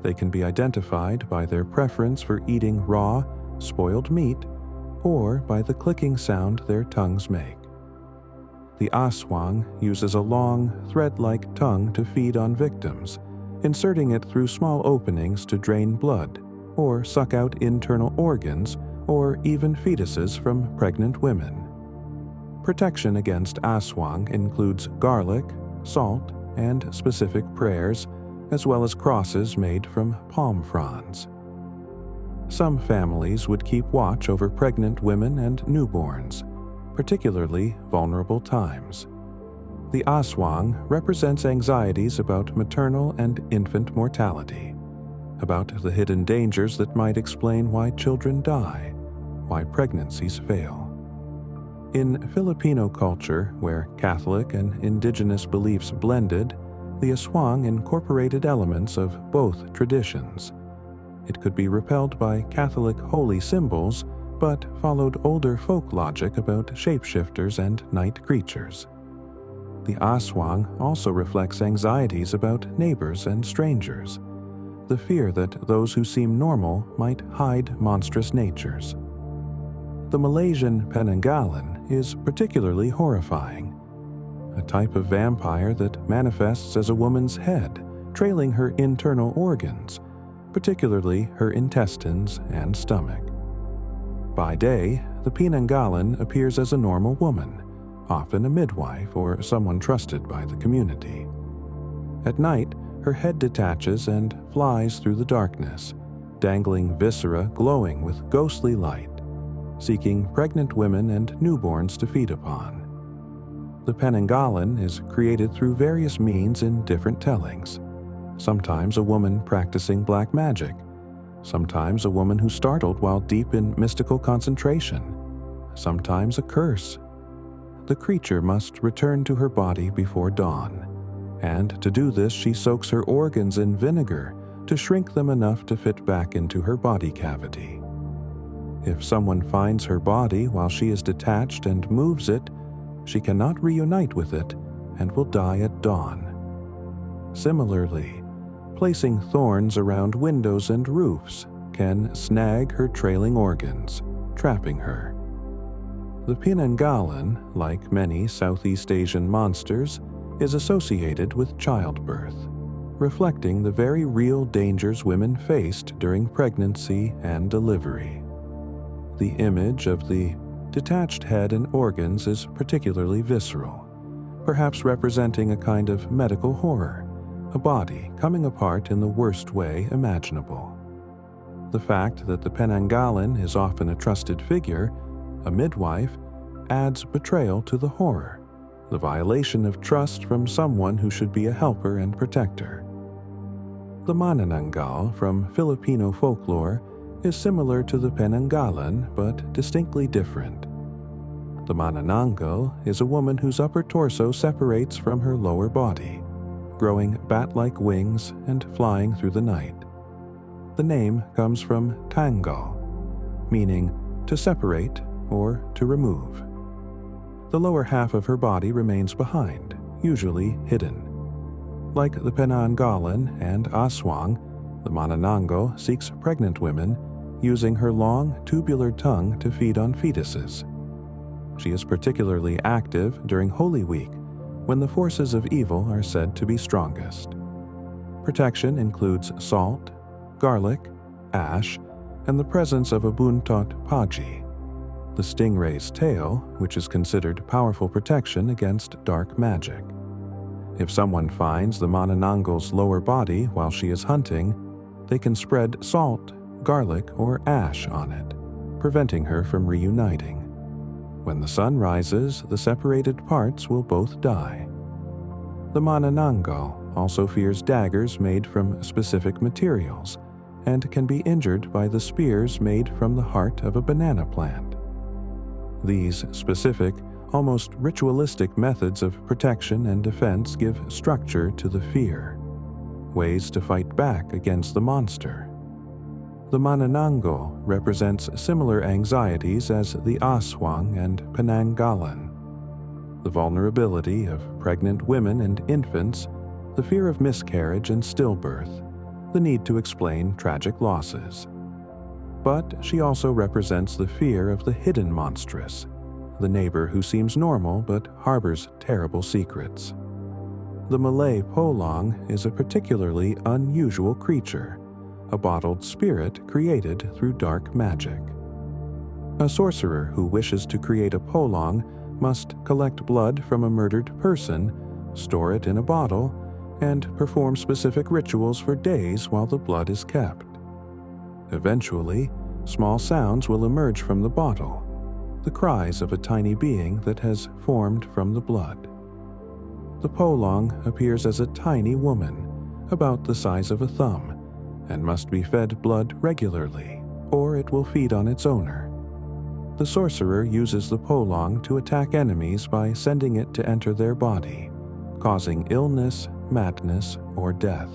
Speaker 1: They can be identified by their preference for eating raw, spoiled meat, or by the clicking sound their tongues make. The aswang uses a long, thread-like tongue to feed on victims, inserting it through small openings to drain blood, or suck out internal organs, or even fetuses from pregnant women. Protection against aswang includes garlic, salt, and specific prayers, as well as crosses made from palm fronds. Some families would keep watch over pregnant women and newborns, particularly vulnerable times. The aswang represents anxieties about maternal and infant mortality, about the hidden dangers that might explain why children die, why pregnancies fail. In Filipino culture, where Catholic and indigenous beliefs blended, the aswang incorporated elements of both traditions. It could be repelled by Catholic holy symbols, but followed older folk logic about shapeshifters and night creatures. The aswang also reflects anxieties about neighbors and strangers, the fear that those who seem normal might hide monstrous natures. The Malaysian penanggalan is particularly horrifying, a type of vampire that manifests as a woman's head, trailing her internal organs, particularly her intestines and stomach. By day, the penanggalan appears as a normal woman, often a midwife or someone trusted by the community. At night, her head detaches and flies through the darkness, dangling viscera glowing with ghostly light, seeking pregnant women and newborns to feed upon. The penanggalan is created through various means in different tellings. Sometimes a woman practicing black magic, sometimes a woman who startled while deep in mystical concentration, sometimes a curse. The creature must return to her body before dawn, and to do this she soaks her organs in vinegar to shrink them enough to fit back into her body cavity. If someone finds her body while she is detached and moves it, she cannot reunite with it and will die at dawn. Similarly, placing thorns around windows and roofs can snag her trailing organs, trapping her. The penanggalan, like many Southeast Asian monsters, is associated with childbirth, reflecting the very real dangers women faced during pregnancy and delivery. The image of the detached head and organs is particularly visceral, perhaps representing a kind of medical horror, a body coming apart in the worst way imaginable. The fact that the penanggalan is often a trusted figure, a midwife, adds betrayal to the horror, the violation of trust from someone who should be a helper and protector. The manananggal from Filipino folklore is similar to the penanggalan but distinctly different. The manananggal is a woman whose upper torso separates from her lower body, growing bat-like wings and flying through the night. The name comes from tanggal, meaning to separate or to remove. The lower half of her body remains behind, usually hidden. Like the penanggalan and aswang, the manananggal seeks pregnant women, using her long, tubular tongue to feed on fetuses. She is particularly active during Holy Week, when the forces of evil are said to be strongest. Protection includes salt, garlic, ash, and the presence of a buntot paji, the stingray's tail, which is considered powerful protection against dark magic. If someone finds the manananggal's lower body while she is hunting, they can spread salt, garlic, or ash on it, preventing her from reuniting. When the sun rises, the separated parts will both die. The manananggal also fears daggers made from specific materials and can be injured by the spears made from the heart of a banana plant. These specific, almost ritualistic methods of protection and defense give structure to the fear, ways to fight back against the monster. The manananggal represents similar anxieties as the aswang and penanggalan. The vulnerability of pregnant women and infants, the fear of miscarriage and stillbirth, the need to explain tragic losses. But she also represents the fear of the hidden monstrous, the neighbor who seems normal but harbors terrible secrets. The Malay polong is a particularly unusual creature, a bottled spirit created through dark magic. A sorcerer who wishes to create a polong must collect blood from a murdered person, store it in a bottle, and perform specific rituals for days while the blood is kept. Eventually, small sounds will emerge from the bottle, the cries of a tiny being that has formed from the blood. The polong appears as a tiny woman, about the size of a thumb, and must be fed blood regularly, or it will feed on its owner. The sorcerer uses the polong to attack enemies by sending it to enter their body, causing illness, madness, or death.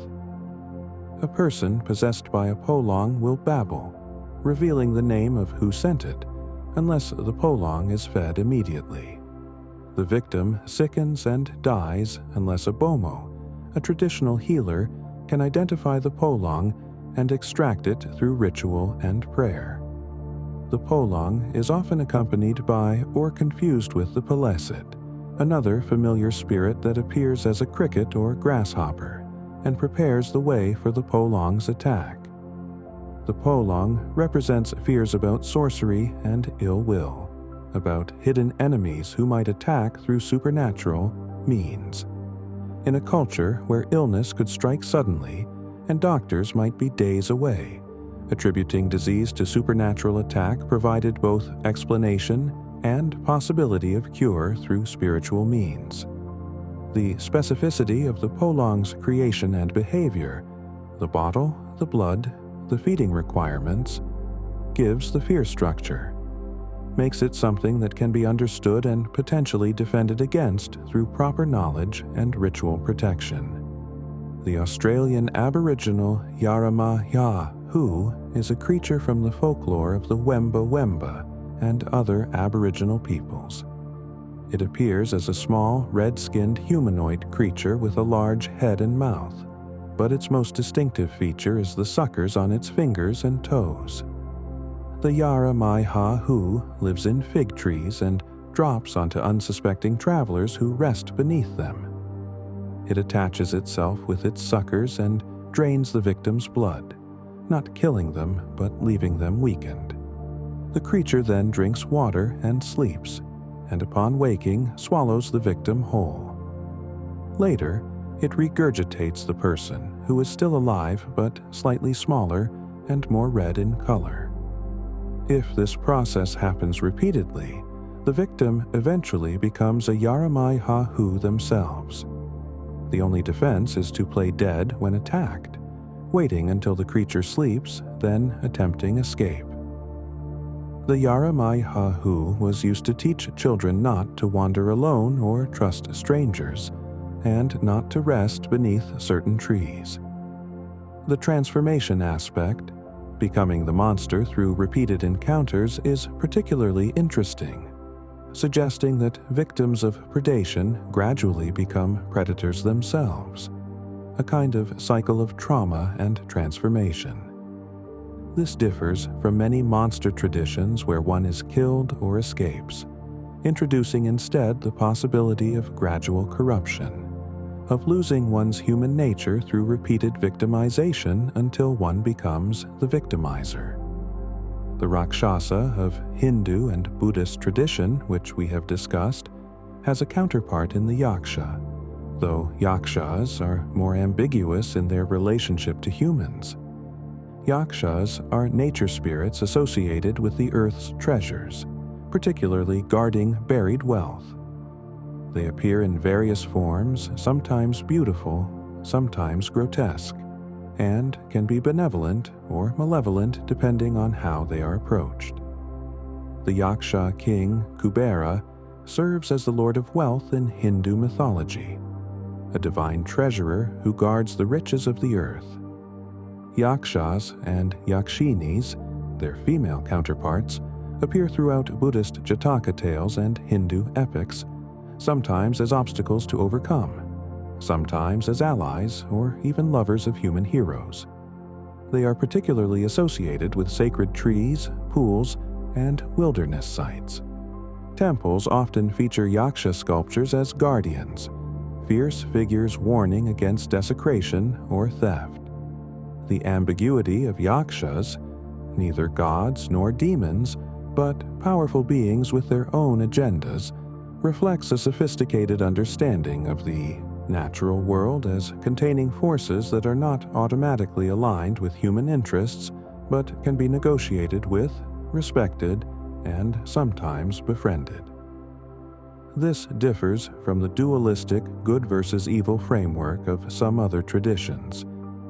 Speaker 1: A person possessed by a polong will babble, revealing the name of who sent it, unless the polong is fed immediately. The victim sickens and dies unless a bomo, a traditional healer, can identify the polong and extract it through ritual and prayer. The polong is often accompanied by or confused with the pelesit, another familiar spirit that appears as a cricket or grasshopper and prepares the way for the polong's attack. The polong represents fears about sorcery and ill will, about hidden enemies who might attack through supernatural means. In a culture where illness could strike suddenly and doctors might be days away, attributing disease to supernatural attack provided both explanation and possibility of cure through spiritual means. The specificity of the polong's creation and behavior, the bottle, the blood, the feeding requirements, gives the fear structure, makes it something that can be understood and potentially defended against through proper knowledge and ritual protection. The Australian Aboriginal Yarama-Yahu is a creature from the folklore of the Wemba Wemba and other Aboriginal peoples. It appears as a small, red-skinned humanoid creature with a large head and mouth, but its most distinctive feature is the suckers on its fingers and toes. The Yarama-Yahu lives in fig trees and drops onto unsuspecting travelers who rest beneath them. It attaches itself with its suckers and drains the victim's blood, not killing them but leaving them weakened. The creature then drinks water and sleeps, and upon waking swallows the victim whole. Later, it regurgitates the person, who is still alive but slightly smaller and more red in color. If this process happens repeatedly, the victim eventually becomes a Yarama-Yahu themselves. The only defense is to play dead when attacked, waiting until the creature sleeps, then attempting escape. The Yarama-Yahu was used to teach children not to wander alone or trust strangers, and not to rest beneath certain trees. The transformation aspect, becoming the monster through repeated encounters, is particularly interesting, suggesting that victims of predation gradually become predators themselves, a kind of cycle of trauma and transformation. This differs from many monster traditions where one is killed or escapes, introducing instead the possibility of gradual corruption, of losing one's human nature through repeated victimization until one becomes the victimizer. The Rakshasa of Hindu and Buddhist tradition, which we have discussed, has a counterpart in the Yaksha, though Yakshas are more ambiguous in their relationship to humans. Yakshas are nature spirits associated with the earth's treasures, particularly guarding buried wealth. They appear in various forms, sometimes beautiful, sometimes grotesque, and can be benevolent or malevolent depending on how they are approached. The Yaksha king, Kubera, serves as the lord of wealth in Hindu mythology, a divine treasurer who guards the riches of the earth. Yakshas and yakshinis, their female counterparts, appear throughout Buddhist Jataka tales and Hindu epics, sometimes as obstacles to overcome, sometimes as allies or even lovers of human heroes. They are particularly associated with sacred trees, pools, and wilderness sites. Temples often feature yaksha sculptures as guardians, fierce figures warning against desecration or theft. The ambiguity of yakshas, neither gods nor demons, but powerful beings with their own agendas, reflects a sophisticated understanding of the natural world as containing forces that are not automatically aligned with human interests, but can be negotiated with, respected, and sometimes befriended. This differs from the dualistic good versus evil framework of some other traditions,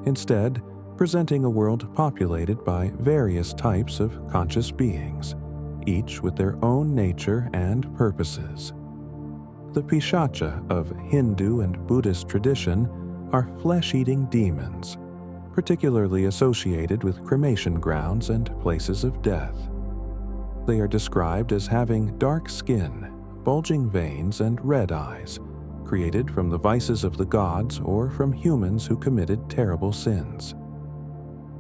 Speaker 1: instead presenting a world populated by various types of conscious beings, each with their own nature and purposes. The Pishacha of Hindu and Buddhist tradition are flesh-eating demons, particularly associated with cremation grounds and places of death. They are described as having dark skin, bulging veins, and red eyes, created from the vices of the gods or from humans who committed terrible sins.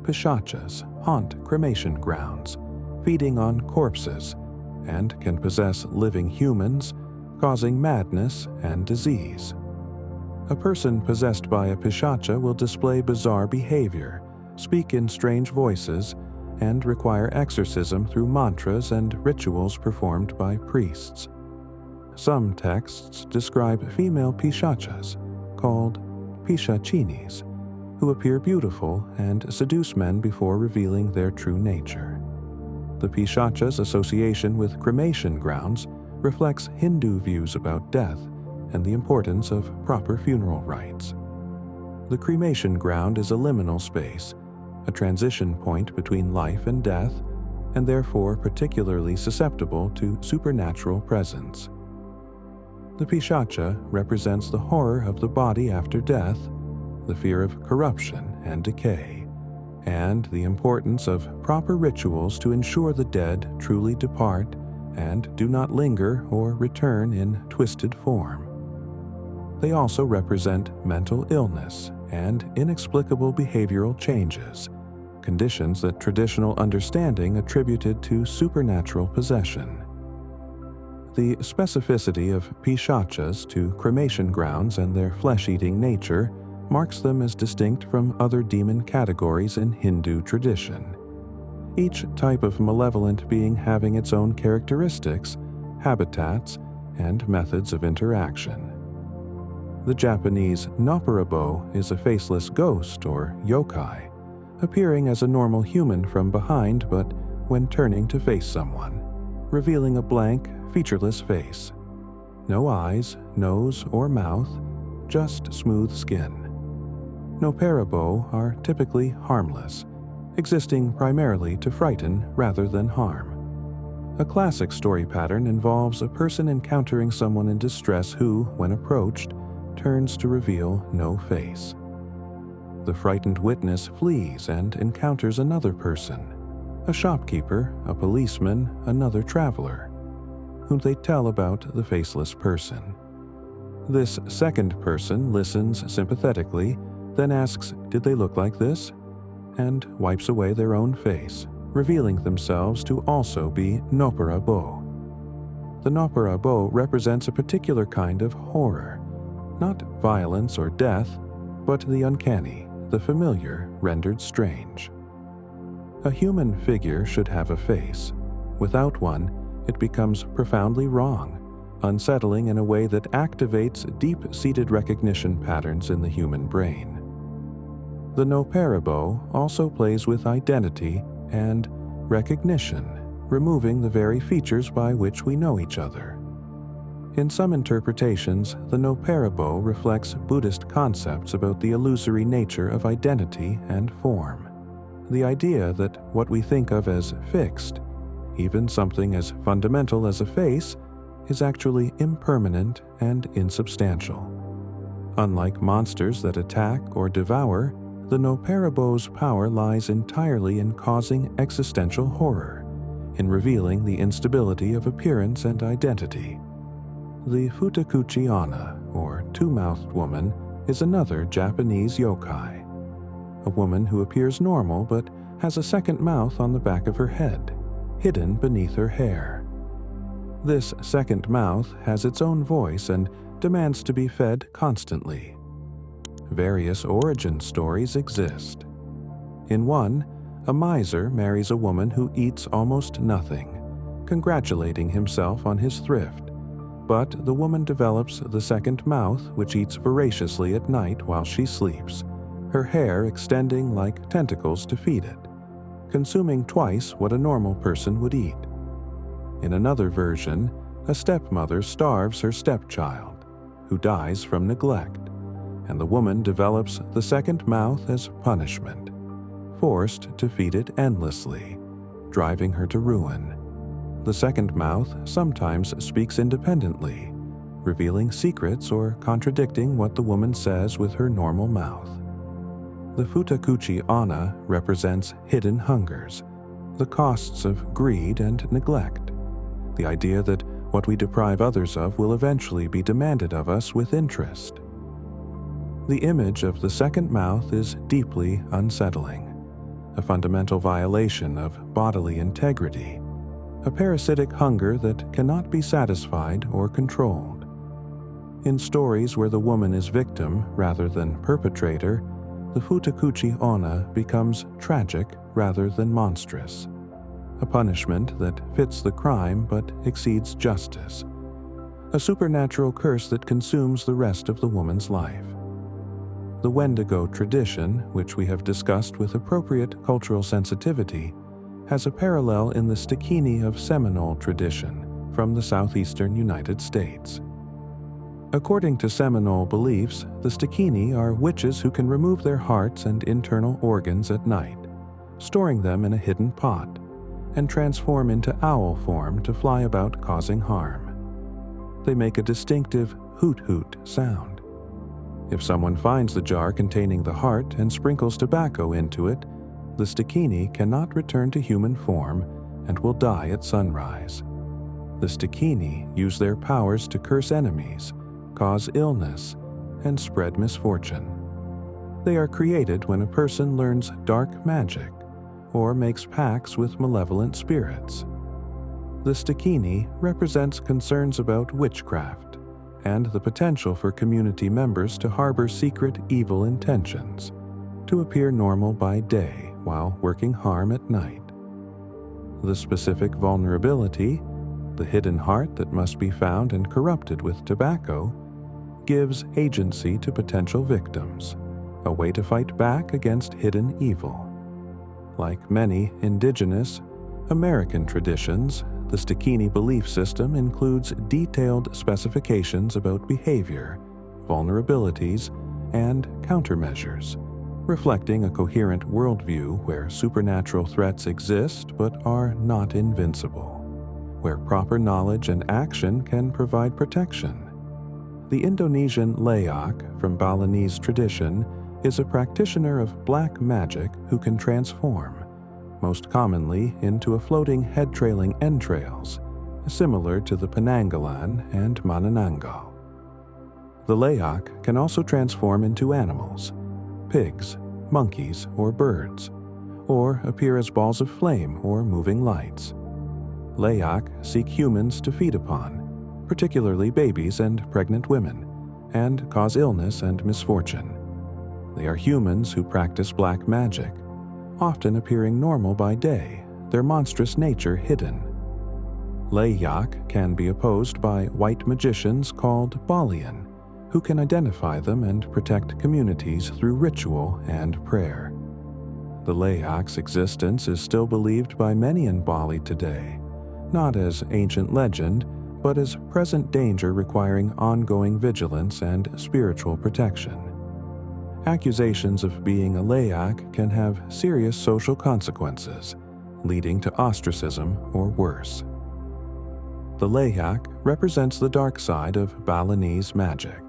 Speaker 1: Pishachas haunt cremation grounds, feeding on corpses, and can possess living humans, causing madness and disease. A person possessed by a pishacha will display bizarre behavior, speak in strange voices, and require exorcism through mantras and rituals performed by priests. Some texts describe female pishachas, called pishachinis, who appear beautiful and seduce men before revealing their true nature. The pishacha's association with cremation grounds reflects Hindu views about death and the importance of proper funeral rites. The cremation ground is a liminal space, a transition point between life and death, and therefore particularly susceptible to supernatural presence. The pishacha represents the horror of the body after death, the fear of corruption and decay, and the importance of proper rituals to ensure the dead truly depart and do not linger or return in twisted form. They also represent mental illness and inexplicable behavioral changes, conditions that traditional understanding attributed to supernatural possession. The specificity of pishachas to cremation grounds and their flesh-eating nature marks them as distinct from other demon categories in Hindu tradition, each type of malevolent being having its own characteristics, habitats, and methods of interaction. The Japanese Noparabo is a faceless ghost or yokai, appearing as a normal human from behind but when turning to face someone, revealing a blank, featureless face. No eyes, nose, or mouth, just smooth skin. Noparabo are typically harmless, existing primarily to frighten rather than harm. A classic story pattern involves a person encountering someone in distress who, when approached, turns to reveal no face. The frightened witness flees and encounters another person, a shopkeeper, a policeman, another traveler, whom they tell about the faceless person. This second person listens sympathetically, then asks, "Did they look like this?" and wipes away their own face, revealing themselves to also be Noparabo. The Noparabo represents a particular kind of horror, not violence or death, but the uncanny, the familiar rendered strange. A human figure should have a face. Without one, it becomes profoundly wrong, unsettling in a way that activates deep-seated recognition patterns in the human brain. The Noparabo also plays with identity and recognition, removing the very features by which we know each other. In some interpretations, the Noparabo reflects Buddhist concepts about the illusory nature of identity and form. The idea that what we think of as fixed, even something as fundamental as a face, is actually impermanent and insubstantial. Unlike monsters that attack or devour, the Noparabo's power lies entirely in causing existential horror, in revealing the instability of appearance and identity. The Futakuchi Onna, or two-mouthed woman, is another Japanese yokai. A woman who appears normal but has a second mouth on the back of her head, hidden beneath her hair. This second mouth has its own voice and demands to be fed constantly. Various origin stories exist. In one, a miser marries a woman who eats almost nothing, congratulating himself on his thrift, but the woman develops the second mouth which eats voraciously at night while she sleeps, her hair extending like tentacles to feed it, consuming twice what a normal person would eat. In another version, a stepmother starves her stepchild, who dies from neglect, and the woman develops the second mouth as punishment, forced to feed it endlessly, driving her to ruin. The second mouth sometimes speaks independently, revealing secrets or contradicting what the woman says with her normal mouth. The Futakuchi Onna represents hidden hungers, the costs of greed and neglect, the idea that what we deprive others of will eventually be demanded of us with interest. The image of the second mouth is deeply unsettling, a fundamental violation of bodily integrity, a parasitic hunger that cannot be satisfied or controlled. In stories where the woman is victim rather than perpetrator, the Futakuchi Onna becomes tragic rather than monstrous, a punishment that fits the crime but exceeds justice, a supernatural curse that consumes the rest of the woman's life. The Wendigo tradition, which we have discussed with appropriate cultural sensitivity, has a parallel in the Stikini of Seminole tradition from the southeastern United States. According to Seminole beliefs, the Stikini are witches who can remove their hearts and internal organs at night, storing them in a hidden pot, and transform into owl form to fly about causing harm. They make a distinctive hoot-hoot sound. If someone finds the jar containing the heart and sprinkles tobacco into it, the Stikini cannot return to human form and will die at sunrise. The Stikini use their powers to curse enemies, cause illness, and spread misfortune. They are created when a person learns dark magic or makes pacts with malevolent spirits. The Stikini represents concerns about witchcraft and the potential for community members to harbor secret evil intentions, to appear normal by day while working harm at night. The specific vulnerability, the hidden heart that must be found and corrupted with tobacco, gives agency to potential victims, a way to fight back against hidden evil. Like many indigenous American traditions, the Stikini belief system includes detailed specifications about behavior, vulnerabilities, and countermeasures, reflecting a coherent worldview where supernatural threats exist but are not invincible, where proper knowledge and action can provide protection. The Indonesian Layak from Balinese tradition is a practitioner of black magic who can transform, most commonly into a floating head-trailing entrails, similar to the Penanggalan and Manananggal. The Layak can also transform into animals, pigs, monkeys, or birds, or appear as balls of flame or moving lights. Layak seek humans to feed upon, particularly babies and pregnant women, and cause illness and misfortune. They are humans who practice black magic, often appearing normal by day, their monstrous nature hidden. Layak can be opposed by white magicians called Balian, who can identify them and protect communities through ritual and prayer. The Layak's existence is still believed by many in Bali today, not as ancient legend, but as present danger requiring ongoing vigilance and spiritual protection. Accusations of being a Layak can have serious social consequences, leading to ostracism or worse. The Layak represents the dark side of Balinese magic,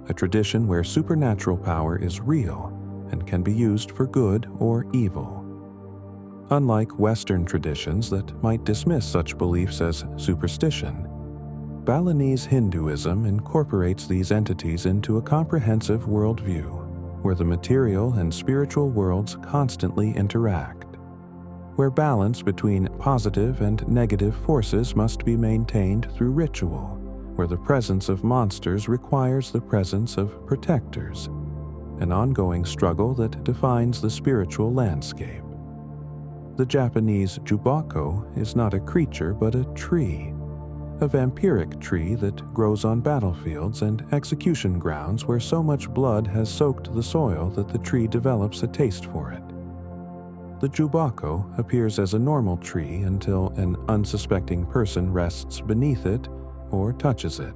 Speaker 1: a tradition where supernatural power is real and can be used for good or evil. Unlike Western traditions that might dismiss such beliefs as superstition, Balinese Hinduism incorporates these entities into a comprehensive worldview where the material and spiritual worlds constantly interact, where balance between positive and negative forces must be maintained through ritual, where the presence of monsters requires the presence of protectors, an ongoing struggle that defines the spiritual landscape. The Japanese jubako is not a creature but a tree, a vampiric tree that grows on battlefields and execution grounds where so much blood has soaked the soil that the tree develops a taste for it. The jubako appears as a normal tree until an unsuspecting person rests beneath it or touches it,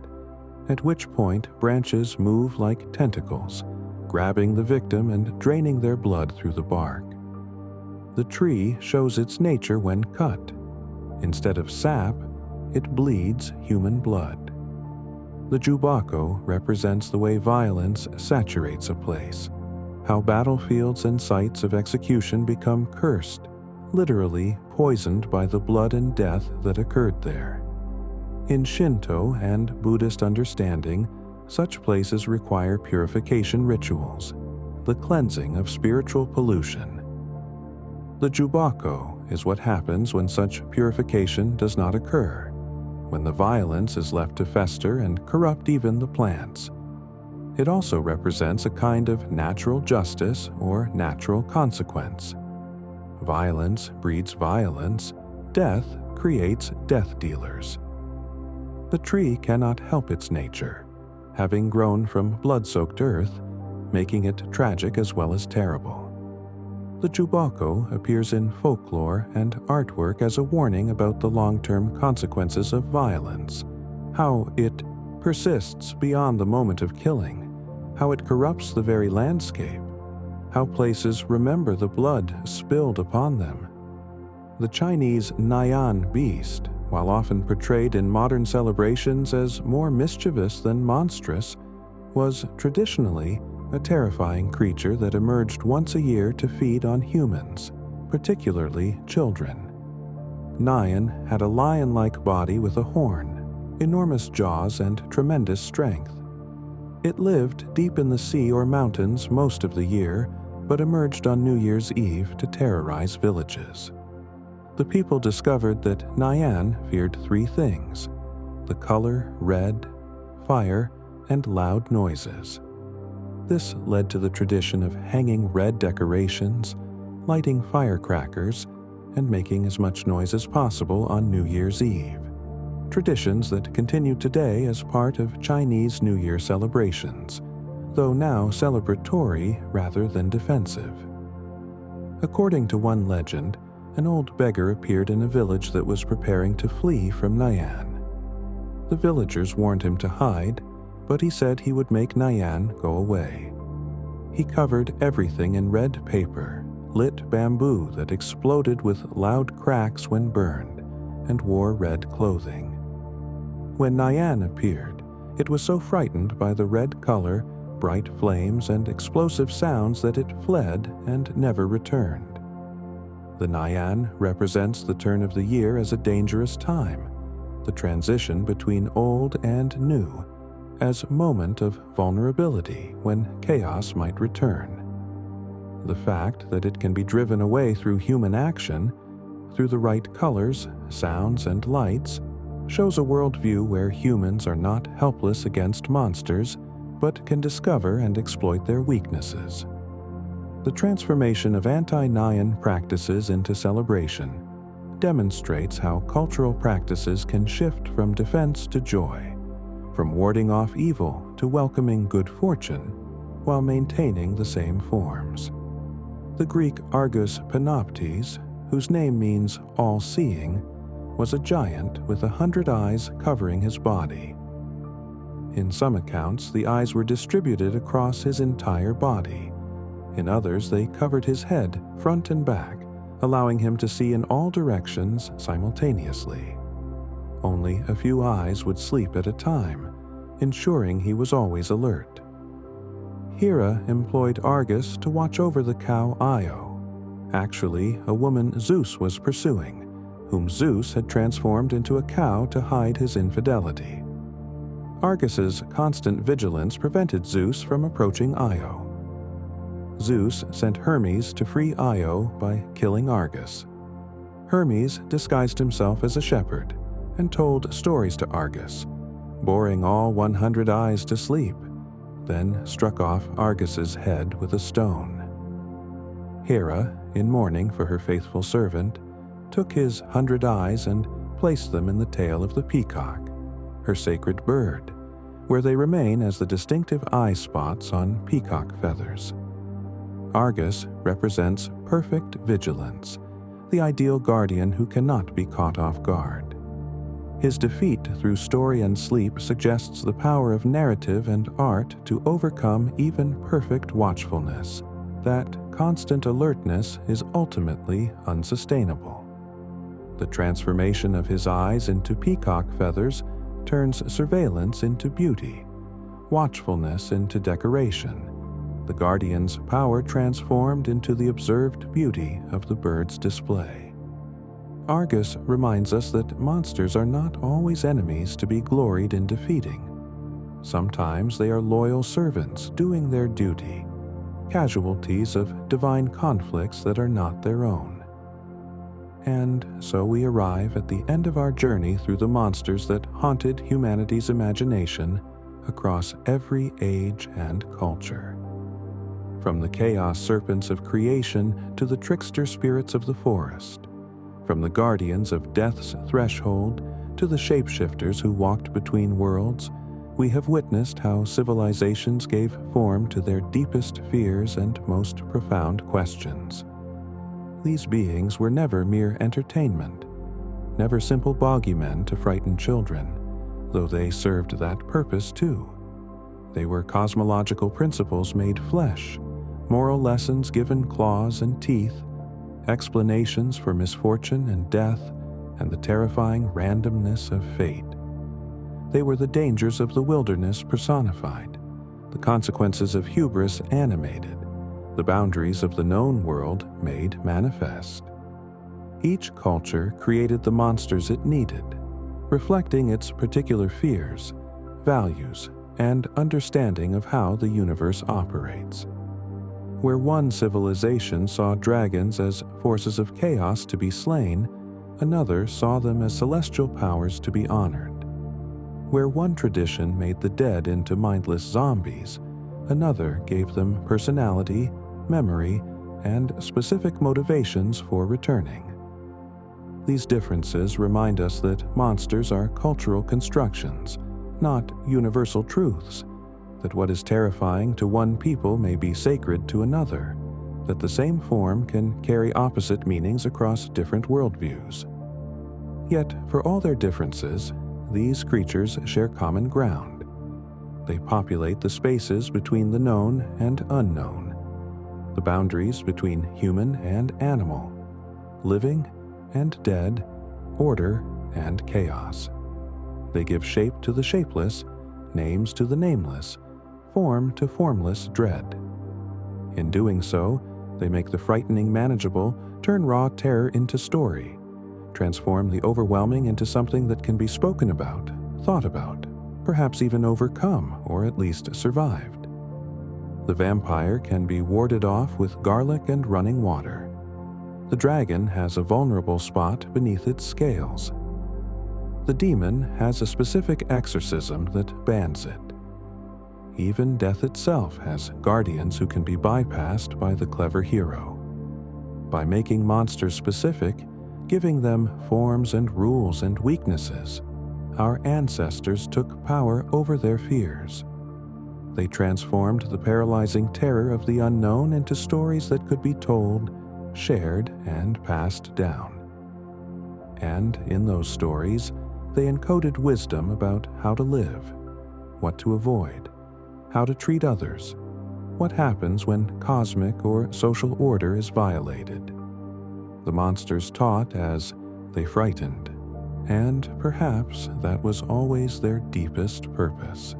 Speaker 1: at which point branches move like tentacles, grabbing the victim and draining their blood through the bark. The tree shows its nature when cut. Instead of sap, it bleeds human blood. The jubako represents the way violence saturates a place, how battlefields and sites of execution become cursed, literally poisoned by the blood and death that occurred there. In Shinto and Buddhist understanding, such places require purification rituals, the cleansing of spiritual pollution. The jubako is what happens when such purification does not occur, when the violence is left to fester and corrupt even the plants. It also represents a kind of natural justice or natural consequence. Violence breeds violence, death creates death dealers. The tree cannot help its nature, having grown from blood-soaked earth, making it tragic as well as terrible. The jubako appears in folklore and artwork as a warning about the long-term consequences of violence, how it persists beyond the moment of killing, how it corrupts the very landscape, how places remember the blood spilled upon them. The Chinese Nyan beast, while often portrayed in modern celebrations as more mischievous than monstrous, was traditionally a terrifying creature that emerged once a year to feed on humans, particularly children. Nyan had a lion-like body with a horn, enormous jaws, and tremendous strength. It lived deep in the sea or mountains most of the year, but emerged on New Year's Eve to terrorize villages. The people discovered that Nyan feared three things: the color red, fire, and loud noises. This led to the tradition of hanging red decorations, lighting firecrackers, and making as much noise as possible on New Year's Eve, traditions that continue today as part of Chinese New Year celebrations, though now celebratory rather than defensive. According to one legend, an old beggar appeared in a village that was preparing to flee from Nyan. The villagers warned him to hide, but he said he would make Nyan go away. He covered everything in red paper, lit bamboo that exploded with loud cracks when burned, and wore red clothing. When Nyan appeared, it was so frightened by the red color, bright flames, and explosive sounds that it fled and never returned. The Nyan represents the turn of the year as a dangerous time, the transition between old and new, as moment of vulnerability when chaos might return. The fact that it can be driven away through human action, through the right colors, sounds, and lights, shows a worldview where humans are not helpless against monsters, but can discover and exploit their weaknesses. The transformation of anti-Nyan practices into celebration demonstrates how cultural practices can shift from defense to joy, from warding off evil to welcoming good fortune, while maintaining the same forms. The Greek Argus Panoptes, whose name means all-seeing, was a giant with 100 eyes covering his body. In some accounts, the eyes were distributed across his entire body. In others, they covered his head, front and back, allowing him to see in all directions simultaneously. Only a few eyes would sleep at a time, ensuring he was always alert. Hera employed Argus to watch over the cow Io, actually a woman Zeus was pursuing, whom Zeus had transformed into a cow to hide his infidelity. Argus's constant vigilance prevented Zeus from approaching Io. Zeus sent Hermes to free Io by killing Argus. Hermes disguised himself as a shepherd and told stories to Argus, boring all 100 eyes to sleep, then struck off Argus's head with a stone. Hera, in mourning for her faithful servant, took his 100 eyes and placed them in the tail of the peacock, her sacred bird, where they remain as the distinctive eye spots on peacock feathers. Argus represents perfect vigilance, the ideal guardian who cannot be caught off guard. His defeat through story and sleep suggests the power of narrative and art to overcome even perfect watchfulness, that constant alertness is ultimately unsustainable. The transformation of his eyes into peacock feathers turns surveillance into beauty, watchfulness into decoration, the guardian's power transformed into the observed beauty of the bird's display. Argus reminds us that monsters are not always enemies to be gloried in defeating. Sometimes they are loyal servants doing their duty, casualties of divine conflicts that are not their own. And so we arrive at the end of our journey through the monsters that haunted humanity's imagination across every age and culture. From the chaos serpents of creation to the trickster spirits of the forest, from the guardians of death's threshold to the shapeshifters who walked between worlds, we have witnessed how civilizations gave form to their deepest fears and most profound questions. These beings were never mere entertainment, never simple bogeymen to frighten children, though they served that purpose too. They were cosmological principles made flesh, moral lessons given claws and teeth, explanations for misfortune and death, and the terrifying randomness of fate. They were the dangers of the wilderness personified, the consequences of hubris animated, the boundaries of the known world made manifest. Each culture created the monsters it needed, reflecting its particular fears, values, and understanding of how the universe operates. Where one civilization saw dragons as forces of chaos to be slain, another saw them as celestial powers to be honored. Where one tradition made the dead into mindless zombies, another gave them personality, memory, and specific motivations for returning. These differences remind us that monsters are cultural constructions, not universal truths, that what is terrifying to one people may be sacred to another, that the same form can carry opposite meanings across different worldviews. Yet, for all their differences, these creatures share common ground. They populate the spaces between the known and unknown, the boundaries between human and animal, living and dead, order and chaos. They give shape to the shapeless, names to the nameless, form to formless dread. In doing so, they make the frightening manageable, turn raw terror into story, transform the overwhelming into something that can be spoken about, thought about, perhaps even overcome or at least survived. The vampire can be warded off with garlic and running water. The dragon has a vulnerable spot beneath its scales. The demon has a specific exorcism that bans it. Even death itself has guardians who can be bypassed by the clever hero. By making monsters specific, giving them forms and rules and weaknesses, our ancestors took power over their fears. They transformed the paralyzing terror of the unknown into stories that could be told, shared, and passed down. And in those stories, they encoded wisdom about how to live, what to avoid, how to treat others, what happens when cosmic or social order is violated. The monsters taught as they frightened, and perhaps that was always their deepest purpose.